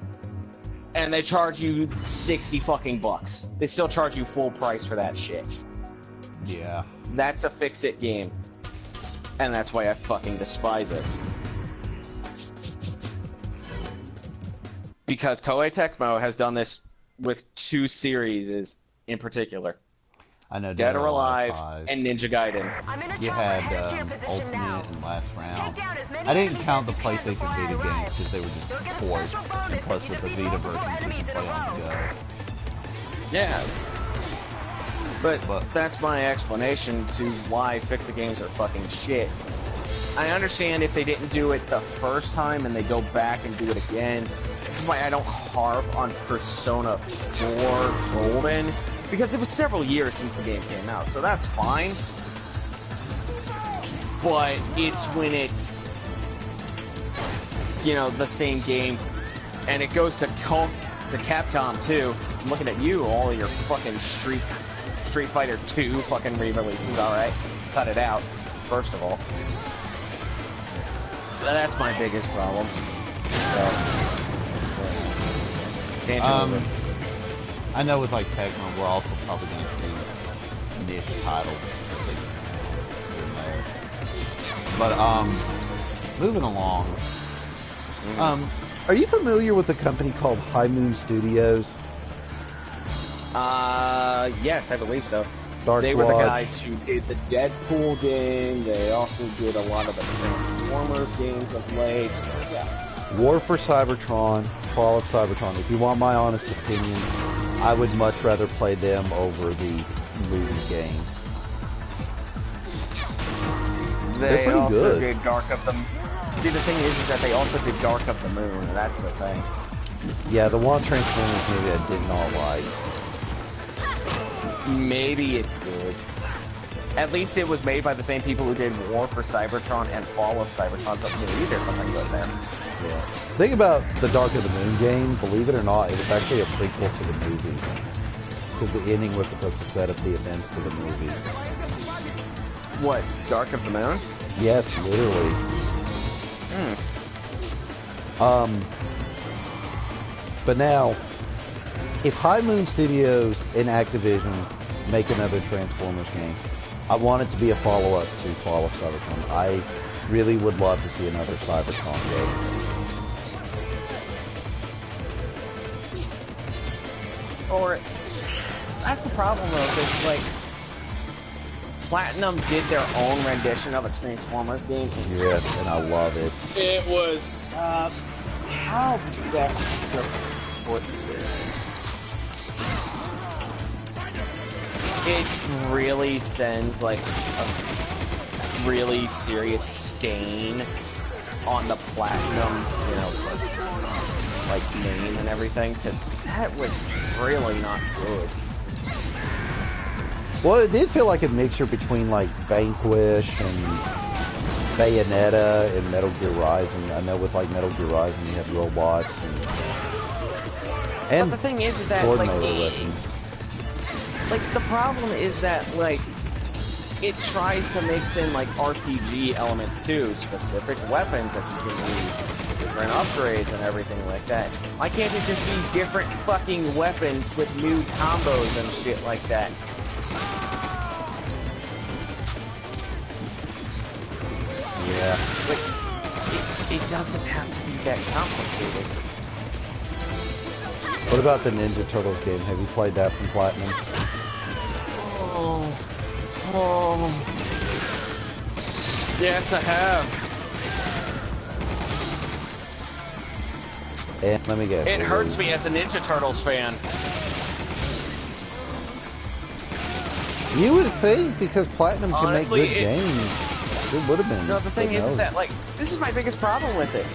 B: And they charge you 60 fucking bucks. They still charge you full price for that shit.
A: Yeah.
B: That's a fix-it game. And that's why I fucking despise it. Because Koei Tecmo has done this with 2 series in particular.
A: I know
B: Dead or Alive
A: 5.
B: and Ninja Gaiden.
A: You had Ultimate and Last Round. I didn't count the PlayStation Vita games because they were just ports. And plus with the Vita versions you can play on the go.
B: Yeah. But that's my explanation to why fix-it games are fucking shit. I understand if they didn't do it the first time and they go back and do it again. This is why I don't harp on Persona 4 Golden, because it was several years since the game came out, so that's fine. But it's when it's, you know, the same game, and it goes to Capcom too. I'm looking at you, all of your fucking Street Fighter 2 fucking re-releases. All right, cut it out. First of all, that's my biggest problem. So,
A: I know with like Tecmo, we're also probably going to see niche titles in there. But moving along. Are you familiar with a company called High Moon Studios?
B: Yes, I believe so.
A: They
B: were the guys who did the Deadpool game. They also did a lot of the Transformers games of late. Yeah.
A: War for Cybertron, Fall of Cybertron. If you want my honest opinion, I would much rather play them over the movie games.
B: They also did Dark of the Moon. See, the thing is that they also did Dark of the Moon, and that's the thing.
A: Yeah, the one Transformers movie I did not like.
B: Maybe it's good. At least it was made by the same people who did War for Cybertron and Fall of Cybertron, so maybe there's something good there.
A: Yeah. The thing about the Dark of the Moon game, believe it or not, it was actually a prequel to the movie. Because the ending was supposed to set up the events to the movie.
B: What, Dark of the Moon?
A: Yes, literally. But now, if High Moon Studios and Activision make another Transformers game, I want it to be a follow-up to Fall of Cybertron. I really would love to see another Cybertron game.
B: Or, that's the problem though, because like, Platinum did their own rendition of a Transformers game.
A: Yes, and I love it.
B: It was, how best to put this? It really sends like a really serious stain on the Platinum, you know, like name and everything, because that was really not good.
A: Well, it did feel like a mixture between like Vanquish and Bayonetta and Metal Gear Rising. I know with like Metal Gear Rising you have robots and
B: but the thing is that
A: sword
B: like,
A: motor weapons.
B: Like the problem is that like it tries to mix in like RPG elements too, specific weapons that you can use, different upgrades and everything like that. Why can't it just be different fucking weapons with new combos and shit like that?
A: Yeah.
B: Like, it doesn't have to be that complicated.
A: What about the Ninja Turtles game? Have you played that from Platinum?
B: Oh. Oh. Yes, I have.
A: And let me guess.
B: It hurts me as a Ninja Turtles fan.
A: You would think, because Platinum can
B: Honestly,
A: make good games. It would have been.
B: No, the thing is that, like, this is my biggest problem with it.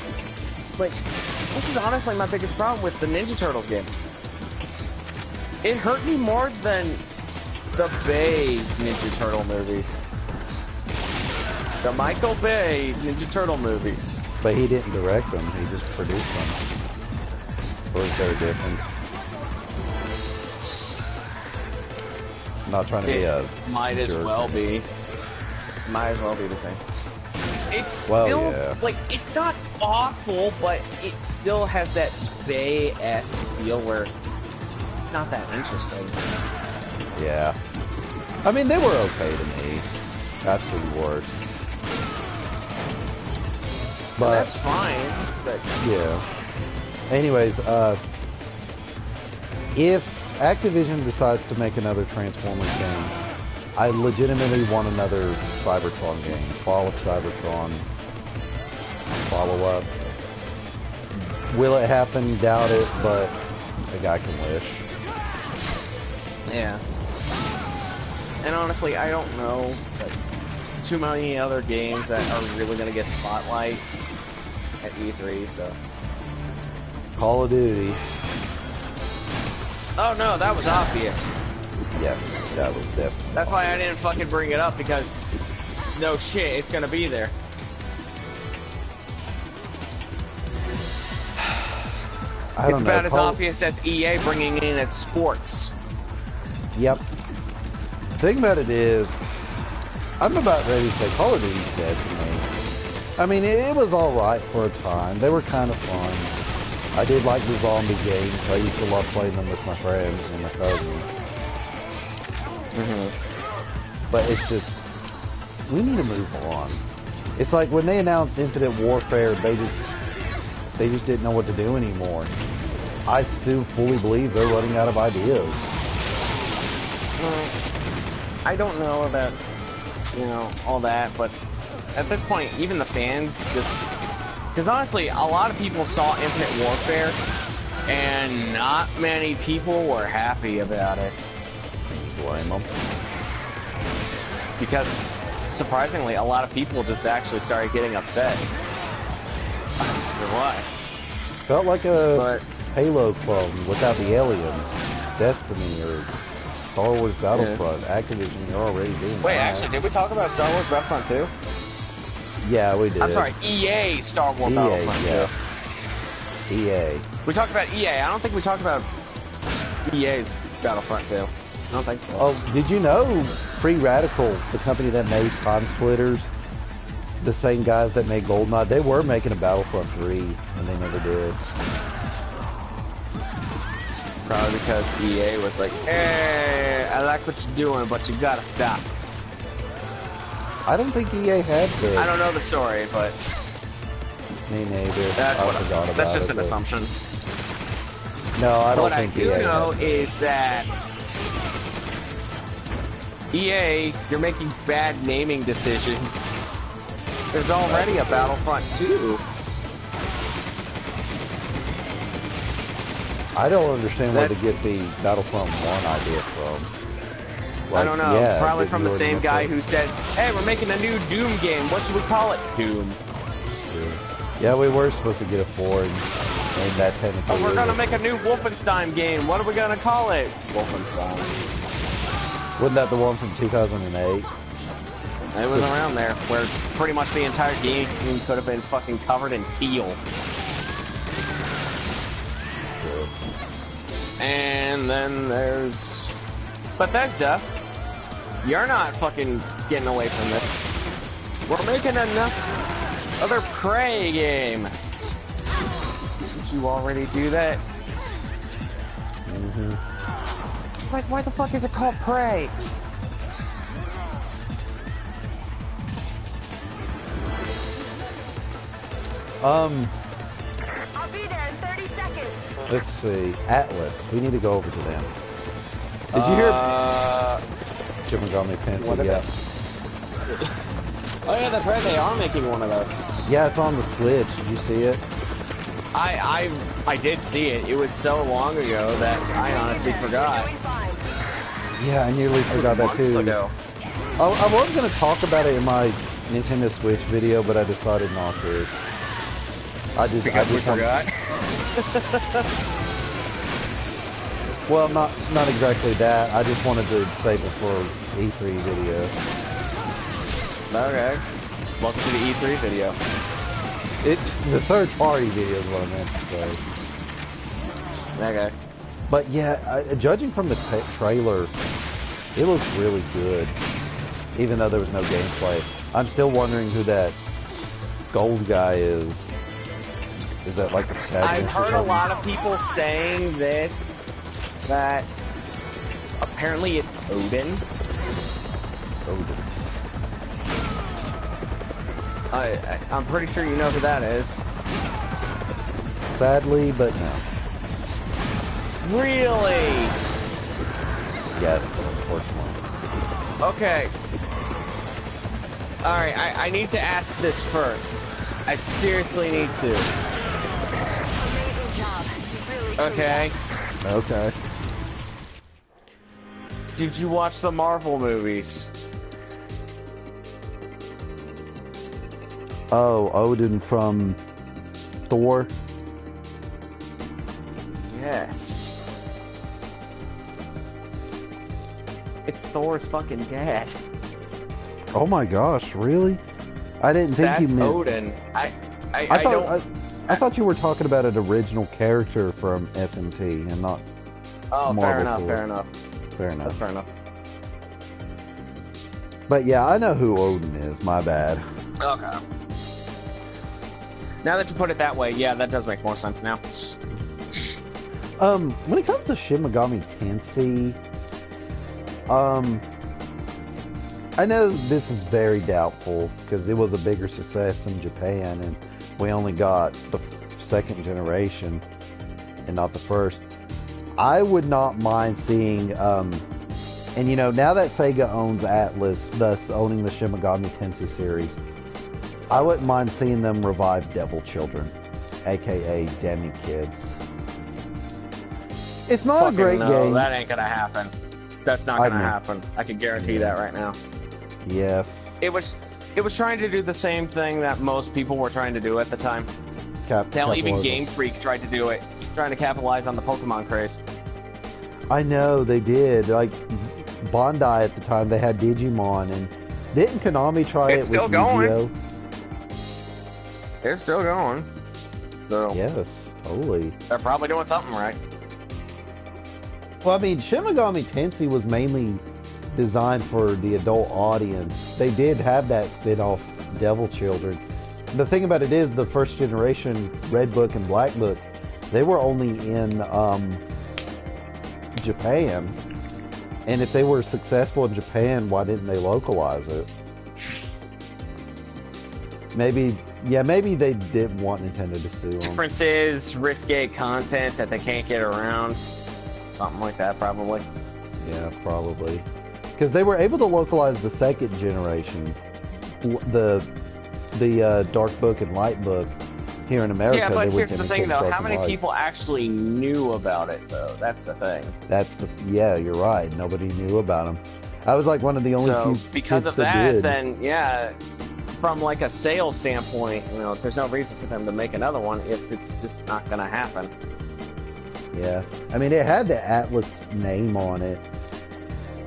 B: Like, this is honestly my biggest problem with the Ninja Turtles game. It hurt me more than the Bay Ninja Turtle movies. The Michael Bay Ninja Turtle movies.
A: But he didn't direct them, he just produced them. Or is there a difference? I'm not trying to be a
B: might as
A: jerk.
B: well be. Might as well be the same. It's
A: Well,
B: still,
A: yeah.
B: like, it's not awful, but it still has that Bay-esque feel where it's not that interesting.
A: Yeah. I mean, they were okay to me. I've seen worse. But
B: That's fine, but...
A: yeah. Anyways, if Activision decides to make another Transformers game, I legitimately want another Cybertron game. Fall of Cybertron. Follow-up. Will it happen? Doubt it, but a guy can wish.
B: Yeah. And honestly, I don't know like, too many other games that are really going to get spotlight at E3, so...
A: Call of Duty.
B: Oh no, that was obvious.
A: Yes, that was definitely.
B: That's why I didn't fucking bring it up, because no shit, it's gonna be there.
A: I don't
B: It's
A: know.
B: about as obvious as EA bringing in its sports.
A: Yep. The thing about it is, I'm about ready to say Call of Duty's dead to me. I mean, it was alright for a time. They were kind of fun. I did like the zombie games. I used to love playing them with my friends and my cousin. But it's just, we need to move on. It's like when they announced Infinite Warfare, they just didn't know what to do anymore. I still fully believe they're running out of ideas.
B: I don't know about, you know, all that, but at this point, even the fans just... Because honestly, a lot of people saw Infinite Warfare, and not many people were happy about it.
A: Blame them.
B: Because, surprisingly, a lot of people just actually started getting upset. Why?
A: Felt like a
B: But,
A: Halo clone without the aliens. Destiny or Star Wars Battlefront. Activision, you're already doing
B: wait,
A: that.
B: actually, did we talk about Star Wars Battlefront 2?
A: Yeah, we did.
B: I'm sorry, EA Star Wars
A: EA,
B: Battlefront 2.
A: yeah. EA.
B: We talked about EA. I don't think we talked about EA's Battlefront 2. I don't think so.
A: Oh, did you know Free Radical, the company that made Time Splitters, the same guys that made GoldenEye, they were making a Battlefront 3, and they never did.
B: Probably because EA was like, hey, I like what you're doing, but you gotta stop.
A: I don't think EA had to.
B: I don't know the story, but
A: Me neither.
B: that's
A: I
B: what
A: forgot about
B: that's just
A: it,
B: an
A: but-
B: assumption.
A: No, I don't
B: What I
A: think
B: do
A: EA
B: know
A: had.
B: is that EA, you're making bad naming decisions. There's already a Battlefront 2.
A: I don't understand where
B: That-
A: they get the Battlefront 1 idea from.
B: I don't know.
A: yeah,
B: Probably
A: did
B: from
A: you
B: the
A: already
B: same
A: look
B: guy
A: at-
B: who says, hey, we're making a new Doom game. What should we call it? Doom.
A: Yeah, we were supposed to get a 4 and name that technically.
B: Oh, we're gonna make a new Wolfenstein game. What are we gonna call it? Wolfenstein.
A: Wasn't that the one from 2008?
B: It was around there, where pretty much the entire game could have been fucking covered in teal. And then there's Bethesda. You're not fucking getting away from this. We're making another Prey game. Didn't you already do that? It's like, why the fuck is it called Prey?
A: Um,
C: I'll be there in 30 seconds.
A: let's see. Atlas. We need to go over to them. Did you hear Shimigami
B: what
A: Tensei?
B: are
A: Yeah.
B: Oh yeah, that's right. They are making one of those.
A: Yeah, it's on the Switch. Did you see it?
B: I did see it. It was so long ago that I honestly forgot.
C: Doing fine.
A: Yeah, I nearly forgot that
B: Months
A: too.
B: ago.
A: I was going to talk about it in my Nintendo Switch video, but I decided not to. I just
B: forgot.
A: Well, not exactly that. I just wanted to save it for E3 video.
B: Okay. Welcome to the E3 video.
A: It's the third party video is what I meant to say.
B: Okay.
A: But yeah, judging from the trailer, it looks really good. Even though there was no gameplay, I'm still wondering who that gold guy is. Is that like the protagonist?
B: I've heard a lot of people saying this, that apparently it's Odin.
A: Odin.
B: I'm pretty sure you know who that is.
A: Sadly, but no.
B: Really?
A: Yes, unfortunately.
B: Okay. Alright, I need to ask this first. I seriously need to.
C: Amazing job. Really
B: Okay.
A: Okay.
B: Did you watch the Marvel movies?
A: Oh, Odin from Thor.
B: Yes. It's Thor's fucking dad.
A: Oh my gosh, really? I didn't think
B: That's
A: you meant
B: Odin. I
A: thought you were talking about an original character from SMT and not
B: Oh,
A: Marvel Thor.
B: fair enough.
A: Fair enough.
B: That's fair enough.
A: But yeah, I know who Odin is. My bad.
B: Okay. Now that you put it that way, yeah, that does make more sense now.
A: When it comes to Shin Megami Tensei, I know this is very doubtful because it was a bigger success in Japan and we only got the second generation and not the first. I would not mind seeing, and you know, now that Sega owns Atlas, thus owning the Shin Megami Tensei series, I wouldn't mind seeing them revive Devil Children, aka Demi Kids. It's not a great game.
B: That ain't gonna happen. That's not gonna happen. I can guarantee that right now.
A: Yes.
B: It was trying to do the same thing that most people were trying to do at the time. Hell, even Game Freak tried to do it, trying to capitalize on the Pokemon craze.
A: I know they did. Like Bondi at the time, they had Digimon, and didn't Konami try
B: It's
A: it
B: still
A: with
B: going.
A: Yu-Gi-Oh?
B: It's still going. So
A: Yes, totally.
B: they're probably doing something right.
A: Well, I mean, Shin Megami Tensei was mainly designed for the adult audience. They did have that spin-off, Devil Children. The thing about it is, the first generation Red Book and Black Book, they were only in Japan. And if they were successful in Japan, why didn't they localize it? Maybe they didn't want Nintendo to sue them.
B: Difference is risque content that they can't get around. Something like that, probably.
A: Yeah, probably. Because they were able to localize the second generation, the Dark Book and Light Book here in America.
B: Yeah, but here's the
A: couldn't
B: thing, though.
A: Dark
B: How
A: and
B: many
A: Light.
B: people actually knew about it, though? That's the thing.
A: Yeah, you're right. Nobody knew about them. I was like one of the only
B: So,
A: few
B: because
A: kids
B: of that,
A: did.
B: then, yeah, from like a sales standpoint, you know, there's no reason for them to make another one if it's just not gonna happen.
A: Yeah, I mean, it had the Atlas name on it,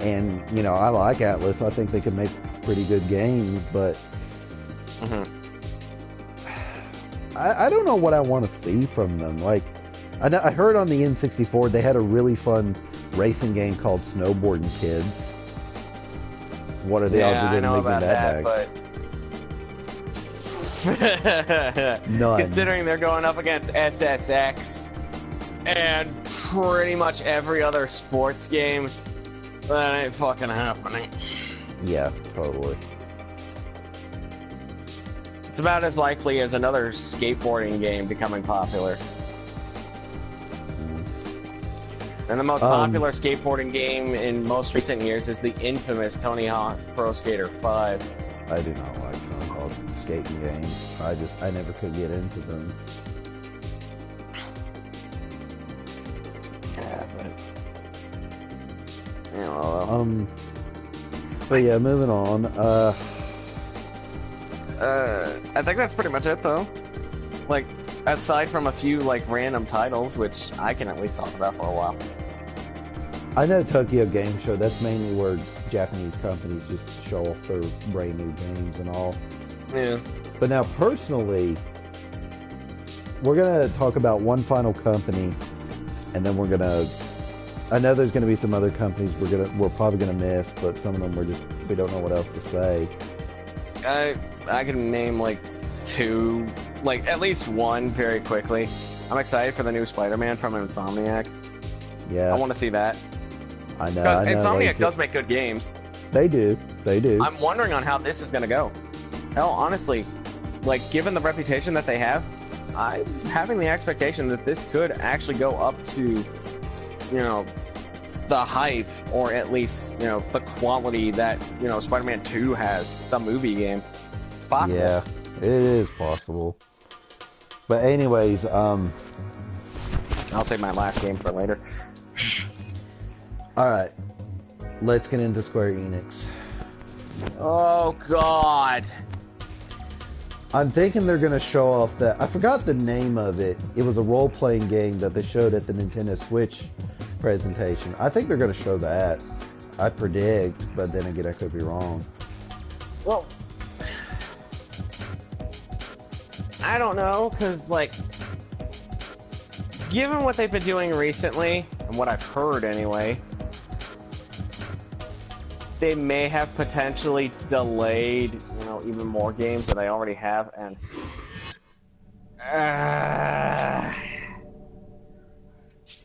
A: and you know, I like Atlas. I think they can make pretty good games, but I don't know what I want to see from them. Like, I heard on the N64 they had a really fun racing game called Snowboarding Kids. What are the odds of
B: I
A: them
B: know
A: making
B: about
A: that back?
B: but
A: None.
B: considering they're going up against SSX and pretty much every other sports game, that ain't fucking happening.
A: Yeah, totally.
B: It's about as likely as another skateboarding game becoming popular. And the most popular skateboarding game in most recent years is the infamous Tony Hawk Pro Skater 5.
A: I do not like Tony Hawk skating games. I never could get into them.
B: Yeah, well.
A: But yeah, moving on.
B: I think that's pretty much it, though. Like, aside from a few, like, random titles, which I can at least talk about for a while.
A: I know Tokyo Game Show, that's mainly where Japanese companies just show off their brand new games and all.
B: Yeah.
A: But now, personally, we're going to talk about one final company, and then we're going to... I know there's going to be some other companies we're probably going to miss, but some of them we don't know what else to say.
B: I can name, like, two, like, at least one very quickly. I'm excited for the new Spider-Man from Insomniac.
A: Yeah.
B: I want to see that.
A: I know.
B: Insomniac does make good games.
A: They do.
B: I'm wondering on how this is going to go. Hell, honestly, like, given the reputation that they have, I'm having the expectation that this could actually go up to, you know, the hype, or at least, you know, the quality that, you know, Spider-Man 2 has, the movie game. It's possible.
A: Yeah, it is possible. But anyways,
B: I'll save my last game for later.
A: Alright. Let's get into Square Enix.
B: Oh, God.
A: I'm thinking they're going to show off that... I forgot the name of it. It was a role-playing game that they showed at the Nintendo Switch presentation. I think they're going to show that. I predict, but then again, I could be wrong.
B: Well, I don't know, because, like, given what they've been doing recently, and what I've heard anyway, they may have potentially delayed, you know, even more games that I already have, and...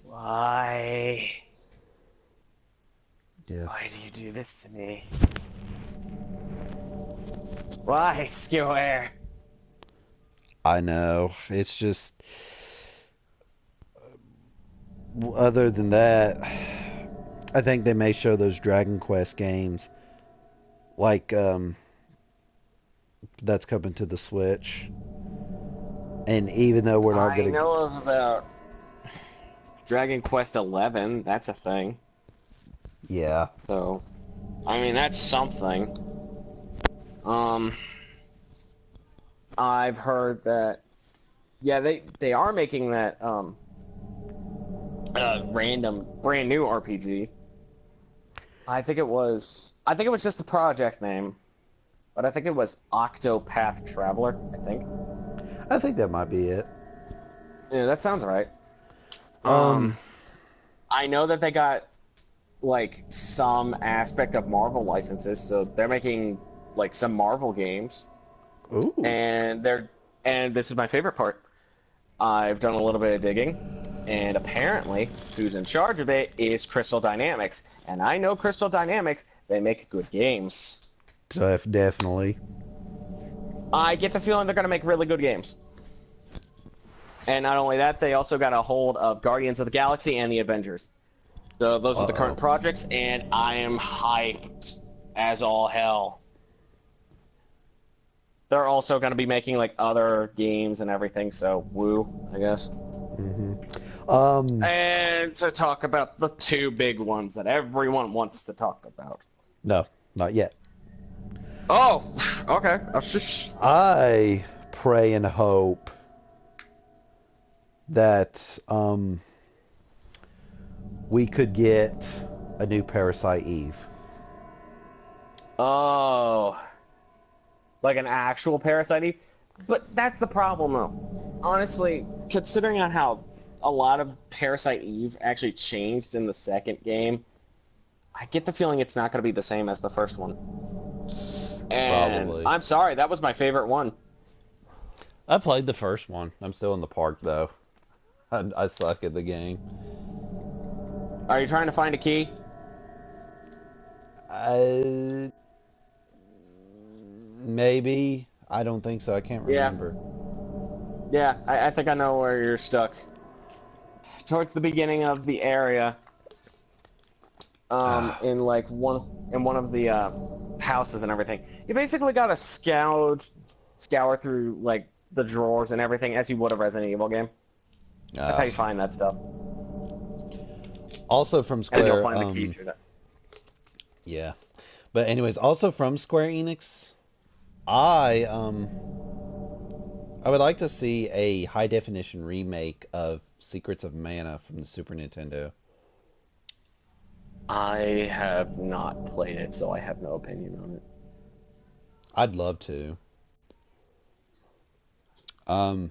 B: why?
A: Yes.
B: Why do you do this to me? Why, Square?
A: I know. It's just... Other than that, I think they may show those Dragon Quest games. Like, that's coming to the Switch. And even though we're not going to...
B: I know about Dragon Quest 11. That's a thing.
A: Yeah.
B: So, I mean, that's something. I've heard that, yeah, they are making that, random, brand new RPG. I think it was just the project name, but I think it was Octopath Traveler,
A: I think that might be it.
B: Yeah, that sounds right. I know that they got, like, some aspect of Marvel licenses, so they're making, like, some Marvel games.
A: Ooh.
B: And this is my favorite part. I've done a little bit of digging, and apparently, who's in charge of it is Crystal Dynamics. And I know Crystal Dynamics, they make good games.
A: Definitely.
B: I get the feeling they're going to make really good games. And not only that, they also got a hold of Guardians of the Galaxy and the Avengers. So those are the current projects, and I am hyped as all hell. They're also going to be making, like, other games and everything, so woo, I guess. And to talk about the two big ones that everyone wants to talk about.
A: No, not yet.
B: Oh, okay.
A: I pray and hope that we could get a new Parasite Eve.
B: Oh. Like an actual Parasite Eve? But that's the problem, though. Honestly, considering on how a lot of Parasite Eve actually changed in the second game, I get the feeling it's not going to be the same as the first one. And
A: Probably.
B: I'm sorry, that was my favorite one.
A: I played the first one. I'm still in the park, though. I suck at the game.
B: Are you trying to find a key?
A: Maybe. I don't think so. I can't
B: Yeah.
A: remember.
B: Yeah, I think I know where you're stuck. Towards the beginning of the area, in like one of the houses and everything. You basically got to scour through like the drawers and everything as you would a Resident Evil game. That's how you find that stuff.
A: Also from
B: And then you'll
A: Square,
B: find the key to that.
A: yeah. But anyways, also from Square Enix, I I would like to see a high definition remake of Secrets of Mana from the Super Nintendo.
B: I have not played it, so I have no opinion on it.
A: I'd love to. Um,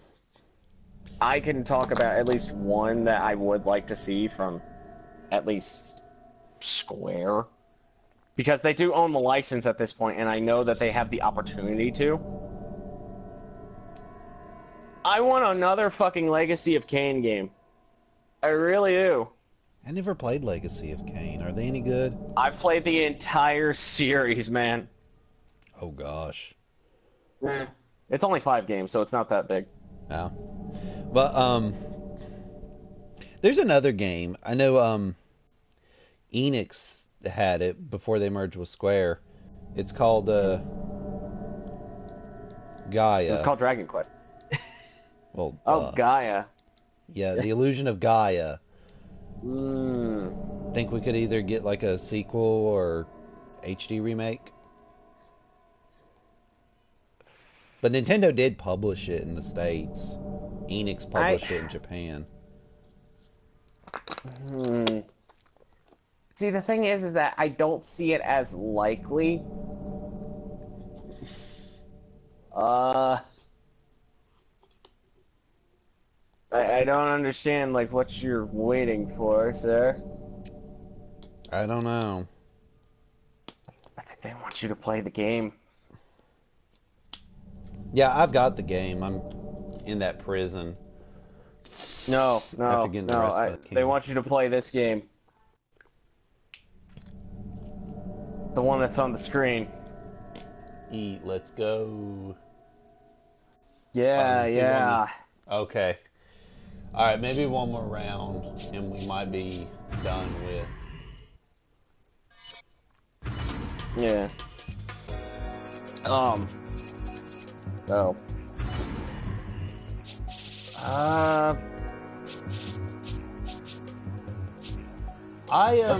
B: I can talk about at least one that I would like to see from at least Square. Because they do own the license at this point, and I know that they have the opportunity to. I want another fucking Legacy of Kain game. I really do.
A: I never played Legacy of Kain. Are they any good?
B: I've played the entire series, man.
A: Oh gosh.
B: It's only 5 games, so it's not that big.
A: Oh. But there's another game. I know Enix had it before they merged with Square. It's called Gaia.
B: It's called Dragon Quest.
A: Well,
B: Oh, Gaia.
A: yeah, The Illusion of Gaia.
B: Mm.
A: Think we could either get like a sequel or HD remake? But Nintendo did publish it in the States. Enix published it in Japan.
B: See, the thing is that I don't see it as likely. I don't understand, like, what you're waiting for, sir.
A: I don't know.
B: I think they want you to play the game.
A: Yeah, I've got the game. I'm in that prison.
B: No,
A: After getting the rest of the
B: they want you to play this game. The one that's on the screen.
A: Eat, let's go.
B: Yeah, yeah.
A: Okay. Alright, maybe one more round, and we might be done with...
B: Yeah. Oh. Let's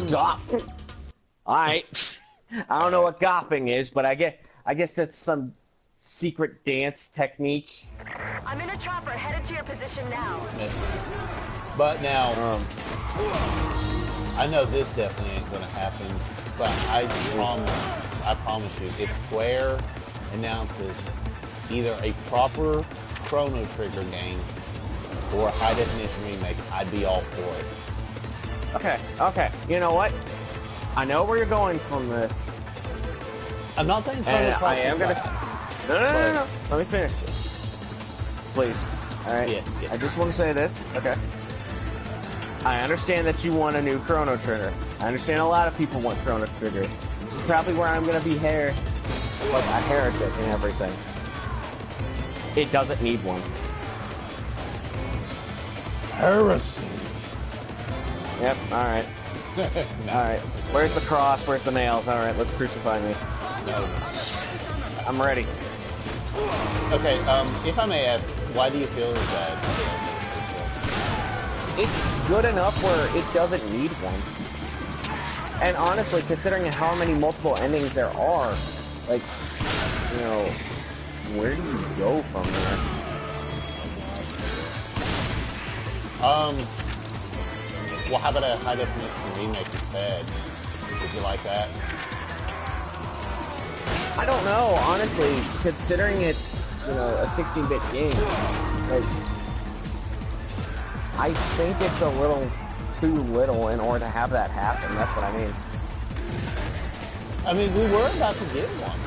B: gop. Alright. I don't know what gopping is, but I guess that's some secret dance technique.
C: I'm in a chopper headed to your position now.
A: But now, I know this definitely ain't gonna happen, but I promise you, if Square announces either a proper Chrono Trigger game or a high definition remake, I'd be all for it.
B: Okay. You know what? I know where you're going from this.
A: I'm not saying
B: And
A: Chrono
B: I am
A: Trigger.
B: gonna... No. Let me finish. Please. Alright?
A: Yeah.
B: I just want to say this. Okay. I understand that you want a new Chrono Trigger. I understand a lot of people want Chrono Trigger. This is probably where I'm gonna be like a heretic and everything. It doesn't need one.
A: Heresy.
B: Yep, alright. Alright. Where's the cross? Where's the nails? Alright, let's crucify me.
A: No.
B: I'm ready.
A: Okay, if I may ask, why do you feel that?
B: It's good enough where it doesn't need one. And honestly, considering how many multiple endings there are, like, you know, where do you go from there?
A: Well, how about a high definition remake instead? Would you like that?
B: I don't know, honestly, considering it's, you know, a 16-bit game, like, I think it's a little too little in order to have that happen, that's what I mean.
A: I mean, we were about to get one.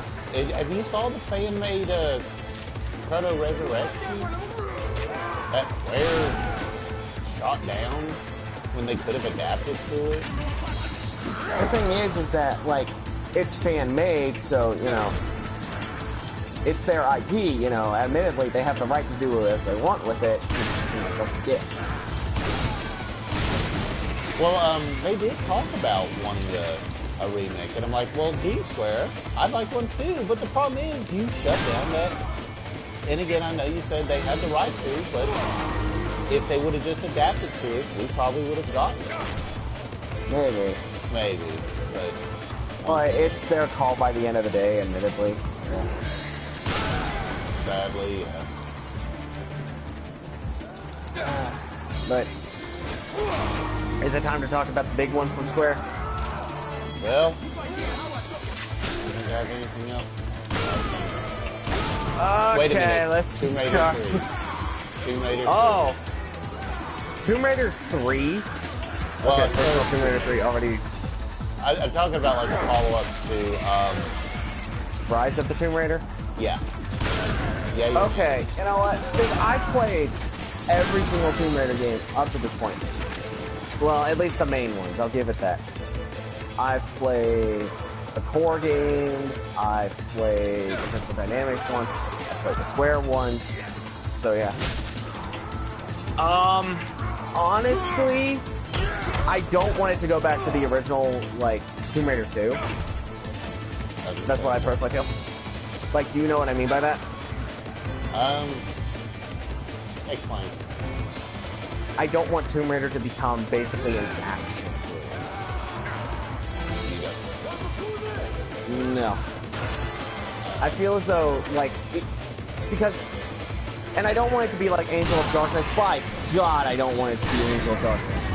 A: Have you saw the fan-made Chrono Resurrection? That's where shot down when they could have adapted to it.
B: The thing is that, like, it's fan-made, so, you know, it's their IP, you know. Admittedly, they have the right to do as they want with it. Just, you know, don't be dicks.
E: Well, they did talk about wanting a remake, and I'm like, well, gee, Square, I'd like one too, but the problem is you shut down that. And again, I know you said they had the right to, but if they would have just adapted to it, we probably would have gotten it.
B: Maybe.
E: Maybe, but...
B: Well, it's their call by the end of the day, admittedly. So.
E: Sadly, yes.
B: But is it time to talk about the big ones from Square?
E: Well, do you have anything else? Wait a minute.
B: Let's
E: Tomb Raider
B: start.
E: 3. Tomb Raider 3.
B: Oh, Tomb Raider 3.
E: Well,
B: Okay, first of all, Tomb Raider 3 already.
E: I'm talking about like a follow-up to
B: Rise of the Tomb Raider.
E: yeah. Yeah.
B: Okay, you know what? Since I played every single Tomb Raider game up to this point, well, at least the main ones, I'll give it that. I've played the core games, I've played the Crystal Dynamics ones, I've played the Square ones, so yeah. Honestly, I don't want it to go back to the original, like, Tomb Raider 2. That's what I personally feel. Like, do you know what I mean by that?
E: Explain.
B: I don't want Tomb Raider to become basically an action game. No. I feel as though, like, because, and I don't want it to be like Angel of Darkness. By God, I don't want it to be Angel of Darkness.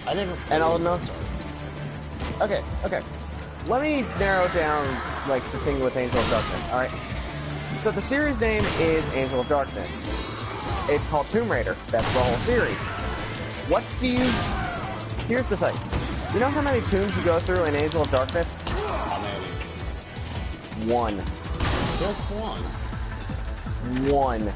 E: I never.
B: And I'll know. Okay. Let me narrow down, like, the thing with Angel of Darkness, alright? So the series name is Angel of Darkness. It's called Tomb Raider. That's the whole series. What do you... Here's the thing. You know how many tombs you go through in Angel of Darkness?
E: How many?
B: One.
E: Just one.
B: One.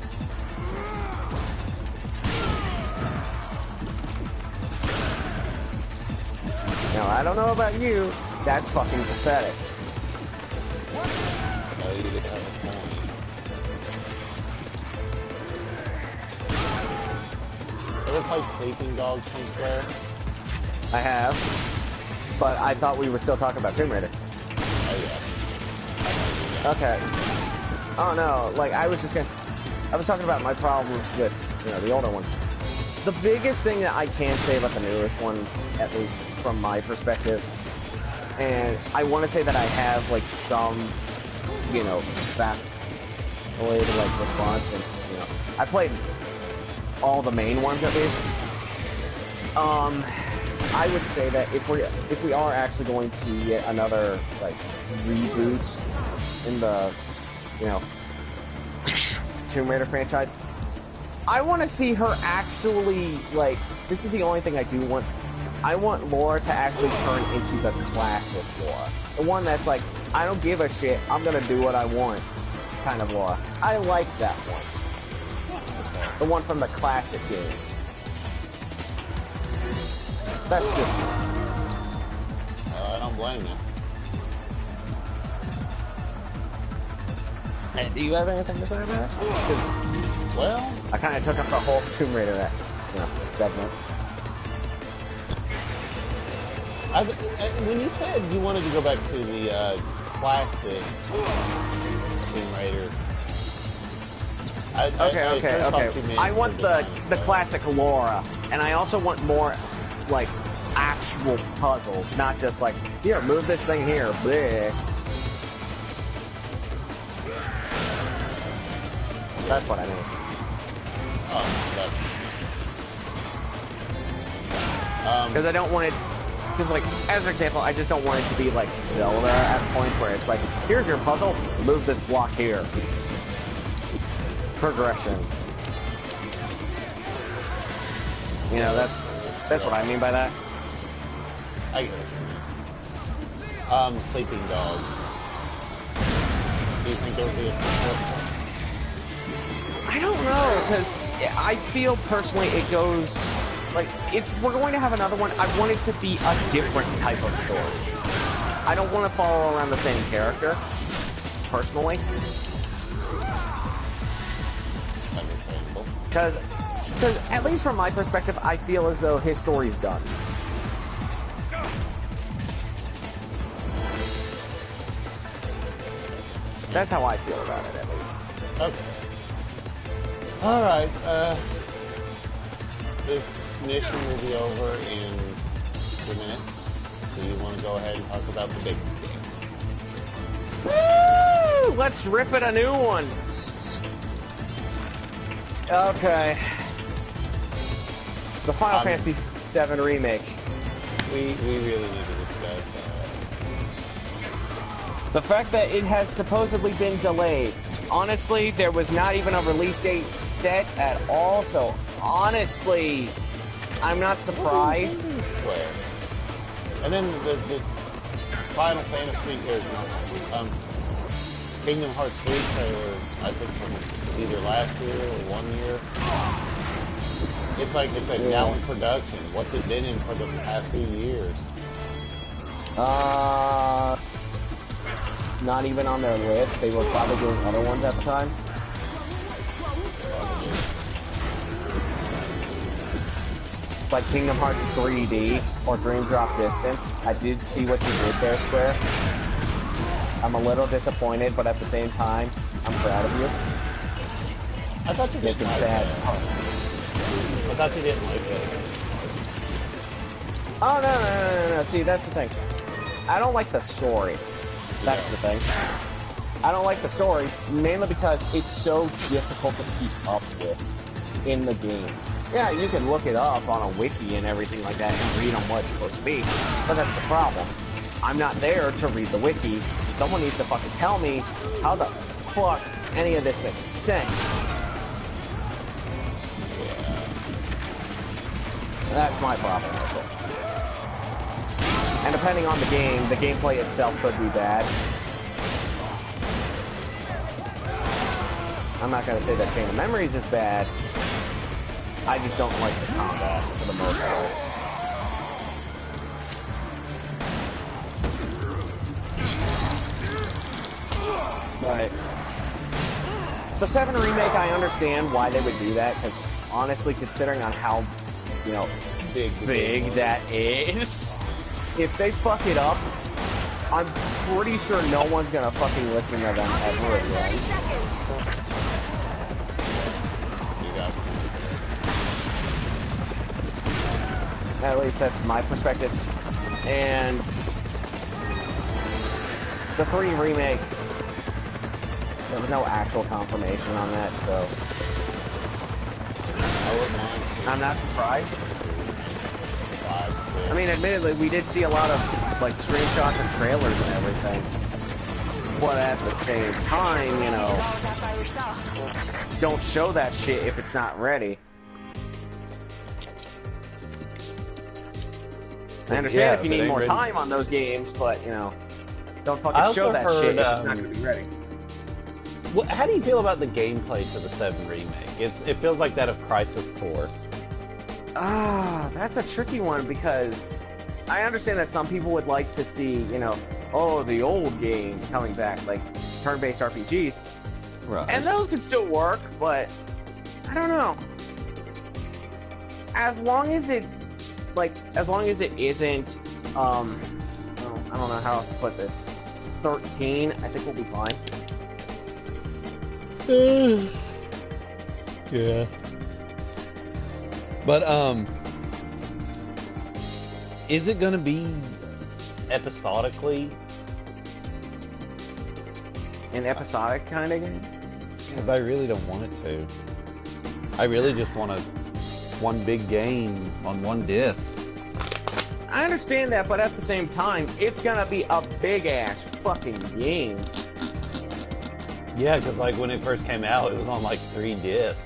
B: Now, I don't know about you, that's fucking pathetic.
E: No, you didn't have a point. Ever played Sleeping Dogs from Square?
B: I have. But I thought we were still talking about Tomb Raider.
E: Oh yeah.
B: Okay. Oh no, like I was talking about my problems with, you know, the older ones. The biggest thing that I can say about the newest ones, at least from my perspective, and I want to say that I have like some, you know, back-related like response since, you know, I played all the main ones at least. I would say that if we are actually going to get another like reboot in the, you know, Tomb Raider franchise, I want to see her actually, like, this is the only thing I do want. I want Laura to actually turn into the classic Laura. The one that's like, I don't give a shit, I'm gonna do what I want kind of Laura. I like that one. The one from the classic games. That's just me.
E: I don't blame you.
B: Hey, do you have anything to say about it? Because
E: Well,
B: I kind of took up the whole Tomb Raider, you know, segment.
E: when you said you wanted to go back to the classic Tomb Raider,
B: Okay. I want the classic Laura, and I also want more, like, actual puzzles, not just like, here, move this thing here, bleh. That's what I mean. Because I don't want it, because like, as an example, I just don't want it to be like Zelda at points where it's like, here's your puzzle, move this block here. Progression. You know, that's what I mean by that.
E: I get it. Sleeping Dogs. Do you think there would be a sequel?
B: I don't know, because I feel personally it goes, like, if we're going to have another one, I want it to be a different type of story. I don't want to follow around the same character. personally.
E: Understandable.
B: Because at least from my perspective, I feel as though his story's done. That's how I feel about it, at least.
E: Okay. Alright, this mission will be over in 2 minutes. So you want to go ahead and talk about the big game?
B: Woo! Let's rip it a new one. Okay. The Final Fantasy VII Remake.
E: We really need to discuss
B: The fact that it has supposedly been delayed. Honestly, there was not even a release date set at all, so honestly, I'm not surprised.
E: Square. And then the Final Fantasy, Kingdom Hearts 3 trailer, I think from either last year or 1 year. It's like it's now in production. What's it been in for the past few years?
B: Not even on their list. They were probably doing other ones at the time. Like Kingdom Hearts 3D or Dream Drop Distance. I did see what you did there, Square. I'm a little disappointed, but at the same time, I'm proud of you.
E: I thought you didn't like that. I thought you didn't like that.
B: Oh, no. See, that's the thing. I don't like the story. That's the thing. I don't like the story, mainly because it's so difficult to keep up with in the games. Yeah, you can look it up on a wiki and everything like that and read on what it's supposed to be, but that's the problem. I'm not there to read the wiki. Someone needs to fucking tell me how the fuck any of this makes sense. That's my problem with it. And depending on the game, the gameplay itself could be bad. I'm not gonna say that Chain of Memories is bad. I just don't like the combat for the most part. But the 7 remake, I understand why they would do that, because honestly, considering on how, you know, big that is, if they fuck it up, I'm pretty sure no one's gonna fucking listen to them ever again. At least that's my perspective. And the 3 remake, there was no actual confirmation on that, so I'm not surprised. I mean, admittedly, we did see a lot of like screenshots and trailers and everything, but at the same time, you know, don't show that shit if it's not ready. I understand if you need more time on those games, but, you know, don't fucking show that shit if it's not going to be ready.
E: How do you feel about the gameplay to the 7 remake? It feels like that of Crisis Core.
B: That's a tricky one, because I understand that some people would like to see, you know, oh, the old games coming back, like turn-based RPGs.
E: Right.
B: And those could still work, but I don't know. As long as it isn't, I don't know how to put this, 13, I think we'll be fine.
E: Yeah. But, is it gonna be episodically?
B: An episodic kind of game?
E: Because I really don't want it to. I really just want one big game on one disc.
B: I understand that, but at the same time, it's gonna be a big-ass fucking game.
E: Yeah, because like when it first came out, it was on like 3 discs.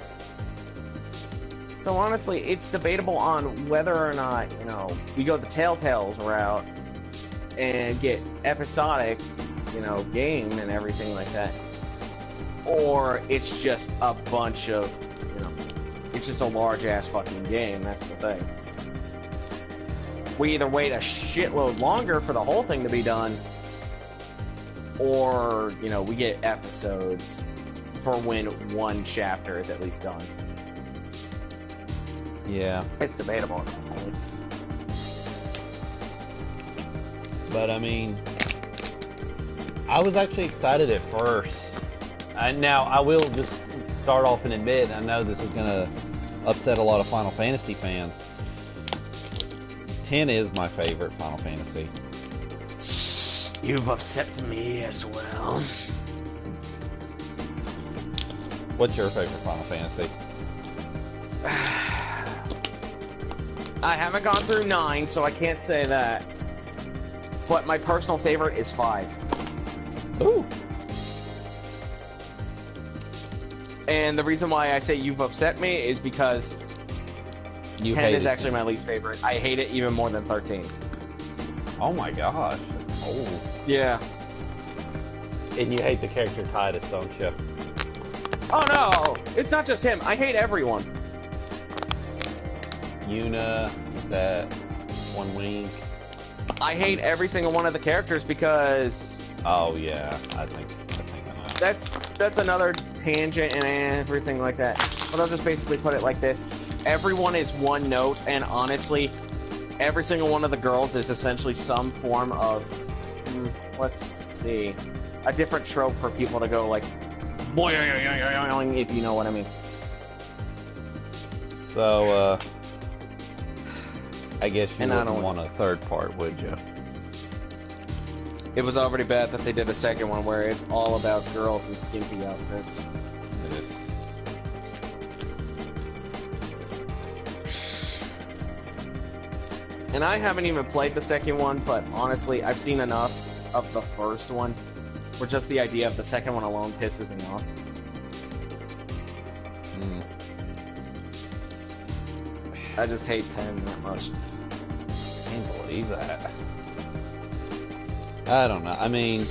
B: So honestly, it's debatable on whether or not, you know, we go the Telltale's route and get episodic, you know, game and everything like that. Or it's just a bunch of, you know, it's just a large-ass fucking game, that's the thing. We either wait a shitload longer for the whole thing to be done, or, you know, we get episodes for when one chapter is at least done.
E: Yeah.
B: It's debatable.
E: But I mean, I was actually excited at first. Now, I will just start off and admit, I know this is going to upset a lot of Final Fantasy fans. 10 is my favorite Final Fantasy.
B: You've upset me as well.
E: What's your favorite Final Fantasy?
B: I haven't gone through 9, so I can't say that. But my personal favorite is 5.
E: Ooh.
B: And the reason why I say you've upset me is because 10 is actually my least favorite. I hate it even more than 13.
E: Oh my gosh, that's cold.
B: Yeah.
E: And you hate the character Titus, don't you?
B: Oh no! It's not just him. I hate everyone.
E: Yuna, that one wing.
B: I hate every single one of the characters because
E: Oh yeah, I think I know.
B: that's another tangent and everything like that. But I'll just basically put it like this. Everyone is one note, and honestly, every single one of the girls is essentially some form of, let's see, a different trope for people to go like, boy, if you know what I mean.
E: So, I guess you
B: And I
E: wouldn't
B: don't-
E: want a third part, would you?
B: It was already bad that they did a second one where it's all about girls in skimpy outfits. And I haven't even played the second one, but honestly, I've seen enough of the first one where just the idea of the second one alone pisses me off. I just hate 10 that much.
E: Can't believe that. I don't know. I mean,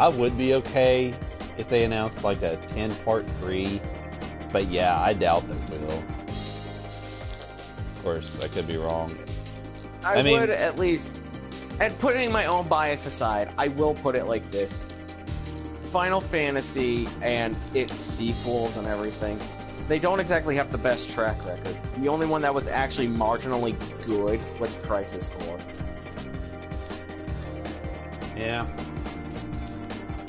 E: I would be okay if they announced like a 10 part 3, but yeah, I doubt they will. Of course, I could be wrong.
B: I
E: mean,
B: would at least, and putting my own bias aside, I will put it like this. Final Fantasy and its sequels and everything, they don't exactly have the best track record. The only one that was actually marginally good was Crisis Core.
E: Yeah.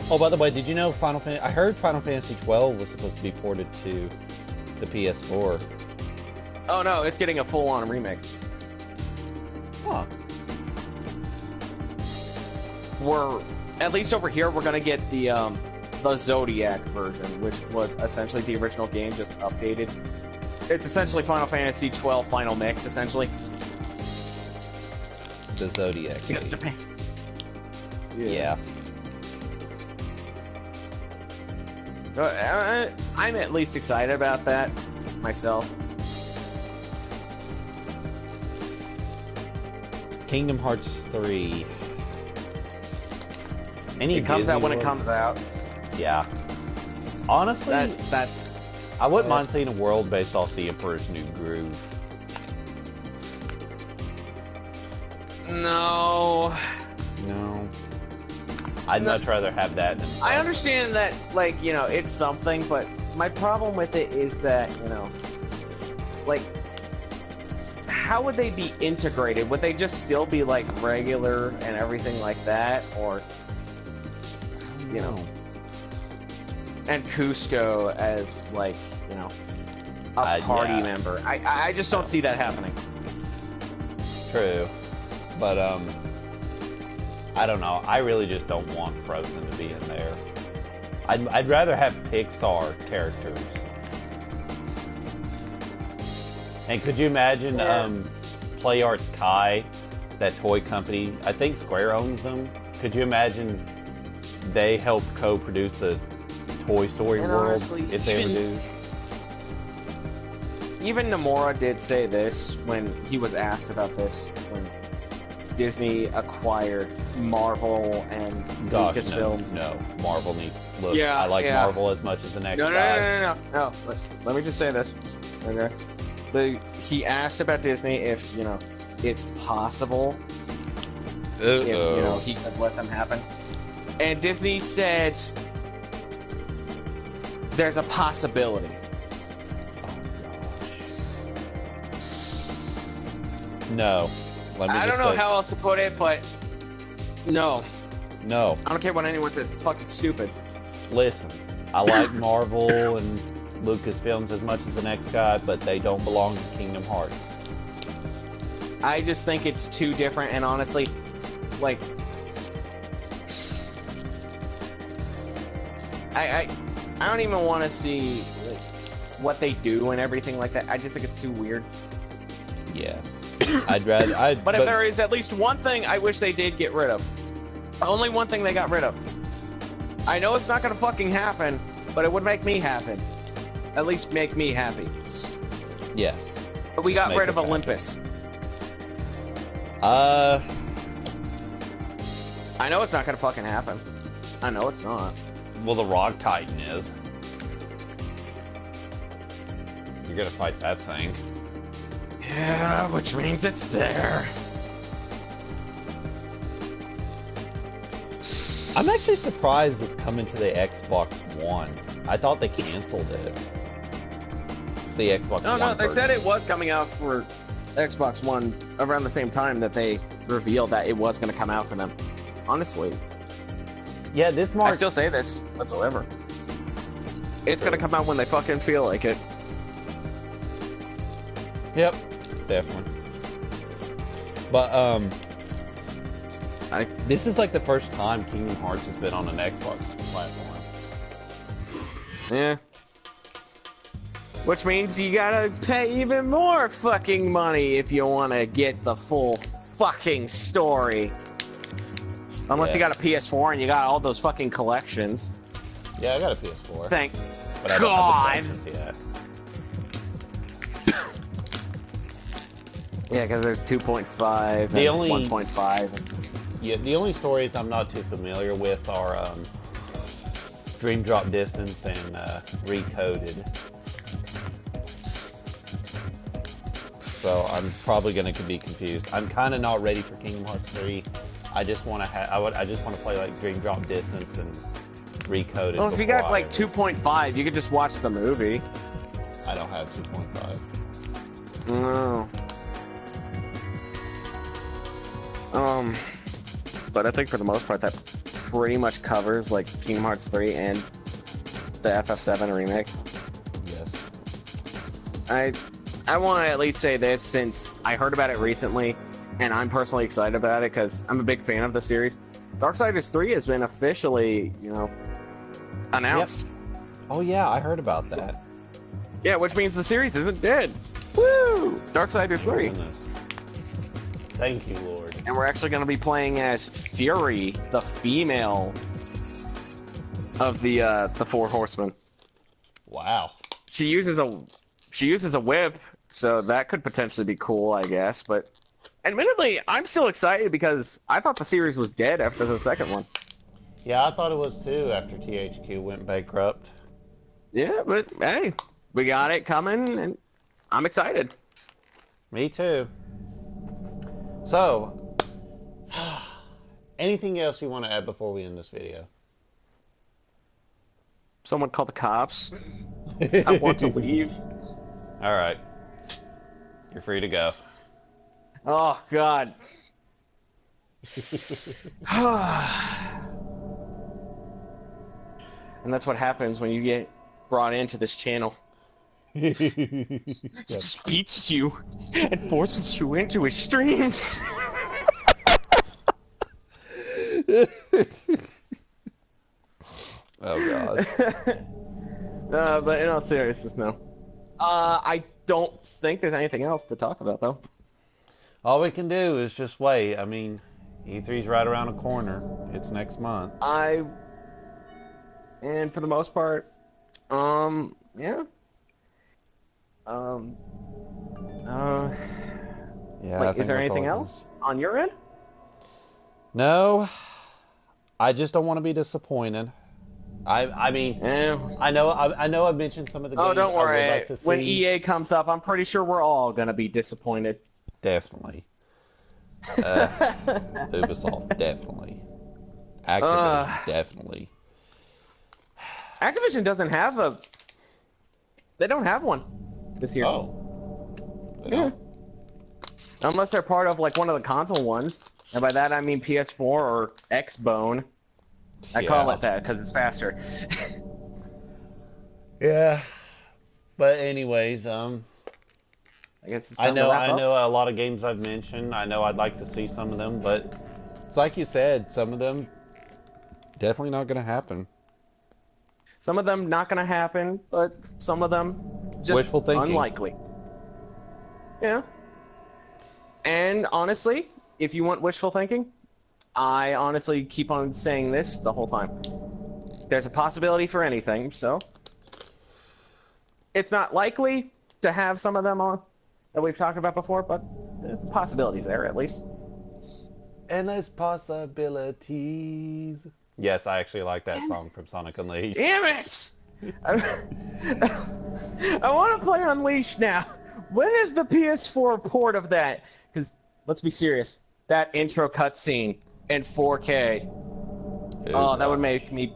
E: Oh, by the way, did you know I heard Final Fantasy 12 was supposed to be ported to the PS4.
B: Oh no, it's getting a full-on remake.
E: Huh.
B: We're, at least over here, we're gonna get the Zodiac version, which was essentially the original game, just updated. It's essentially Final Fantasy 12 Final Mix, essentially.
E: The Zodiac.
B: Yes, Japan.
E: Yeah.
B: I'm at least excited about that myself.
E: Kingdom Hearts 3.
B: It comes out when it comes out.
E: Yeah. Honestly,
B: That's
E: I wouldn't mind seeing a world based off the Emperor's New Groove.
B: no.
E: No. I'd much rather have that than...
B: I understand that, like, you know, it's something, but my problem with it is that, you know, like, how would they be integrated? Would they just still be, like, regular and everything like that? Or, you know, and Cusco as, like, you know, a party
E: yeah.
B: member. I just don't see that happening.
E: True. But, I don't know. I really just don't want Frozen to be in there. I'd rather have Pixar characters. And could you imagine Play Arts Kai, that toy company? I think Square owns them. Could you imagine they help co-produce the Toy Story
B: And
E: world
B: honestly,
E: if they ever do?
B: Even Nomura did say this when he was asked about this when Disney acquired Marvel and
E: Gosh,
B: Lucasfilm.
E: no. Marvel needs... Look,
B: Yeah,
E: I like
B: yeah.
E: Marvel as much as the next
B: No.
E: guy.
B: Let me just say this. Okay. He asked about Disney if, you know, it's possible if, you know, he could let them happen. and Disney said there's a possibility.
E: No. Let me
B: I
E: just
B: don't know
E: say,
B: how else to put it, but no.
E: no.
B: I don't care what anyone says. It's fucking stupid.
E: Listen, I like Marvel and Lucasfilms as much as the next guy, but they don't belong to Kingdom Hearts.
B: I just think it's too different, and honestly, like, I don't even want to see like, what they do and everything like that. I just think it's too weird.
E: Yes. I'd rather...
B: But if there is at least one thing I wish they did get rid of. Only one thing they got rid of. I know it's not gonna fucking happen, but it would make me happy. At least make me happy.
E: Yes.
B: But we got rid of
E: happy.
B: Olympus. I know it's not gonna fucking happen. I know it's not.
E: Well, the Rock Titan is. You're gonna fight that thing.
B: Yeah, which means it's there.
E: I'm actually surprised it's coming to the Xbox One. I thought they canceled it. The Xbox One.
B: No, they
E: version.
B: said it was coming out for Xbox One around the same time that they revealed that it was going to come out for them. Honestly.
E: Yeah, this
B: I
E: marks...
B: still say this whatsoever. It's going to come out when they fucking feel like it.
E: Yep, definitely. But, this is like the first time Kingdom Hearts has been on an Xbox platform.
B: Yeah. Which means you gotta pay even more fucking money if you want to get the full fucking story. Unless you got a PS4 and you got all those fucking collections.
E: Yeah, I got a PS4.
B: Thank
E: but I don't
B: God!
E: have the collections yet.
B: Yeah, because there's 2.5 and 1.5. And just...
E: Yeah, the only stories I'm not too familiar with are Dream Drop Distance and Recoded. So I'm probably going to be confused. I'm kind of not ready for Kingdom Hearts 3. I just want to I just want to play like Dream Drop Distance and Recoded.
B: Well, if you got like 2.5, you could just watch the movie.
E: I don't have 2.5.
B: No. But I think for the most part that pretty much covers like Kingdom Hearts 3 and the FF7 remake.
E: Yes.
B: I want to at least say this since I heard about it recently, and I'm personally excited about it because I'm a big fan of the series. Darksiders 3 has been officially, announced.
E: Yep. Oh yeah, I heard about that.
B: Yeah, which means the series isn't dead. Woo! Darksiders 3.
E: Goodness. Thank you, Lord.
B: And we're actually going to be playing as Fury, the female of the Four Horsemen.
E: Wow.
B: She uses a whip, so that could potentially be cool, I guess. But admittedly, I'm still excited because I thought the series was dead after the second one.
E: Yeah, I thought it was too after THQ went bankrupt.
B: Yeah, but hey, we got it coming, and I'm excited.
E: Me too. So, anything else you want to add before we end this video?
B: Someone call the cops. I want to leave.
E: All right. You're free to go.
B: Oh, God. And that's what happens when you get brought into this channel. It beats you and forces you into extremes.
E: Oh, God.
B: But in all seriousness, no. I don't think there's anything else to talk about, though.
E: All we can do is just wait. I mean, E3's right around the corner. It's next month.
B: And for the most part, yeah.
E: Yeah.
B: Like, is there anything else on your end?
E: No. I just don't want to be disappointed. I mean,
B: Yeah.
E: I know I've mentioned some of the games
B: Oh, don't
E: I would
B: worry.
E: like to see.
B: When EA comes up, I'm pretty sure we're all gonna be disappointed.
E: Definitely. Ubisoft, definitely. Activision, definitely.
B: Activision doesn't have a. They don't have one this year.
E: Oh. They
B: Yeah.
E: don't?
B: Unless they're part of like one of the console ones, and by that I mean PS4 or Xbone. I call
E: Yeah.
B: it that because it's faster.
E: Yeah. But anyways,
B: I guess it's
E: I
B: time to
E: know
B: wrap
E: I
B: up.
E: know a lot of games I've mentioned. I know I'd like to see some of them, but it's like you said, some of them definitely not going to happen.
B: Some of them not gonna happen, but some of them just
E: Wishful thinking.
B: unlikely. Yeah. And honestly, if you want wishful thinking, I honestly keep on saying this the whole time. There's a possibility for anything, so it's not likely to have some of them on that we've talked about before, but the possibility's there at least.
E: Endless possibilities. Yes, I actually like that song from Sonic Unleashed.
B: Damn it! I want to play Unleashed now. When is the PS4 port of that? Because let's be serious, that intro cutscene in 4K. Oh, that would make me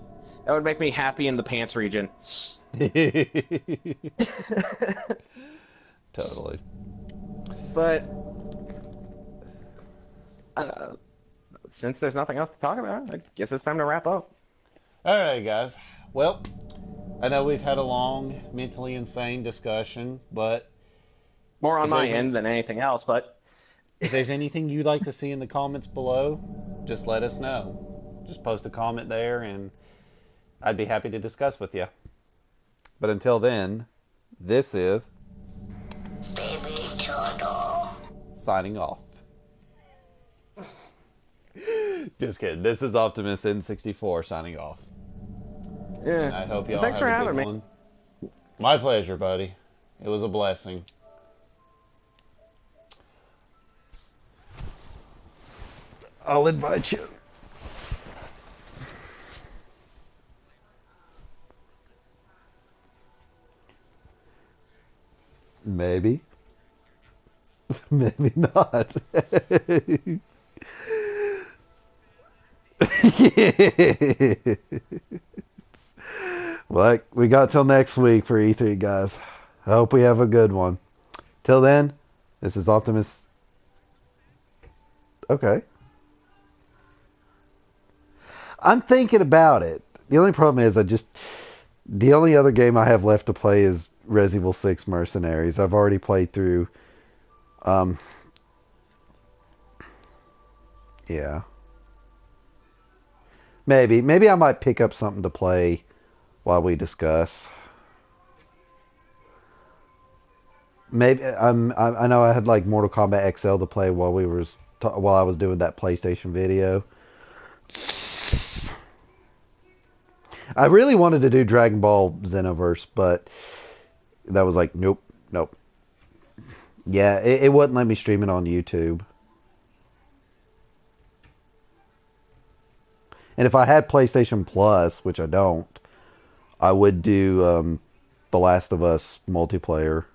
B: happy in the pants region.
E: Totally.
B: But since there's nothing else to talk about, I guess it's time to wrap up.
E: All right, guys. Well, I know we've had a long, mentally insane discussion, but
B: More on
E: if
B: my
E: there's
B: end than anything else, but
E: if there's anything you'd like to see in the comments below, just let us know. Just post a comment there, and I'd be happy to discuss with you. But until then, this is
C: Baby turtle.
E: signing off. Just kidding. This is Optimus N64 signing off.
B: yeah.
E: I hope y'all
B: Thanks
E: have
B: for
E: a good
B: having me.
E: one. My pleasure, buddy. It was a blessing.
A: I'll invite you. Maybe. Maybe not. Well, we got till next week for E3, guys. I hope we have a good one. Till then, this is Optimus. Okay. I'm thinking about it. The only problem is the only other game I have left to play is Resident Evil 6 Mercenaries. I've already played through um yeah. Maybe I might pick up something to play while we discuss. Maybe I know I had like Mortal Kombat XL to play while I was doing that PlayStation video. I really wanted to do Dragon Ball Xenoverse, but that was like nope. Yeah, it wouldn't let me stream it on YouTube. And if I had PlayStation Plus, which I don't, I would do The Last of Us multiplayer.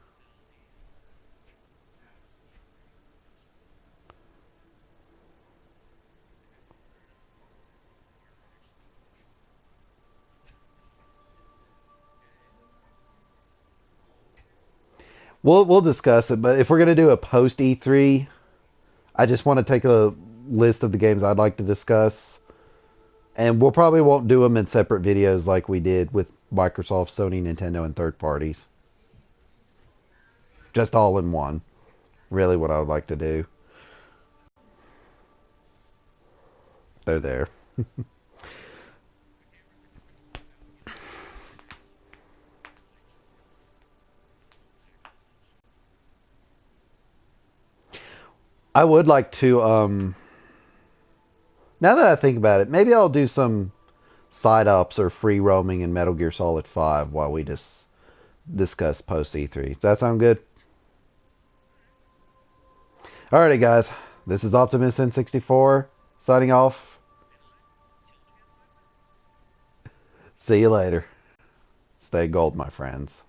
A: We'll discuss it, but if we're gonna do a post E3, I just want to take a list of the games I'd like to discuss, and we'll probably won't do them in separate videos like we did with Microsoft, Sony, Nintendo, and third parties. Just all in one. Really, what I would like to do. They're there. I would like to, now that I think about it, maybe I'll do some side ups or free roaming in Metal Gear Solid 5 while we just discuss post E3. Does that sound good? Alrighty, guys. This is Optimus N64 signing off. See you later. Stay gold, my friends.